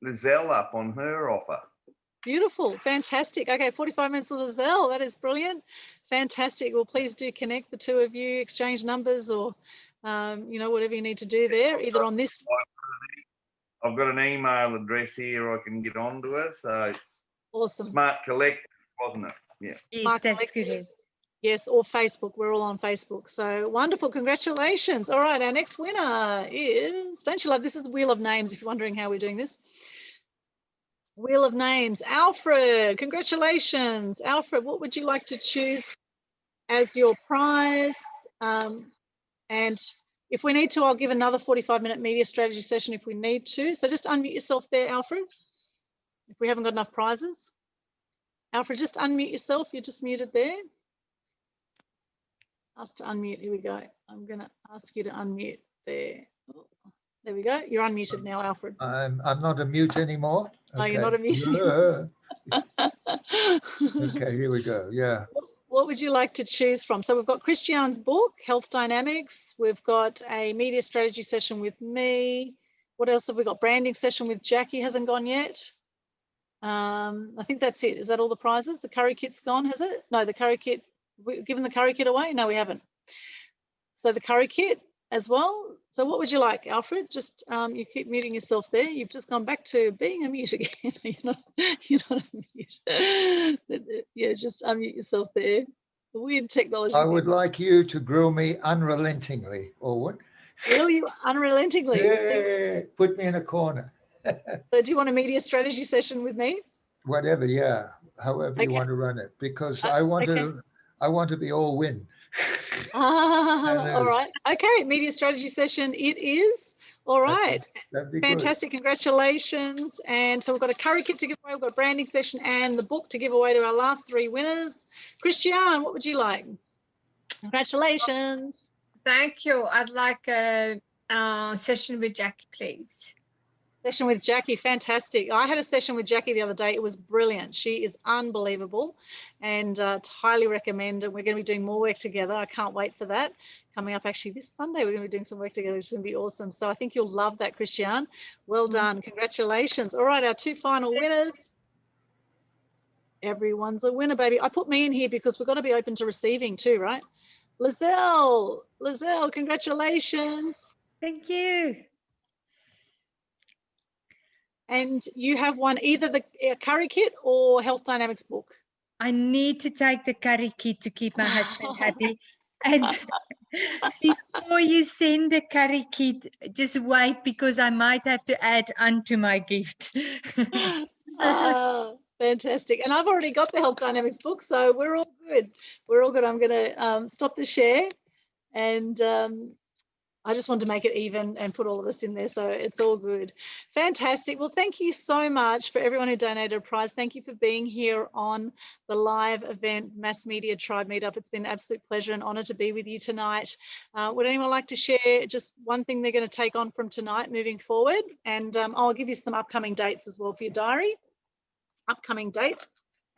Lizelle up on her offer. Beautiful, fantastic. Okay, 45 minutes with Lizelle, that is brilliant. Fantastic. Well, please do connect the two of you, exchange numbers or, whatever you need to do there, either on this. I've got an email address here I can get onto her, so. Awesome. Smart Collective, wasn't it? Yeah. Yes, that's good. Yes, or Facebook. We're all on Facebook. So wonderful. Congratulations. All right, our next winner is, don't you love, this is the Wheel of Names if you're wondering how we're doing this. Wheel of Names, Alfred. Congratulations. Alfred, what would you like to choose as your prize? And if we need to, I'll give another 45-minute media strategy session if we need to. So just unmute yourself there, Alfred, if we haven't got enough prizes. Alfred, just unmute yourself. You're just muted there. Ask to unmute. Here we go. I'm going to ask you to unmute there. Oh, there we go. You're unmuted now, Alfred. I'm not a mute anymore. Oh, you're not a mute. Okay, here we go. Yeah. What would you like to choose from? So we've got Christiane's book, Health Dynamics. We've got a media strategy session with me. What else have we got? Branding session with Jackie hasn't gone yet. I think that's it. Is that all the prizes? The curry kit's gone, has it? No, the curry kit, we've given the curry kit away? No, we haven't. So the curry kit as well. So what would you like, Alfred? Just you keep muting yourself there. You've just gone back to being a mute again. you're not a mute. Yeah, just unmute yourself there. The weird technology. I would like you to grill me unrelentingly, Orwin. Grill you unrelentingly. Yeah, put me in a corner. So do you want a media strategy session with me? Whatever, yeah. However you want to run it, because I want to be all win. All right. Okay, media strategy session it is. All right. That'd be fantastic. Good. Congratulations. And so we've got a curry kit to give away, we've got a branding session and the book to give away to our last 3 winners. Christiane, what would you like? Congratulations. Thank you. I'd like a session with Jackie, please. Session with Jackie, fantastic. I had a session with Jackie the other day. It was brilliant. She is unbelievable and highly recommend it. We're going to be doing more work together. I can't wait for that. Coming up actually this Sunday, we're going to be doing some work together, which is going to be awesome. So I think you'll love that, Christiane. Well done. Congratulations. All right, our 2 final winners. Everyone's a winner, baby. I put me in here because we've got to be open to receiving too, right? Lizelle, congratulations. Thank you. And you have won either the curry kit or Health Dynamics book. I need to take the curry kit to keep my husband happy. And before you send the curry kit, just wait, because I might have to add onto my gift. Fantastic. And I've already got the Health Dynamics book, so we're all good. We're all good. I'm going to stop the share, and I just wanted to make it even and put all of us in there, so it's all good. Fantastic. Well, thank you so much for everyone who donated a prize. Thank you for being here on the live event, Mass Media Tribbe Meetup. It's been an absolute pleasure and honour to be with you tonight. Would anyone like to share just one thing they're going to take on from tonight moving forward? And I'll give you some upcoming dates as well for your diary. Upcoming dates.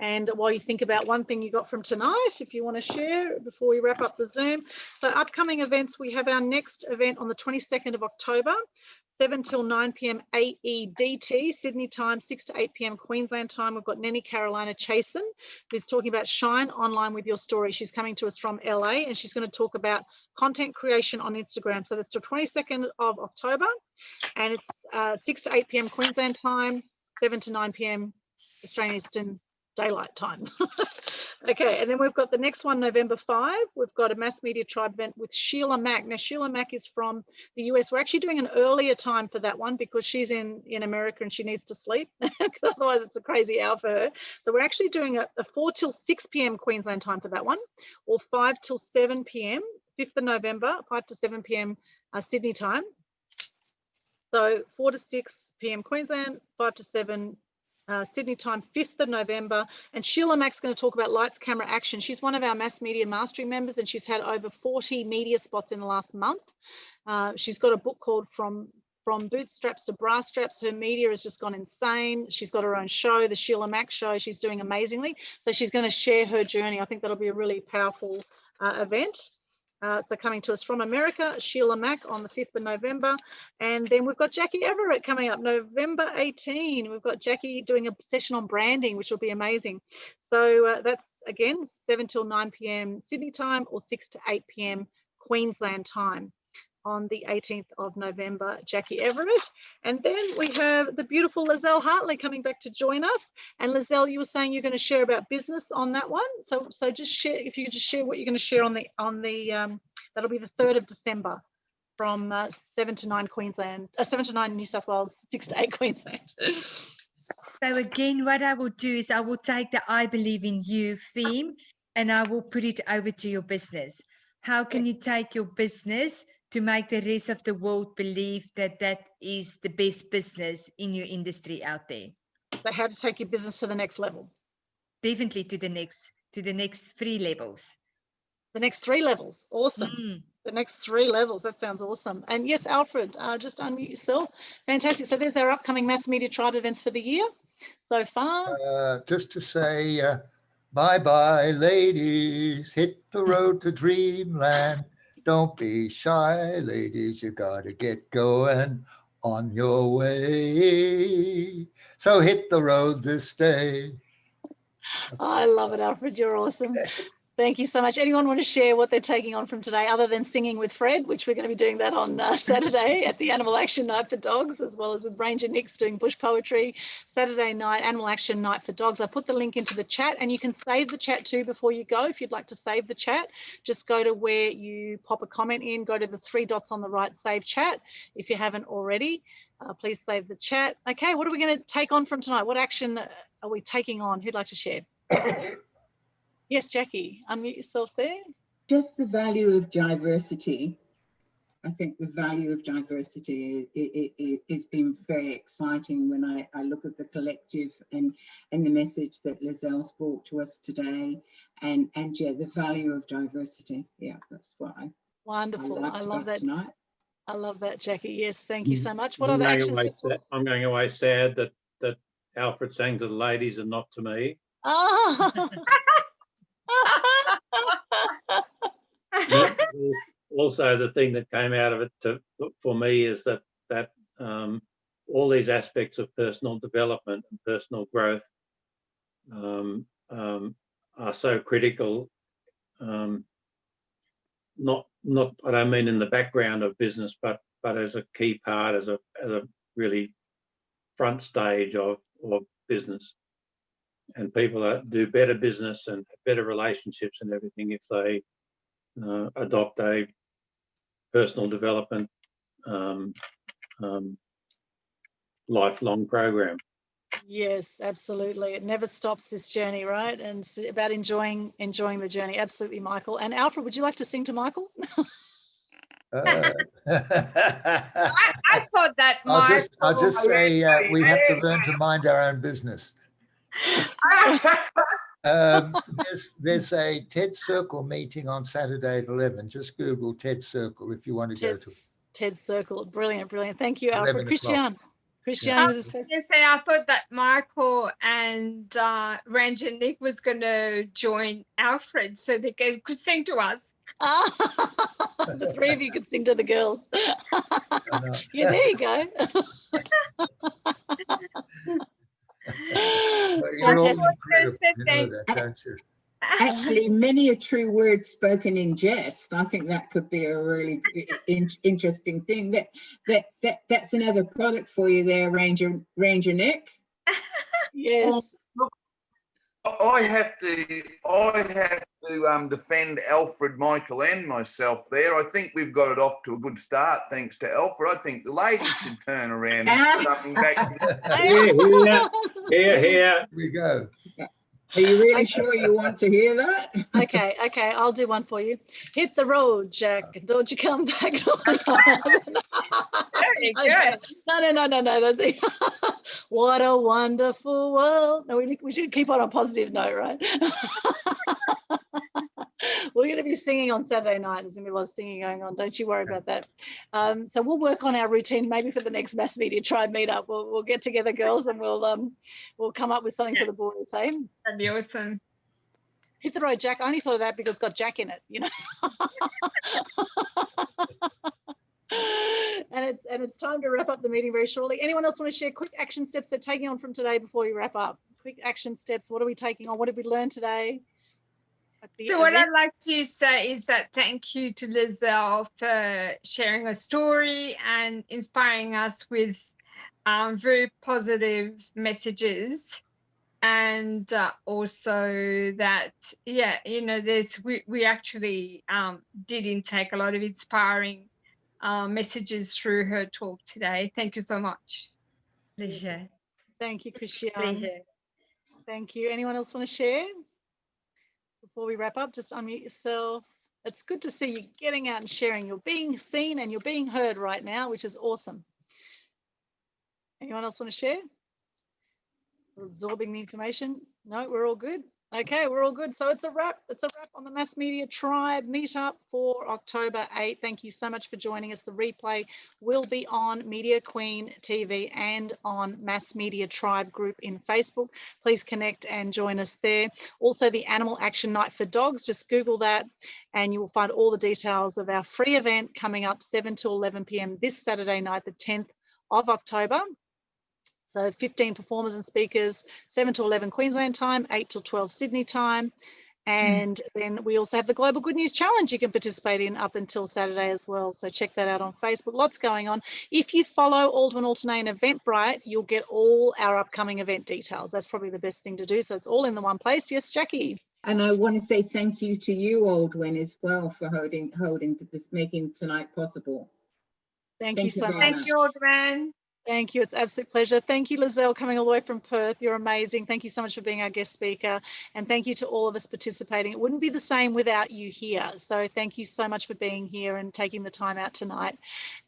And while you think about one thing you got from tonight, if you want to share before we wrap up the Zoom. So upcoming events, we have our next event on the 22nd of October, 7 till 9 p.m. AEDT, Sydney time, 6 to 8 p.m. Queensland time. We've got Nenny Carolina Chasen, who's talking about Shine Online with Your Story. She's coming to us from LA, and she's going to talk about content creation on Instagram. So that's the 22nd of October, and it's 6 to 8 p.m. Queensland time, 7 to 9 p.m. Australian Eastern Daylight time. Okay, and then we've got the next one, November 5. We've got a Mass Media Tribbe event with Sheila Mack. Now, Sheila Mack is from the US. We're actually doing an earlier time for that one because she's in America and she needs to sleep. Otherwise, it's a crazy hour for her. So we're actually doing a 4 till 6 p.m. Queensland time for that one, or 5 till 7 p.m. 5th of November, 5 to 7 p.m. Sydney time. So 4 to 6 p.m. Queensland, 5 to 7 Sydney time, 5th of November. And Sheila Mack's going to talk about lights, camera, action. She's one of our Mass Media Mastery members, and she's had over 40 media spots in the last month. She's got a book called From Bootstraps to Brass Straps. Her media has just gone insane. She's got her own show, the Sheila Mack Show. She's doing amazingly. So she's going to share her journey. I think that'll be a really powerful event. So coming to us from America, Sheila Mack on the 5th of November. And then we've got Jackie Everett coming up November 18. We've got Jackie doing a session on branding, which will be amazing. So that's, again, 7 till 9 p.m. Sydney time, or 6 to 8 p.m. Queensland time on the 18th of November, Jackie Everett. And then we have the beautiful Lizelle Hartley coming back to join us. And Lizelle, you were saying you're going to share about business on that one. So just share, if you could just share what you're going to share on the that'll be the 3rd of December from 7 to 9 Queensland, 7 to 9 New South Wales, 6 to 8 Queensland. So again, what I will do is I will take the I Believe in You theme and I will put it over to your business. How can you take your business to make the rest of the world believe that that is the best business in your industry out there? So how to take your business to the next level. definitely to the next 3 levels. The next 3 levels. Awesome. Mm. The next 3 levels. That sounds awesome. And yes, Alfred, just unmute yourself. Fantastic. So there's our upcoming Mass Media Tribe events for the year so far. Just to say, bye-bye, ladies. Hit the road to dreamland. Don't be shy, ladies. You got to get going on your way. So hit the road this day. I love it, Alfred. You're awesome. Thank you so much. Anyone want to share what they're taking on from today other than singing with Fred, which we're going to be doing that on Saturday at the Animal Action Night for Dogs, as well as with Ranger Nick's doing bush poetry. Saturday night, Animal Action Night for Dogs. I put the link into the chat, and you can save the chat too before you go. If you'd like to save the chat, just go to where you pop a comment in, go to the 3 dots on the right, save chat. If you haven't already, please save the chat. Okay, what are we going to take on from tonight? What action are we taking on? Who'd like to share? Yes, Jackie, unmute yourself there. Just the value of diversity. I think the value of diversity has been very exciting when I look at the collective and the message that Lizelle's brought to us today, and yeah, the value of diversity. Yeah, that's what I Wonderful. I love that tonight. I love that, Jackie. Yes, thank you so much. What I'm other going actions? I'm going away sad that Alfred sang to the ladies and not to me. Oh. Also, the thing that came out of it for me is that all these aspects of personal development and personal growth are so critical. Not I don't mean in the background of business, but as a key part, as a really front stage of business. And people do better business and better relationships and everything if they adopt a personal development lifelong program. Yes, absolutely. It never stops, this journey, right? And it's about enjoying the journey. Absolutely, Michael. And Alfred, would you like to sing to Michael? I thought that I'll just say we have to learn to mind our own business. There's a TED Circle meeting on Saturday at 11. Just Google TED Circle if you want to go to it. TED Circle. Brilliant, brilliant. Thank you, Alfred. Christian. I was going to say, I thought that Michael and Ranger Nick was going to join Alfred so they could sing to us. The 3 of you could sing to the girls. Yeah, there you go. You're all incredible. You know that, don't you? Actually, many a true word spoken in jest. I think that could be a really interesting thing. That's another product for you there, Ranger Nick. Yes. Well, look, I have to defend Alfred, Michael, and myself there. I think we've got it off to a good start thanks to Alfred. I think the ladies should turn around and something back. Here we go. Are you really sure you want to hear that? Okay, I'll do one for you. Hit the road, Jack. Don't you come back. Very good. No. That's it. What a wonderful world. No, we should keep on a positive note, right? We're going to be singing on Saturday night. There's going to be a lot of singing going on. Don't you worry about that. So we'll work on our routine maybe for the next Mass Media Tribe meetup. We'll get together, girls, and we'll come up with something for the boys. Hey? That'd be awesome. Hit the road, Jack. I only thought of that because it's got Jack in it, you know. And it's time to wrap up the meeting very shortly. Anyone else want to share quick action steps they're taking on from today before we wrap up? Quick action steps. What are we taking on? What did we learn today? So what I'd like to say is that thank you to Lizelle for sharing her story and inspiring us with very positive messages. And also that, yeah, you know, we actually did intake a lot of inspiring messages through her talk today. Thank you so much. Pleasure. Thank you, Christian. Pleasure. Thank you. Anyone else want to share? Before we wrap up, just unmute yourself. It's good to see you getting out and sharing. You're being seen and you're being heard right now, which is awesome. Anyone else want to share? We're absorbing the information. No, we're all good. Okay, we're all good. So it's a wrap. It's a wrap on the Mass Media Tribe Meetup for October 8th. Thank you so much for joining us. The replay will be on Media Queen TV and on Mass Media Tribe group in Facebook. Please connect and join us there. Also, the Animal Action Night for Dogs. Just Google that and you will find all the details of our free event coming up 7 to 11 p.m. this Saturday night, the 10th of October. So 15 performers and speakers, 7 to 11 Queensland time, 8 to 12 Sydney time. And then we also have the Global Good News Challenge you can participate in up until Saturday as well. So check that out on Facebook. Lots going on. If you follow Aldwin Alternate and Eventbrite, you'll get all our upcoming event details. That's probably the best thing to do. So it's all in the one place. Yes, Jackie. And I want to say thank you to you, Aldwin, as well for holding this, making tonight possible. Thank you so much. Thank you, Aldwin. Thank you. It's an absolute pleasure. Thank you, Lizelle, coming all the way from Perth. You're amazing. Thank you so much for being our guest speaker. And thank you to all of us participating. It wouldn't be the same without you here. So thank you so much for being here and taking the time out tonight.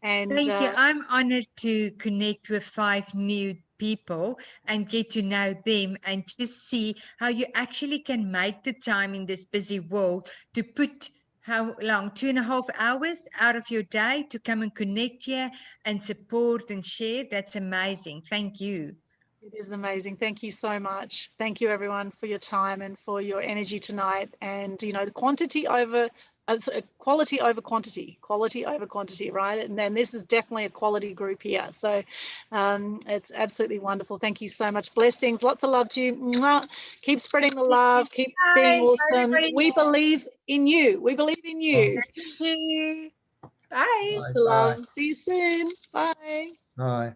And thank you. I'm honored to connect with 5 new people and get to know them and just see how you actually can make the time in this busy world to put how long, 2.5 hours out of your day to come and connect here and support and share. That's amazing. Thank you. It is amazing. Thank you so much. Thank you, everyone, for your time and for your energy tonight. And, you know, the quality over quantity, right? And then this is definitely a quality group here. So it's absolutely wonderful. Thank you so much. Blessings. Lots of love to you. Mwah. Keep spreading the love. Keep being awesome. We believe in you. We believe in you. Thank you. Bye. Bye. Love. See you soon. Bye. Bye.